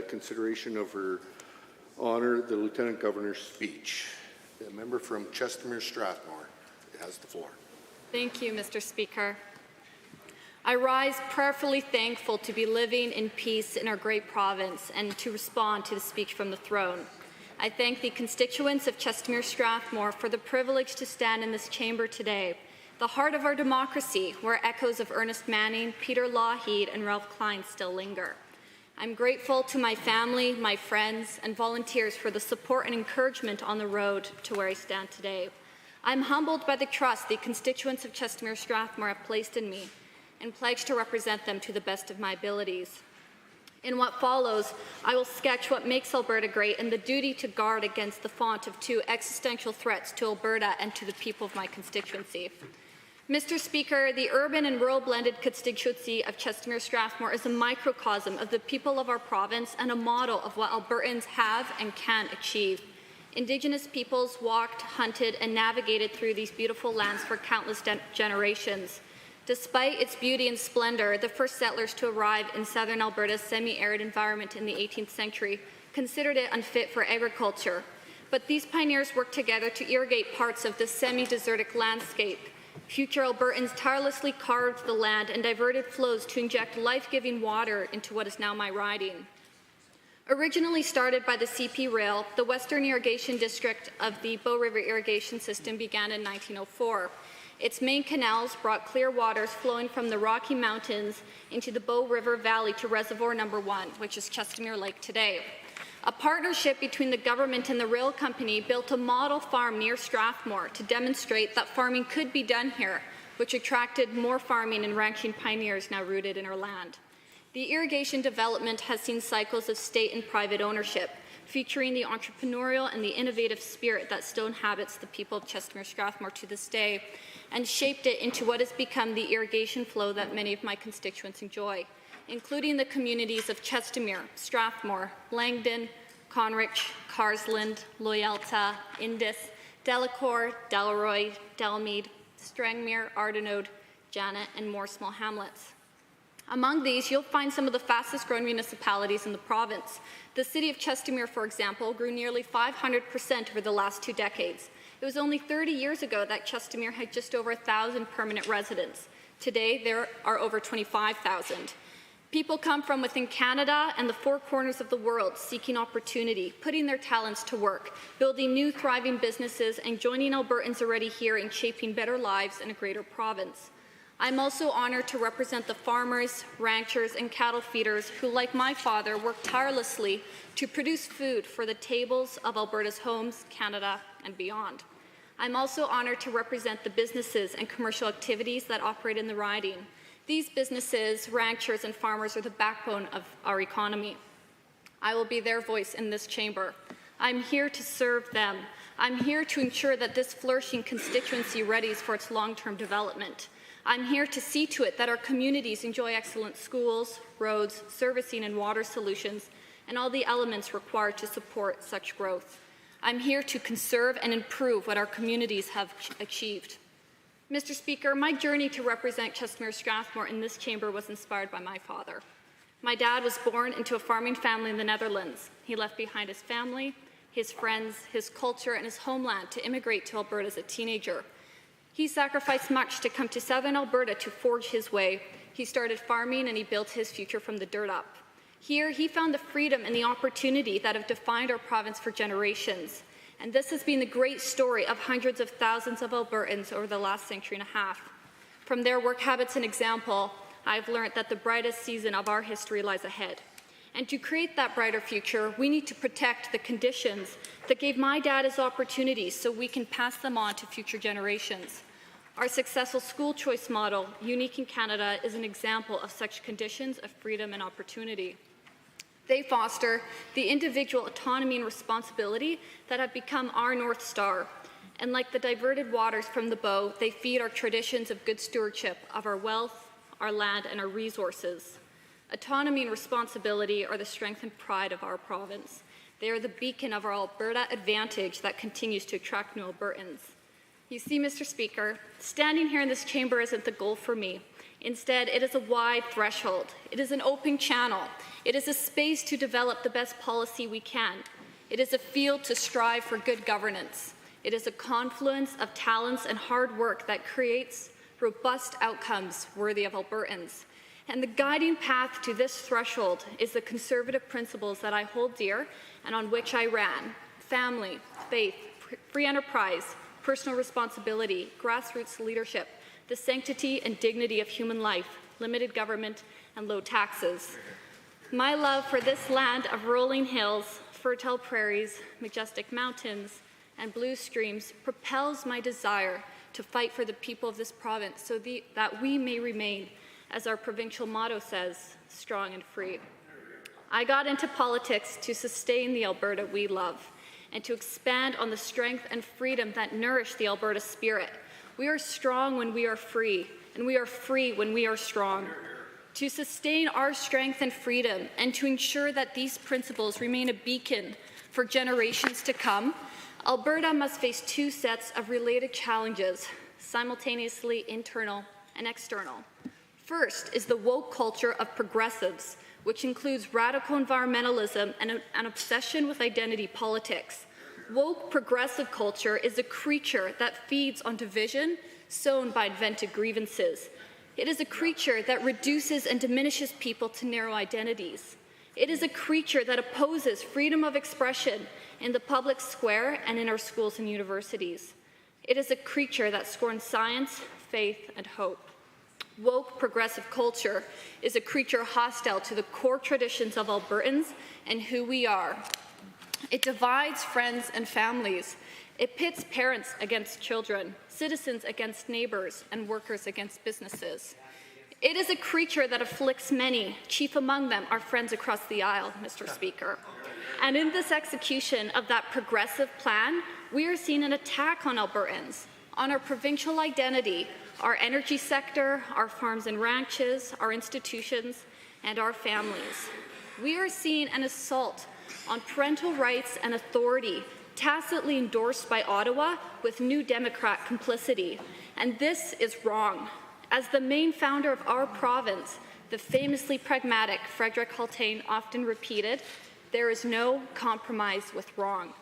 consideration of Her Honour the Lieutenant Governor's speech? The member from Chestermere Strathmore has the floor. Thank you, Mr. Speaker. I rise prayerfully thankful to be living in peace in our great province and to respond to the speech from the throne. I thank the constituents of Chestermere Strathmore for the privilege to stand in this chamber today, the heart of our democracy, where echoes of Ernest Manning, Peter Lougheed, and Ralph Klein still linger. I'm grateful to my family, my friends, and volunteers for the support and encouragement on the road to where I stand today. I'm humbled by the trust the constituents of Chestermere Strathmore have placed in me and pledge to represent them to the best of my abilities. In what follows, I will sketch what makes Alberta great and the duty to guard against the font of 2 existential threats to Alberta and to the people of my constituency. Mr. Speaker, the urban and rural blended constituency of Chestermere Strathmore is a microcosm of the people of our province and a model of what Albertans have and can achieve. Indigenous peoples walked, hunted, and navigated through these beautiful lands for countless generations. Despite its beauty and splendor, the first settlers to arrive in southern Alberta's semi-arid environment in the 18th century considered it unfit for agriculture. But these pioneers worked together to irrigate parts of this semi-desertic landscape. Future Albertans tirelessly carved the land and diverted flows to inject life-giving water into what is now my riding. Originally started by the CP Rail, the Western Irrigation District of the Bow River Irrigation System began in 1904. Its main canals brought clear waters flowing from the Rocky Mountains into the Bow River Valley to Reservoir Number 1, which is Chestermere Lake today. A partnership between the government and the rail company built a model farm near Strathmore to demonstrate that farming could be done here, which attracted more farming and ranching pioneers now rooted in our land. The irrigation development has seen cycles of state and private ownership, featuring the entrepreneurial and the innovative spirit that still inhabits the people of Chestermere Strathmore to this day, and shaped it into what has become the irrigation flow that many of my constituents enjoy. including the communities of Chestermere, Strathmore, Langdon, Conrich, Carsland, Loyalta, Indus, Delacour, Delroy, Delmead, Strangmere, Ardenode, Janet, and more small hamlets. Among these, you'll find some of the fastest growing municipalities in the province. The city of Chestermere, for example, grew nearly 500% over the last 2 decades. It was only 30 years ago that Chestermere had just over 1,000 permanent residents. Today, there are over 25,000. People come from within Canada and the 4 corners of the world seeking opportunity, putting their talents to work, building new thriving businesses, and joining Albertans already here in shaping better lives in a greater province. I'm also honored to represent the farmers, ranchers, and cattle feeders who, like my father, work tirelessly to produce food for the tables of Alberta's homes, Canada, and beyond. I'm also honored to represent the businesses and commercial activities that operate in the riding. These businesses, ranchers, and farmers are the backbone of our economy. I will be their voice in this chamber. I'm here to serve them. I'm here to ensure that this flourishing constituency readies for its long-term development. I'm here to see to it that our communities enjoy excellent schools, roads, servicing and water solutions, and all the elements required to support such growth. I'm here to conserve and improve what our communities have achieved. Mr. Speaker, my journey to represent Chestermere Strathmore in this chamber was inspired by my father. My dad was born into a farming family in the Netherlands. He left behind his family, his friends, his culture, and his homeland to immigrate to Alberta as a teenager. He sacrificed much to come to southern Alberta to forge his way. He started farming and he built his future from the dirt up. Here, he found the freedom and the opportunity that have defined our province for generations. And this has been the great story of hundreds of thousands of Albertans over the last century and a half. From their work habits and example, I've learned that the brightest season of our history lies ahead. And to create that brighter future, we need to protect the conditions that gave my dad his opportunities so we can pass them on to future generations. Our successful school choice model, unique in Canada, is an example of such conditions of freedom and opportunity. They foster the individual autonomy and responsibility that have become our North Star. And like the diverted waters from the bow, they feed our traditions of good stewardship of our wealth, our land, and our resources. Autonomy and responsibility are the strength and pride of our province. They are the beacon of our Alberta advantage that continues to attract new Albertans. You see, Mr. Speaker, standing here in this chamber isn't the goal for me. Instead, it is a wide threshold. It is an open channel. It is a space to develop the best policy we can. It is a field to strive for good governance. It is a confluence of talents and hard work that creates robust outcomes worthy of Albertans. And the guiding path to this threshold is the conservative principles that I hold dear and on which I ran: family, faith, free enterprise, personal responsibility, grassroots leadership, the sanctity and dignity of human life, limited government, and low taxes. My love for this land of rolling hills, fertile prairies, majestic mountains, and blue streams propels my desire to fight for the people of this province so that we may remain, as our provincial motto says, strong and free. I got into politics to sustain the Alberta we love and to expand on the strength and freedom that nourish the Alberta spirit. We are strong when we are free, and we are free when we are strong. To sustain our strength and freedom and to ensure that these principles remain a beacon for generations to come, Alberta must face 2 sets of related challenges, simultaneously internal and external. First is the woke culture of progressives, which includes radical environmentalism and an obsession with identity politics. Woke progressive culture is a creature that feeds on division sown by invented grievances. It is a creature that reduces and diminishes people to narrow identities. It is a creature that opposes freedom of expression in the public square and in our schools and universities. It is a creature that scorns science, faith, and hope. Woke progressive culture is a creature hostile to the core traditions of Albertans and who we are. It divides friends and families. It pits parents against children, citizens against neighbors, and workers against businesses. It is a creature that afflicts many, chief among them our friends across the aisle, Mr. Speaker. And in this execution of that progressive plan, we are seeing an attack on Albertans, on our provincial identity, our energy sector, our farms and ranches, our institutions, and our families. We are seeing an assault on parental rights and authority tacitly endorsed by Ottawa with New Democrat complicity, and this is wrong. As the main founder of our province, the famously pragmatic Frederick Hultain often repeated, there is no compromise with wrong.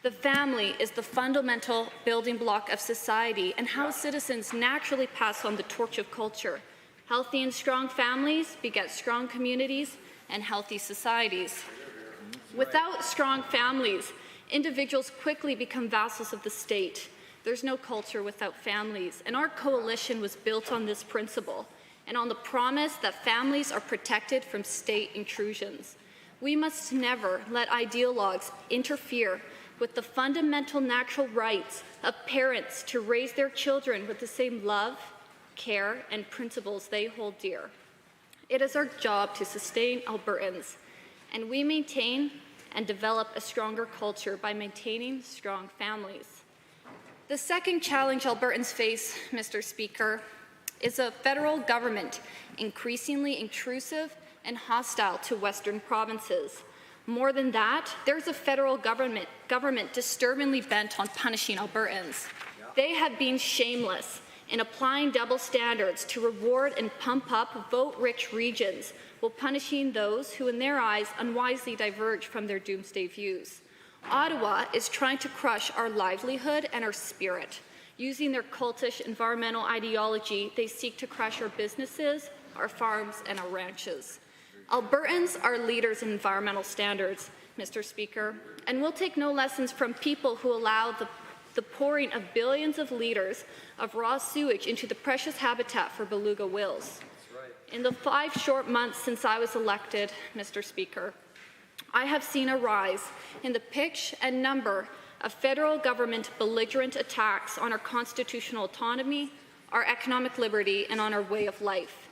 The family is the fundamental building block of society and how citizens naturally pass on the torch of culture. Healthy and strong families beget strong communities and healthy societies. Without strong families, individuals quickly become vassals of the state. There's no culture without families, and our coalition was built on this principle and on the promise that families are protected from state intrusions. We must never let ideologues interfere with the fundamental natural rights of parents to raise their children with the same love, care, and principles they hold dear. It is our job to sustain Albertans, and we maintain and develop a stronger culture by maintaining strong families. The second challenge Albertans face, Mr. Speaker, is a federal government increasingly intrusive and hostile to Western provinces. More than that, there's a federal government disturbingly bent on punishing Albertans. They have been shameless in applying double standards to reward and pump up vote-rich regions while punishing those who, in their eyes, unwisely diverge from their doomsday views. Ottawa is trying to crush our livelihood and our spirit. Using their cultish environmental ideology, they seek to crush our businesses, our farms, and our ranches. Albertans are leaders in environmental standards, Mr. Speaker, and we'll take no lessons from people who allow the pouring of billions of liters of raw sewage into the precious habitat for beluga whales. In the 5 short months since I was elected, Mr. Speaker, I have seen a rise in the pitch and number of federal government belligerent attacks on our constitutional autonomy, our economic liberty, and on our way of life.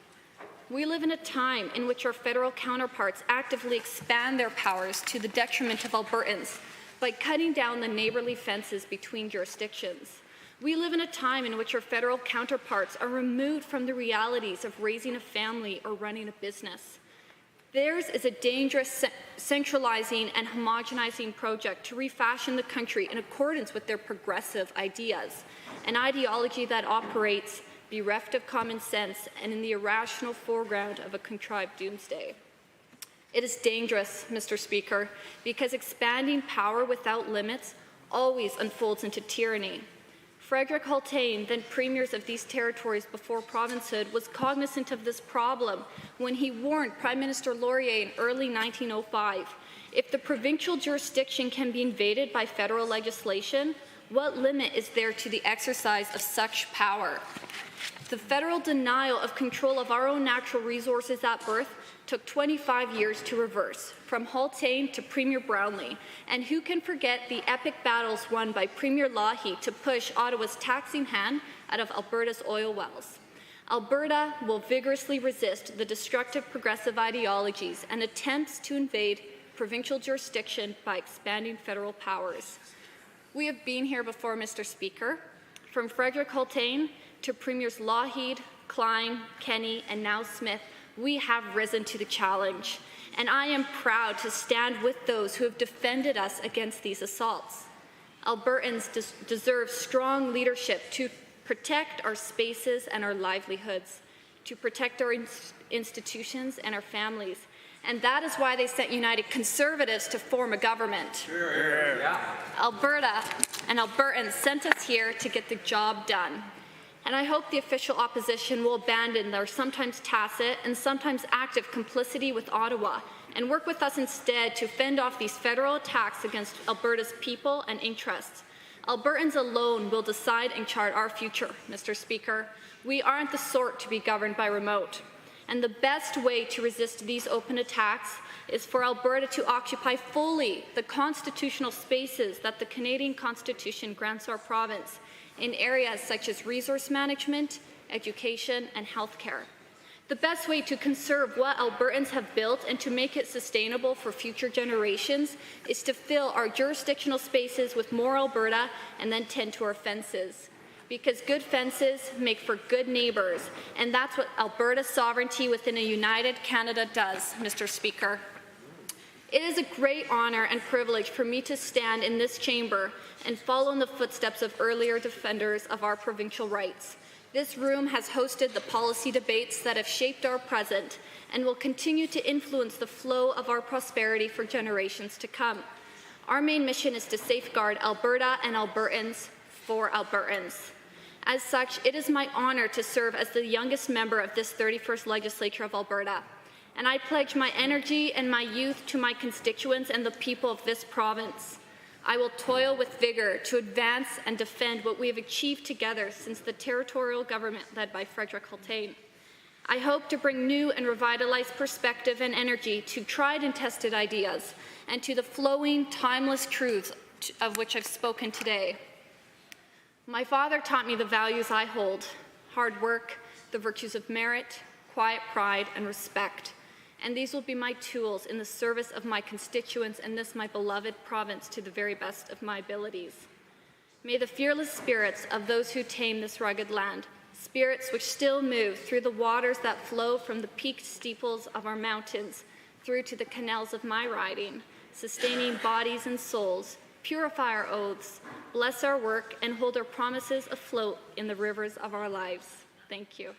We live in a time in which our federal counterparts actively expand their powers to the detriment of Albertans by cutting down the neighborly fences between jurisdictions. We live in a time in which our federal counterparts are removed from the realities of raising a family or running a business. Theirs is a dangerous centralizing and homogenizing project to refashion the country in accordance with their progressive ideas, an ideology that operates bereft of common sense and in the irrational foreground of a contrived doomsday. It is dangerous, Mr. Speaker, because expanding power without limits always unfolds into tyranny. Frederick Hultain, then premiers of these territories before provincehood, was cognizant of this problem when he warned Prime Minister Laurier in early 1905, if the provincial jurisdiction can be invaded by federal legislation, what limit is there to the exercise of such power? The federal denial of control of our own natural resources at birth took 25 years to reverse, from Hultain to Premier Brownlee, and who can forget the epic battles won by Premier Lougheed to push Ottawa's taxing hand out of Alberta's oil wells. Alberta will vigorously resist the destructive progressive ideologies and attempts to invade provincial jurisdiction by expanding federal powers. We have been here before, Mr. Speaker, from Frederick Hultain to Premiers Lougheed, Klein, Kenney, and now Smith. We have risen to the challenge, and I am proud to stand with those who have defended us against these assaults. Albertans deserve strong leadership to protect our spaces and our livelihoods, to protect our institutions and our families, and that is why they sent United Conservatives to form a government. Alberta and Albertans sent us here to get the job done. And I hope the official opposition will abandon their sometimes tacit and sometimes active complicity with Ottawa and work with us instead to fend off these federal attacks against Alberta's people and interests. Albertans alone will decide and chart our future, Mr. Speaker. We aren't the sort to be governed by remote. And the best way to resist these open attacks is for Alberta to occupy fully the constitutional spaces that the Canadian Constitution grants our province in areas such as resource management, education, and healthcare. The best way to conserve what Albertans have built and to make it sustainable for future generations is to fill our jurisdictional spaces with more Alberta and then tend to our fences. because good fences make for good neighbors, and that's what Alberta's sovereignty within a united Canada does, Mr. Speaker. It is a great honor and privilege for me to stand in this chamber and follow in the footsteps of earlier defenders of our provincial rights. This room has hosted the policy debates that have shaped our present and will continue to influence the flow of our prosperity for generations to come. Our main mission is to safeguard Alberta and Albertans for Albertans. As such, it is my honor to serve as the youngest member of this 31st Legislature of Alberta, and I pledge my energy and my youth to my constituents and the people of this province. I will toil with vigor to advance and defend what we have achieved together since the territorial government led by Frederick Hultain. I hope to bring new and revitalized perspective and energy to tried and tested ideas and to the flowing, timeless truths of which I've spoken today. My father taught me the values I hold: hard work, the virtues of merit, quiet pride, and respect. And these will be my tools in the service of my constituents and this my beloved province to the very best of my abilities. May the fearless spirits of those who tame this rugged land, spirits which still move through the waters that flow from the peaked steeples of our mountains through to the canals of my riding, sustaining bodies and souls, purify our oaths, bless our work, and hold our promises afloat in the rivers of our lives. Thank you.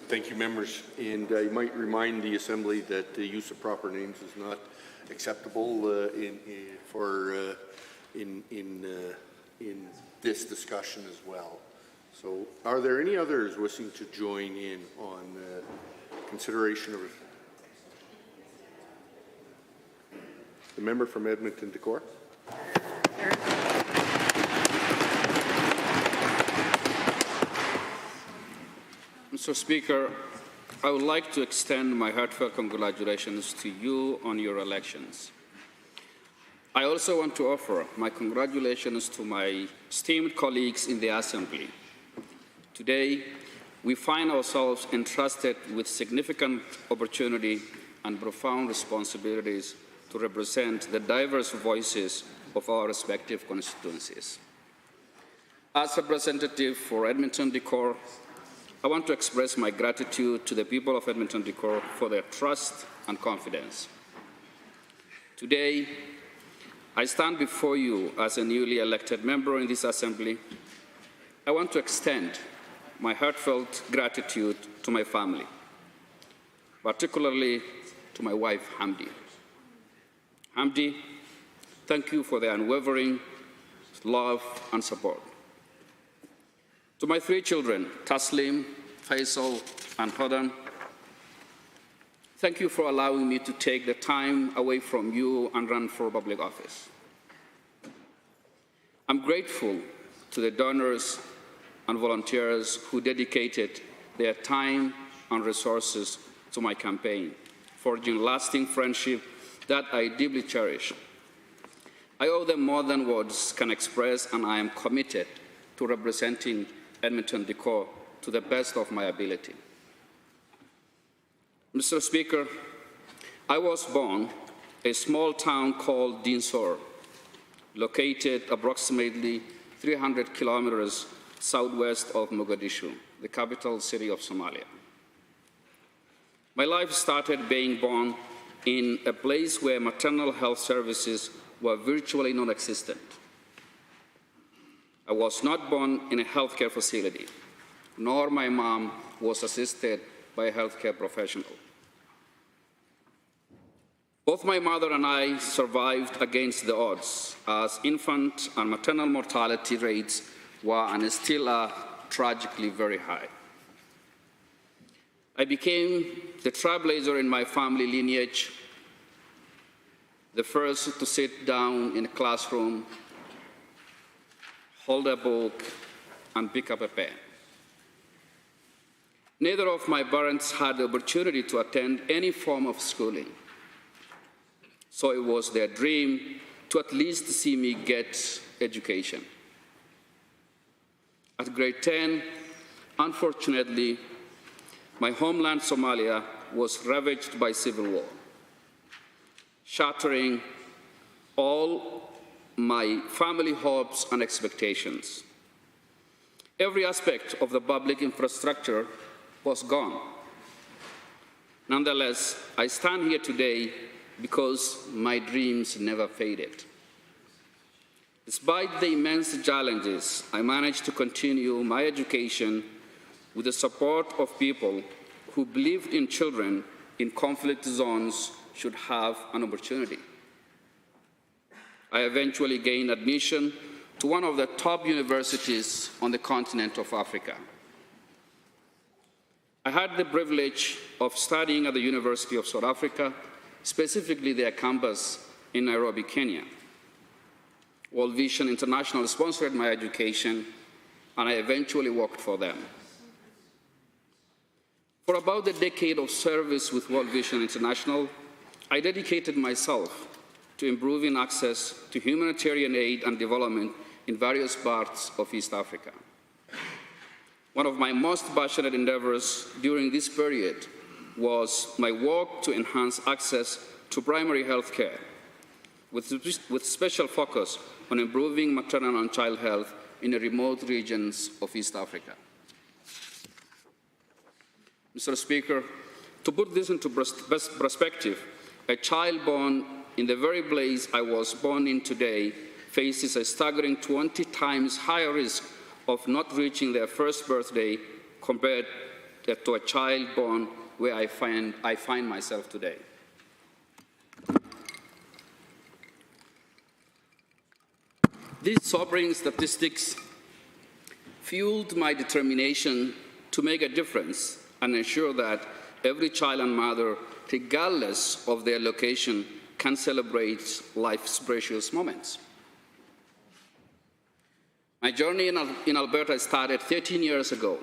Thank you, members. And I might remind the Assembly that the use of proper names is not acceptable in this discussion as well. So, are there any others wishing to join in on consideration of the member from Edmonton Decor? Mr. Speaker, I would like to extend my heartfelt congratulations to you on your elections. I also want to offer my congratulations to my esteemed colleagues in the Assembly. Today, we find ourselves entrusted with significant opportunity and profound responsibilities to represent the diverse voices of our respective constituencies. As representative for Edmonton Decor, I want to express my gratitude to the people of Edmonton Decor for their trust and confidence. Today, I stand before you as a newly elected member in this Assembly. I want to extend my heartfelt gratitude to my family, particularly to my wife, Hamdi. Hamdi, thank you for the unwavering love and support. To my three children, Taslim, Faisal, and Hodan, thank you for allowing me to take the time away from you and run for public office. I'm grateful to the donors and volunteers who dedicated their time and resources to my campaign, forging lasting friendship that I deeply cherish. I owe them more than words can express, and I am committed to representing Edmonton Decor to the best of my ability. Mr. Speaker, I was born in a small town called Dinsor, located approximately 300 kilometers southwest of Mogadishu, the capital city of Somalia. My life started being born in a place where maternal health services were virtually non-existent. I was not born in a healthcare facility, nor my mom was assisted by a healthcare professional. Both my mother and I survived against the odds, as infant and maternal mortality rates were and still are tragically very high. I became the trailblazer in my family lineage, the first to sit down in a classroom, hold a book, and pick up a pen. Neither of my parents had the opportunity to attend any form of schooling, so it was their dream to at least see me get education. At grade 10, unfortunately, my homeland Somalia was ravaged by civil war, shattering all my family hopes and expectations. Every aspect of the public infrastructure was gone. Nonetheless, I stand here today because my dreams never faded. Despite the immense challenges, I managed to continue my education with the support of people who believed in children in conflict zones should have an opportunity. I eventually gained admission to one of the top universities on the continent of Africa. I had the privilege of studying at the University of South Africa, specifically their campus in Nairobi, Kenya. World Vision International sponsored my education, and I eventually worked for them. For about a decade of service with World Vision International, I dedicated myself to improving access to humanitarian aid and development in various parts of East Africa. One of my most passionate endeavors during this period was my work to enhance access to primary health care, with special focus on improving maternal and child health in the remote regions of East Africa. Mr. Speaker, to put this into perspective, a child born in the very place I was born in today faces a staggering 20 times higher risk of not reaching their first birthday compared to a child born where I find myself today. These sobering statistics fueled my determination to make a difference and ensure that every child and mother, regardless of their location, can celebrate life's precious moments. My journey in Alberta started 13 years ago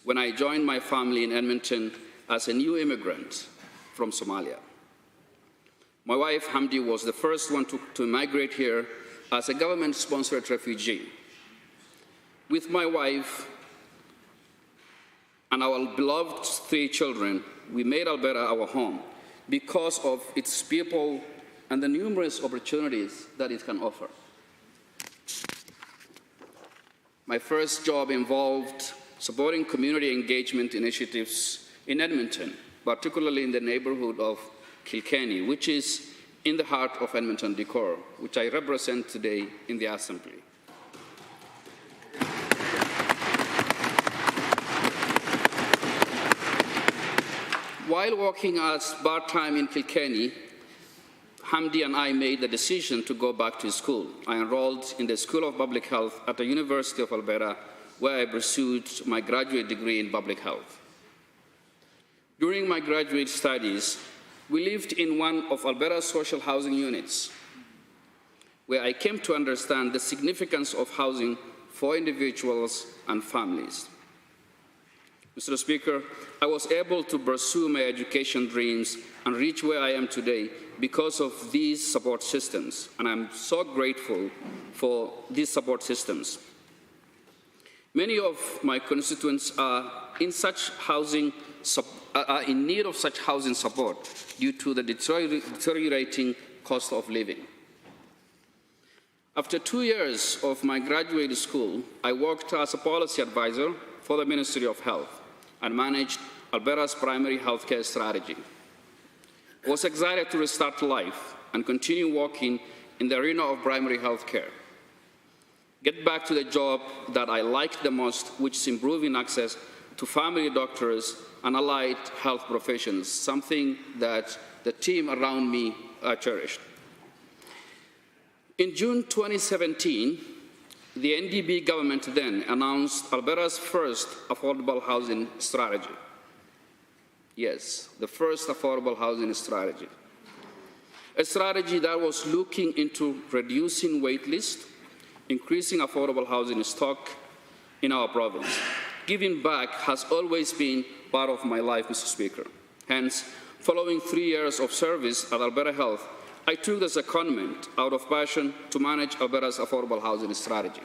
when I joined my family in Edmonton as a new immigrant from Somalia. My wife, Hamdi, was the first one to migrate here as a government-sponsored refugee. With my wife and our beloved 3 children, we made Alberta our home because of its people and the numerous opportunities that it can offer. My first job involved supporting community engagement initiatives in Edmonton, particularly in the neighborhood of Kilkenny, which is in the heart of Edmonton decor, which I represent today in the Assembly. While working as part-time in Kilkenny, Hamdi and I made the decision to go back to school. I enrolled in the School of Public Health at the University of Alberta, where I pursued my graduate degree in public health. During my graduate studies, we lived in one of Alberta's social housing units, where I came to understand the significance of housing for individuals and families. Mr. Speaker, I was able to pursue my education dreams and reach where I am today because of these support systems, and I'm so grateful for these support systems. Many of my constituents are in need of such housing support due to the deteriorating cost of living. After 2 years of my graduate school, I worked as a policy advisor for the Ministry of Health and managed Alberta's primary healthcare strategy. I was excited to restart life and continue working in the arena of primary healthcare. Get back to the job that I liked the most, which is improving access to family doctors and allied health professions, something that the team around me cherished. In June 2017, the NDP government then announced Alberta's first affordable housing strategy. Yes, the first affordable housing strategy. A strategy that was looking into reducing wait lists, increasing affordable housing stock in our province. Giving back has always been part of my life, Mr. Speaker. Hence, following 3 years of service at Alberta Health, I took the secondment out of passion to manage Alberta's affordable housing strategy.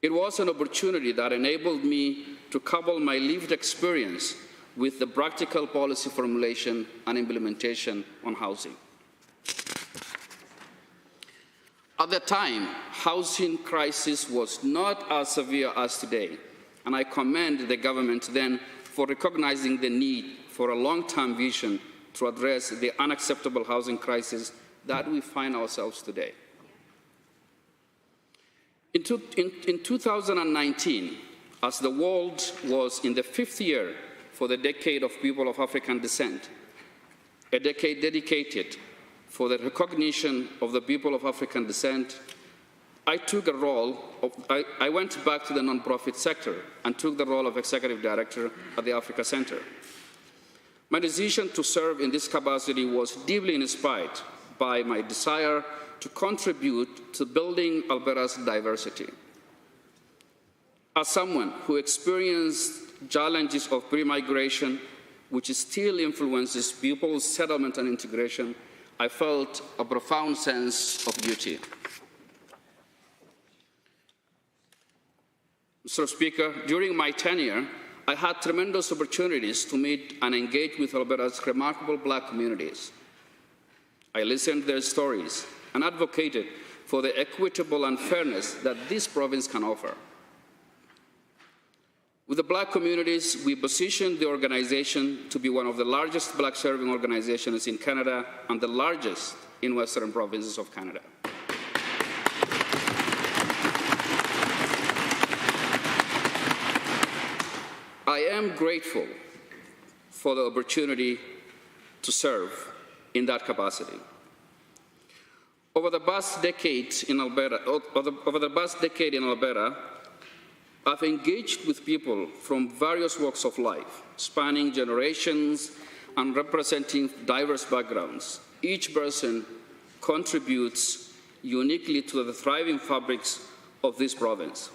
It was an opportunity that enabled me to couple my lived experience with the practical policy formulation and implementation on housing. At the time, housing crisis was not as severe as today, and I commend the government then for recognizing the need for a long-term vision to address the unacceptable housing crisis that we find ourselves today. In 2019, as the world was in the 5th year for the decade of people of African descent, a decade dedicated for the recognition of the people of African descent, I went back to the nonprofit sector and took the role of executive director at the Africa Center. My decision to serve in this capacity was deeply inspired by my desire to contribute to building Alberta's diversity. As someone who experienced challenges of pre-migration, which still influences people's settlement and integration, I felt a profound sense of duty. Mr. Speaker, during my tenure, I had tremendous opportunities to meet and engage with Alberta's remarkable Black communities. I listened to their stories and advocated for the equitable and fairness that this province can offer. With the Black communities, we positioned the organization to be one of the largest Black serving organizations in Canada and the largest in Western provinces of Canada. I am grateful for the opportunity to serve in that capacity. Over the past decade in Alberta, I've engaged with people from various walks of life, spanning generations and representing diverse backgrounds. Each person contributes uniquely to the thriving fabrics of this province.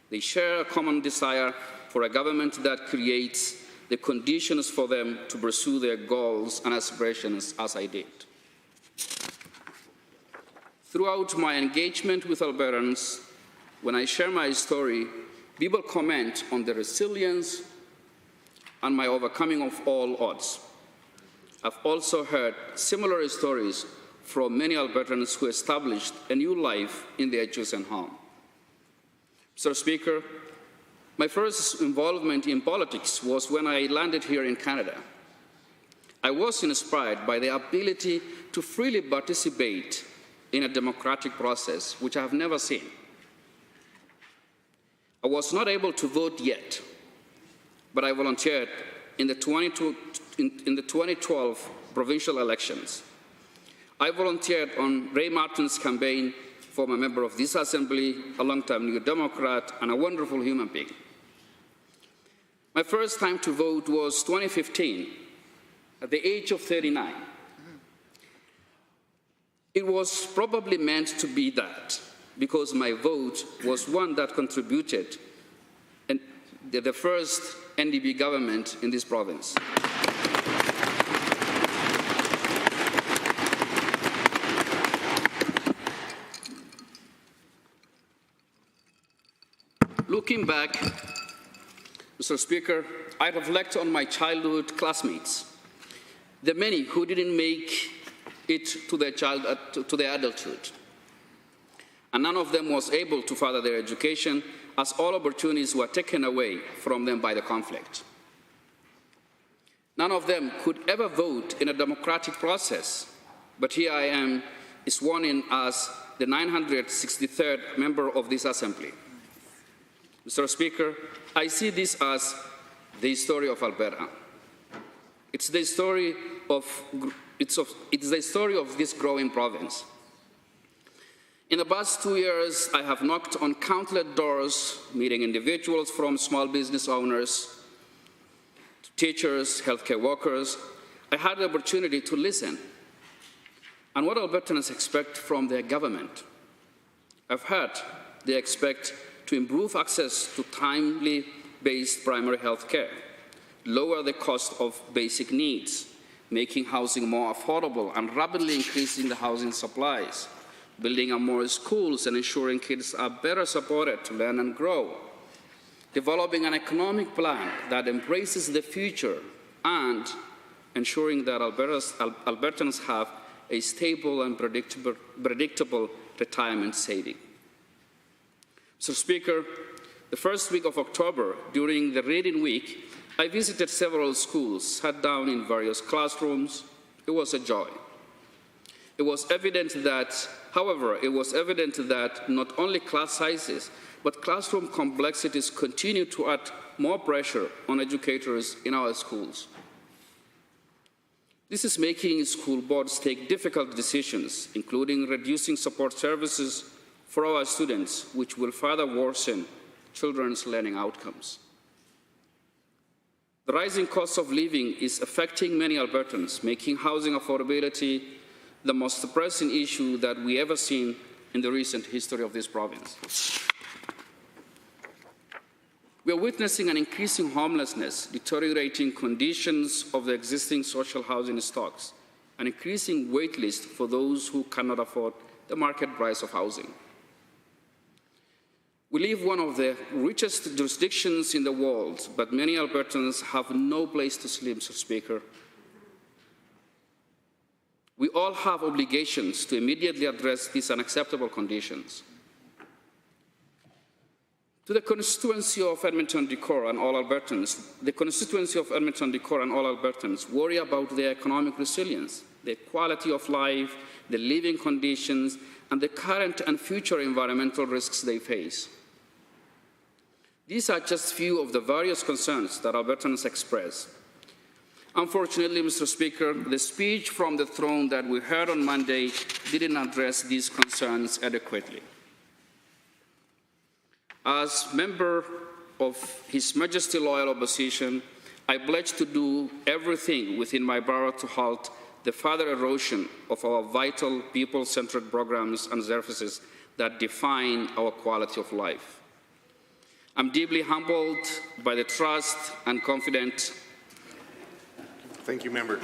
They share a common desire for a government that creates the conditions for them to pursue their goals and aspirations as I did. Throughout my engagement with Albertans, when I share my story, people comment on the resilience and my overcoming of all odds. I've also heard similar stories from many Albertans who established a new life in their chosen home. Mr. Speaker, my first involvement in politics was when I landed here in Canada. I was inspired by the ability to freely participate in a democratic process, which I have never seen. I was not able to vote yet, but I volunteered in the 2012 provincial elections. I volunteered on Ray Martin's campaign, former member of this Assembly, a longtime New Democrat, and a wonderful human being. My first time to vote was 2015, at the age of 39. It was probably meant to be that, because my vote was one that contributed to the first NDP government in this province. Looking back, Mr. Speaker, I reflect on my childhood classmates, the many who didn't make it to their adulthood, and none of them was able to further their education as all opportunities were taken away from them by the conflict. None of them could ever vote in a democratic process, but here I am, sworn in as the 963rd member of this Assembly. Mr. Speaker, I see this as the story of Alberta. It's the story of this growing province. In the past 2 years, I have knocked on countless doors, meeting individuals from small business owners, to teachers, healthcare workers. I had the opportunity to listen and what Albertans expect from their government. I've heard they expect to improve access to timely-based primary health care, lower the cost of basic needs, making housing more affordable and rapidly increasing the housing supplies, building more schools and ensuring kids are better supported to learn and grow, developing an economic plan that embraces the future, and ensuring that Albertans have a stable and predictable retirement saving. Mr. Speaker, the first week of October, during the reading week, I visited several schools, sat down in various classrooms. It was a joy. It was evident that, however, not only class sizes, but classroom complexities continue to add more pressure on educators in our schools. This is making school boards take difficult decisions, including reducing support services for our students, which will further worsen children's learning outcomes. The rising cost of living is affecting many Albertans, making housing affordability the most pressing issue that we ever seen in the recent history of this province. We are witnessing an increasing homelessness, deteriorating conditions of the existing social housing stocks, an increasing wait list for those who cannot afford the market price of housing. We live one of the richest jurisdictions in the world, but many Albertans have no place to sleep, Mr. Speaker. We all have obligations to immediately address these unacceptable conditions. To the constituency of Edmonton Decor and all Albertans, worry about their economic resilience, their quality of life, the living conditions, and the current and future environmental risks they face. These are just few of the various concerns that Albertans express. Unfortunately, Mr. Speaker, the speech from the throne that we heard on Monday didn't address these concerns adequately. As member of His Majesty Loyal Opposition, I pledge to do everything within my power to halt the further erosion of our vital people-centered programs and services that define our quality of life. I'm deeply humbled by the trust and confidence. Thank you, member.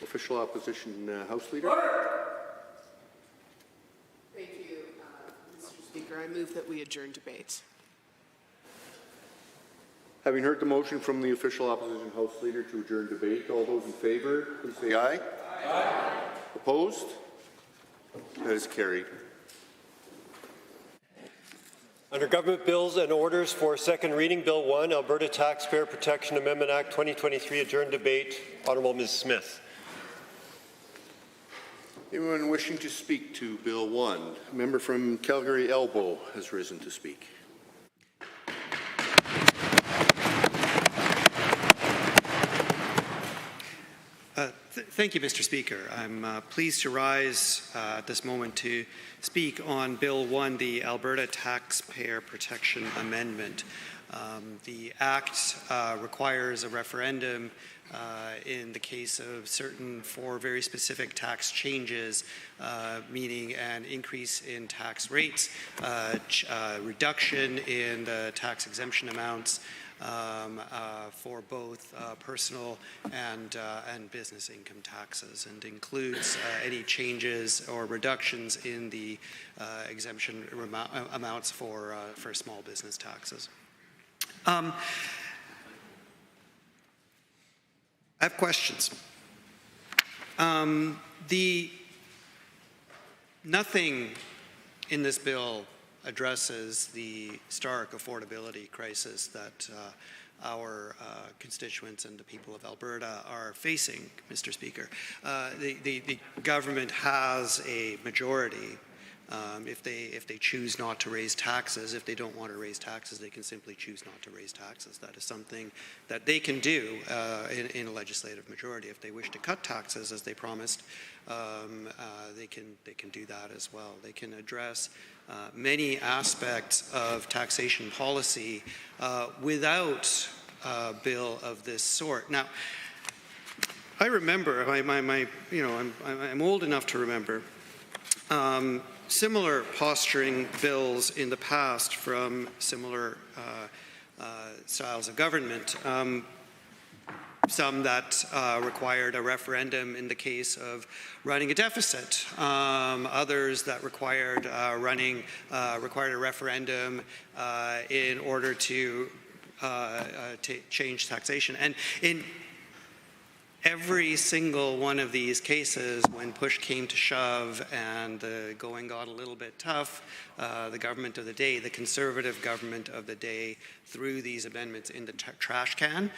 Official Opposition House Leader. Thank you, Mr. Speaker. I move that we adjourn debate. Having heard the motion from the Official Opposition House Leader to adjourn debate, all those in favour, please say aye. Aye. Opposed? That is carried. Under Government Bills and Orders for second reading, Bill 1, Alberta Taxpayer Protection Amendment Act 2023, adjourned debate. Honourable Ms. Smith. Anyone wishing to speak to Bill 1? A member from Calgary Elbow has risen to speak. Thank you, Mr. Speaker. I'm pleased to rise at this moment to speak on Bill 1, the Alberta Taxpayer Protection Amendment. The Act requires a referendum in the case of certain four very specific tax changes, meaning an increase in tax rates, reduction in the tax exemption amounts, for both personal and business income taxes, and includes any changes or reductions in the exemption amounts for small business taxes. I have questions. Nothing in this bill addresses the stark affordability crisis that our constituents and the people of Alberta are facing, Mr. Speaker. The government has a majority. If they choose not to raise taxes, if they don't want to raise taxes, they can simply choose not to raise taxes. That is something that they can do in a legislative majority. If they wish to cut taxes, as they promised, they can do that as well. They can address many aspects of taxation policy without a bill of this sort. Now, I remember, I'm old enough to remember similar posturing bills in the past from similar styles of government. some that required a referendum in the case of running a deficit, others that required required a referendum in order to change taxation. And in every single one of these cases, when push came to shove and the going got a little bit tough, the government of the day, the Conservative government of the day, threw these amendments in the trash can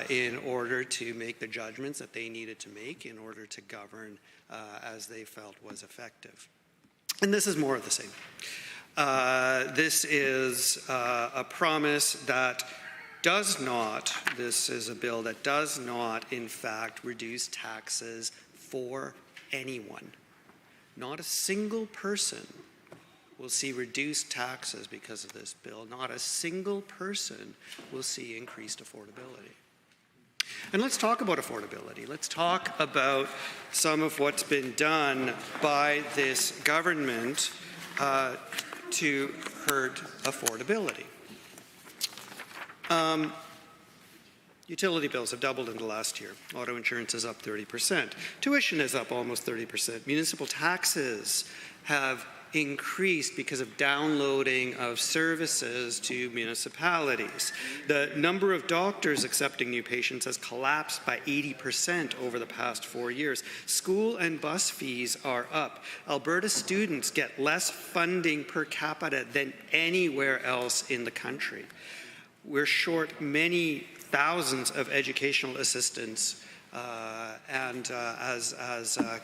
in order to make the judgments that they needed to make in order to govern as they felt was effective. And this is more of the same. This is a promise that does not, this is a bill that does not, in fact, reduce taxes for anyone. Not a single person will see reduced taxes because of this bill. Not a single person will see increased affordability. And let's talk about affordability. Let's talk about some of what's been done by this government to hurt affordability. Utility bills have doubled in the last year. Auto insurance is up 30%. Tuition is up almost 30%. Municipal taxes have increased because of downloading of services to municipalities. The number of doctors accepting new patients has collapsed by 80% over the past 4 years. School and bus fees are up. Alberta students get less funding per capita than anywhere else in the country. We're short many thousands of educational assistants and as a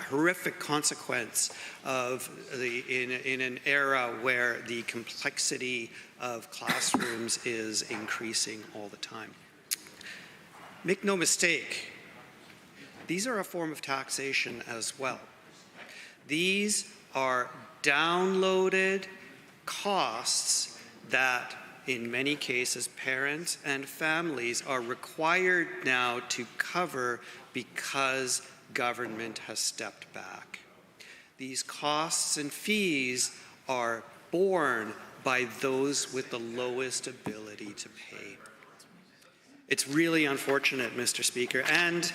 horrific consequence of in an era where the complexity of classrooms is increasing all the time. Make no mistake, these are a form of taxation as well. These are downloaded costs that in many cases, parents and families are required now to cover because government has stepped back. These costs and fees are borne by those with the lowest ability to pay. It's really unfortunate, Mr. Speaker, and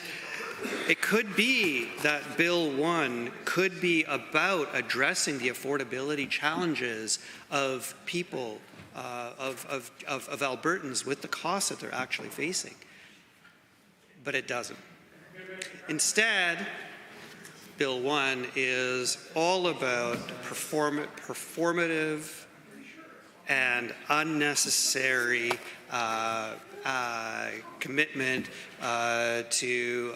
it could be that Bill 1 could be about addressing the affordability challenges of people of Albertans with the costs that they're actually facing. But it doesn't. Instead, Bill 1 is all about performative and unnecessary commitment to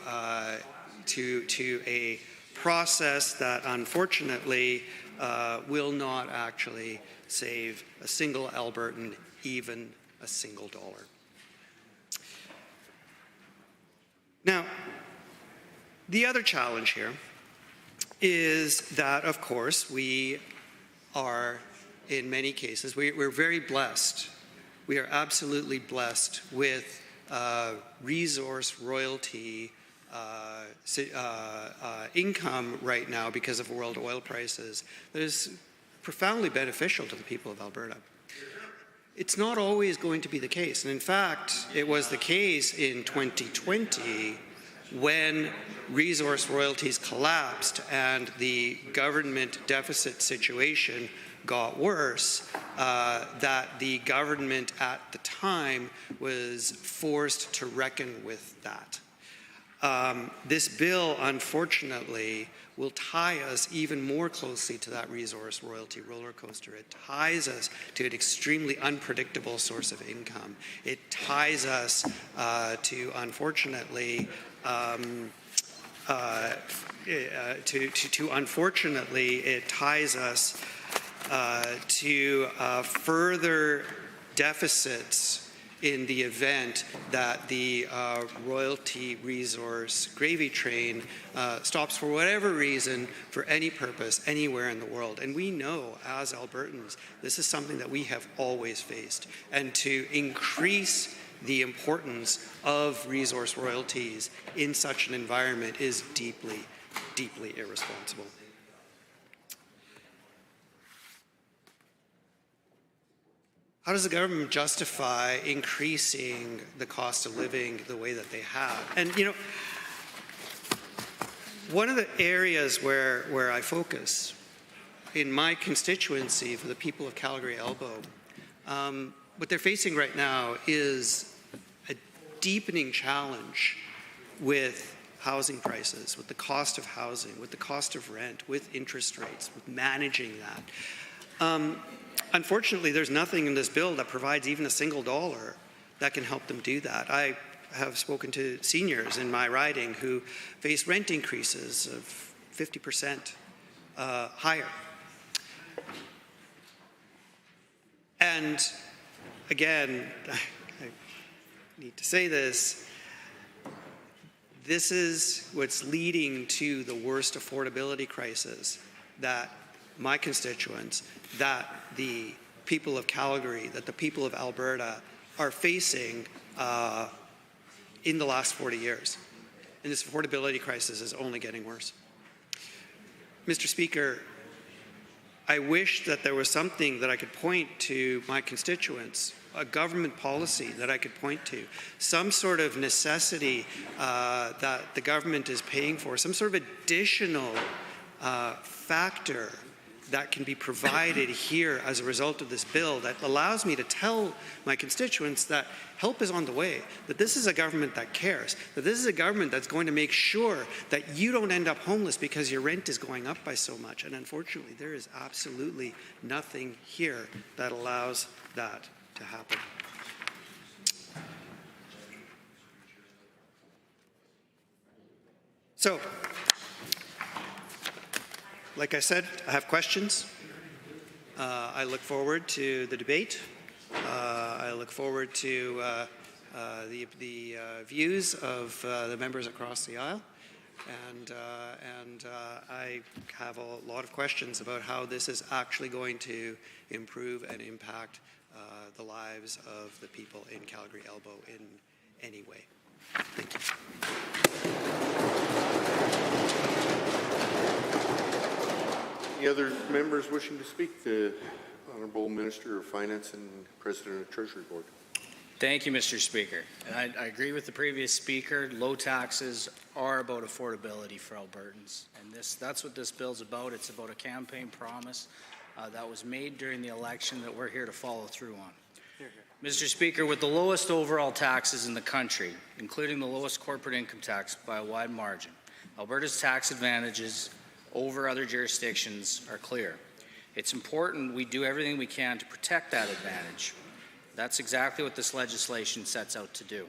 a process that unfortunately will not actually save a single Albertan even a single dollar. Now, the other challenge here is that, of course, we are, in many cases, we're very blessed. We are absolutely blessed with resource royalty income right now because of world oil prices that is profoundly beneficial to the people of Alberta. It's not always going to be the case. And in fact, it was the case in 2020 when resource royalties collapsed and the government deficit situation got worse, that the government at the time was forced to reckon with that. This bill, unfortunately, will tie us even more closely to that resource royalty roller coaster. It ties us to an extremely unpredictable source of income. It ties us to, unfortunately, it ties us to further deficits in the event that the royalty resource gravy train stops for whatever reason, for any purpose, anywhere in the world. And we know, as Albertans, this is something that we have always faced. And to increase the importance of resource royalties in such an environment is deeply, deeply irresponsible. how does the government justify increasing the cost of living the way that they have? And, you know, one of the areas where I focus in my constituency for the people of Calgary Elbow, what they're facing right now is a deepening challenge with housing prices, with the cost of housing, with the cost of rent, with interest rates, with managing that. Unfortunately, there's nothing in this bill that provides even a single dollar that can help them do that. I have spoken to seniors in my riding who face rent increases of 50% higher. And again, I need to say this, this is what's leading to the worst affordability crisis that my constituents, that the people of Calgary, that the people of Alberta are facing in the last 40 years. And this affordability crisis is only getting worse. Mr. Speaker, I wish that there was something that I could point to my constituents, a government policy that I could point to, some sort of necessity that the government is paying for, some sort of additional factor that can be provided here as a result of this bill that allows me to tell my constituents that help is on the way, that this is a government that cares, that this is a government that's going to make sure that you don't end up homeless because your rent is going up by so much. And unfortunately, there is absolutely nothing here that allows that to happen. So, like I said, I have questions. I look forward to the debate. I look forward to the views of the members across the aisle. And I have a lot of questions about how this is actually going to improve and impact the lives of the people in Calgary Elbow in any way. Thank you. Any other members wishing to speak? The Honourable Minister of Finance and President of the Treasury Board. Thank you, Mr. Speaker. And I agree with the previous speaker. Low taxes are about affordability for Albertans. And that's what this bill's about. It's about a campaign promise that was made during the election that we're here to follow through on. Mr. Speaker, with the lowest overall taxes in the country, including the lowest corporate income tax by a wide margin, Alberta's tax advantages over other jurisdictions are clear. It's important we do everything we can to protect that advantage. That's exactly what this legislation sets out to do.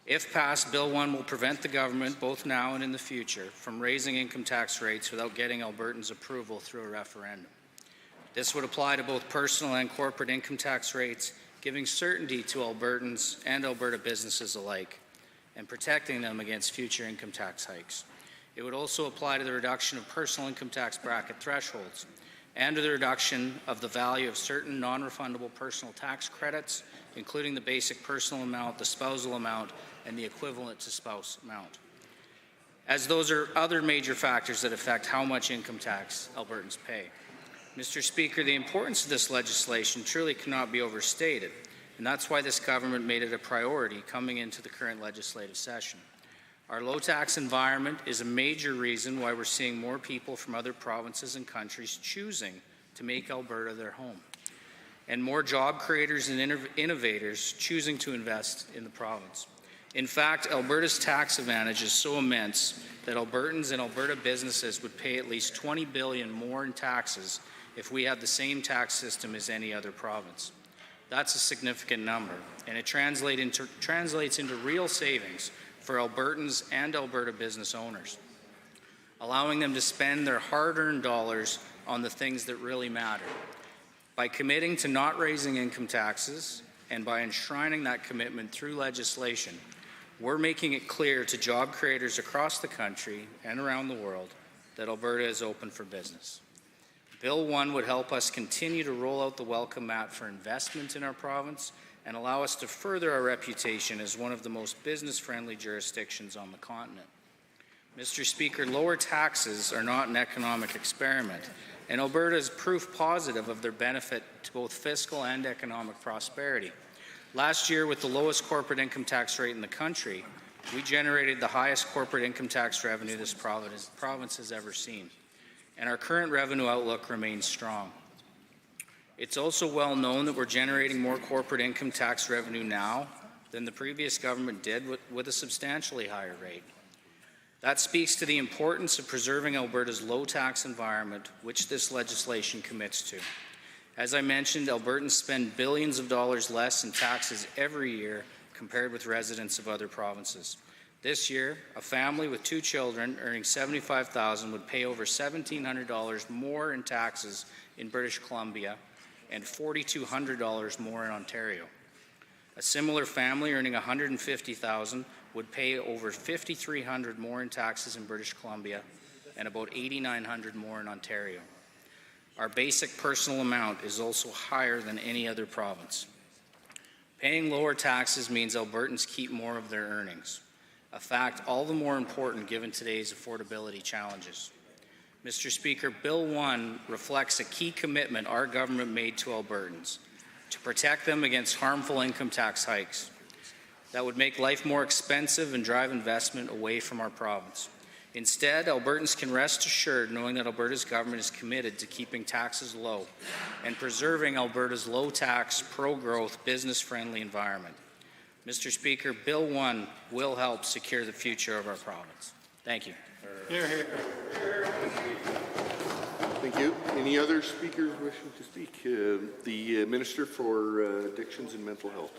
If passed, Bill 1 will prevent the government, both now and in the future, from raising income tax rates without getting Albertans' approval through a referendum. This would apply to both personal and corporate income tax rates, giving certainty to Albertans and Alberta businesses alike, and protecting them against future income tax hikes. It would also apply to the reduction of personal income tax bracket thresholds and to the reduction of the value of certain non-refundable personal tax credits, including the basic personal amount, the spousal amount, and the equivalent to spouse amount, as those are other major factors that affect how much income tax Albertans pay. Mr. Speaker, the importance of this legislation truly cannot be overstated, and that's why this government made it a priority coming into the current legislative session. Our low tax environment is a major reason why we're seeing more people from other provinces and countries choosing to make Alberta their home, and more job creators and innovators choosing to invest in the province. In fact, Alberta's tax advantage is so immense that Albertans and Alberta businesses would pay at least $20 billion more in taxes if we had the same tax system as any other province. That's a significant number, and it translates into real savings for Albertans and Alberta business owners, allowing them to spend their hard-earned dollars on the things that really matter. By committing to not raising income taxes and by enshrining that commitment through legislation, we're making it clear to job creators across the country and around the world that Alberta is open for business. Bill 1 would help us continue to roll out the welcome mat for investment in our province and allow us to further our reputation as one of the most business-friendly jurisdictions on the continent. Mr. Speaker, lower taxes are not an economic experiment. and Alberta is proof positive of their benefit to both fiscal and economic prosperity. Last year, with the lowest corporate income tax rate in the country, we generated the highest corporate income tax revenue this province has ever seen, and our current revenue outlook remains strong. It's also well known that we're generating more corporate income tax revenue now than the previous government did with a substantially higher rate. That speaks to the importance of preserving Alberta's low tax environment, which this legislation commits to. As I mentioned, Albertans spend billions of dollars less in taxes every year compared with residents of other provinces. This year, a family with 2 children earning $75,000 would pay over $1,700 more in taxes in British Columbia and $4,200 more in Ontario. A similar family earning $150,000 would pay over $5,300 more in taxes in British Columbia and about $8,900 more in Ontario. Our basic personal amount is also higher than any other province. Paying lower taxes means Albertans keep more of their earnings, a fact all the more important given today's affordability challenges. Mr. Speaker, Bill 1 reflects a key commitment our government made to Albertans to protect them against harmful income tax hikes that would make life more expensive and drive investment away from our province. Instead, Albertans can rest assured knowing that Alberta's government is committed to keeping taxes low and preserving Alberta's low-tax, pro-growth, business-friendly environment. Mr. Speaker, Bill 1 will help secure the future of our province. Thank you. Hear, hear. Thank you. Any other speakers wishing to speak? The Minister for Addictions and Mental Health.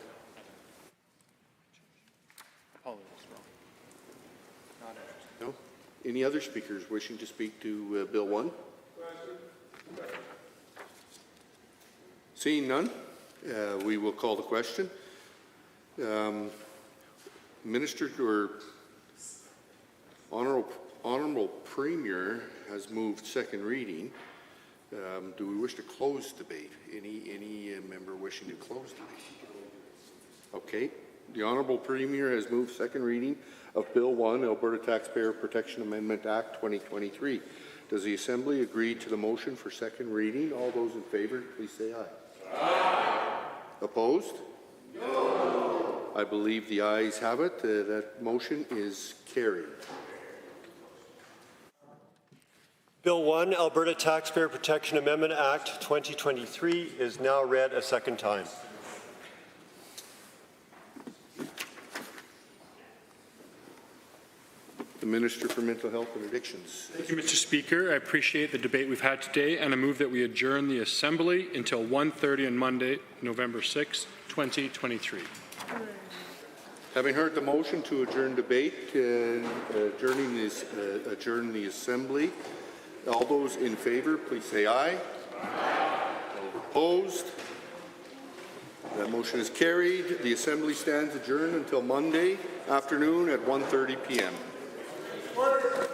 No? Any other speakers wishing to speak to Bill 1? Seeing none, we will call the question. Minister or Honourable Premier has moved second reading. Do we wish to close debate? Any member wishing to close debate? Okay. The Honourable Premier has moved second reading of Bill 1, Alberta Taxpayer Protection Amendment Act 2023. Does the Assembly agree to the motion for second reading? All those in favour, please say aye. Aye. Opposed? No. I believe the ayes have it. That motion is carried. Bill 1, Alberta Taxpayer Protection Amendment Act 2023 is now read a second time. The Minister for Mental Health and Addictions. Thank you, Mr. Speaker. I appreciate the debate we've had today, and I move that we adjourn the Assembly until 1:30 on Monday, November 6, 2023. Having heard the motion to adjourn debate, adjourn the Assembly, all those in favour, please say aye. Aye. All opposed? That motion is carried. The Assembly stands adjourned until Monday afternoon at 1:30 p.m. Order.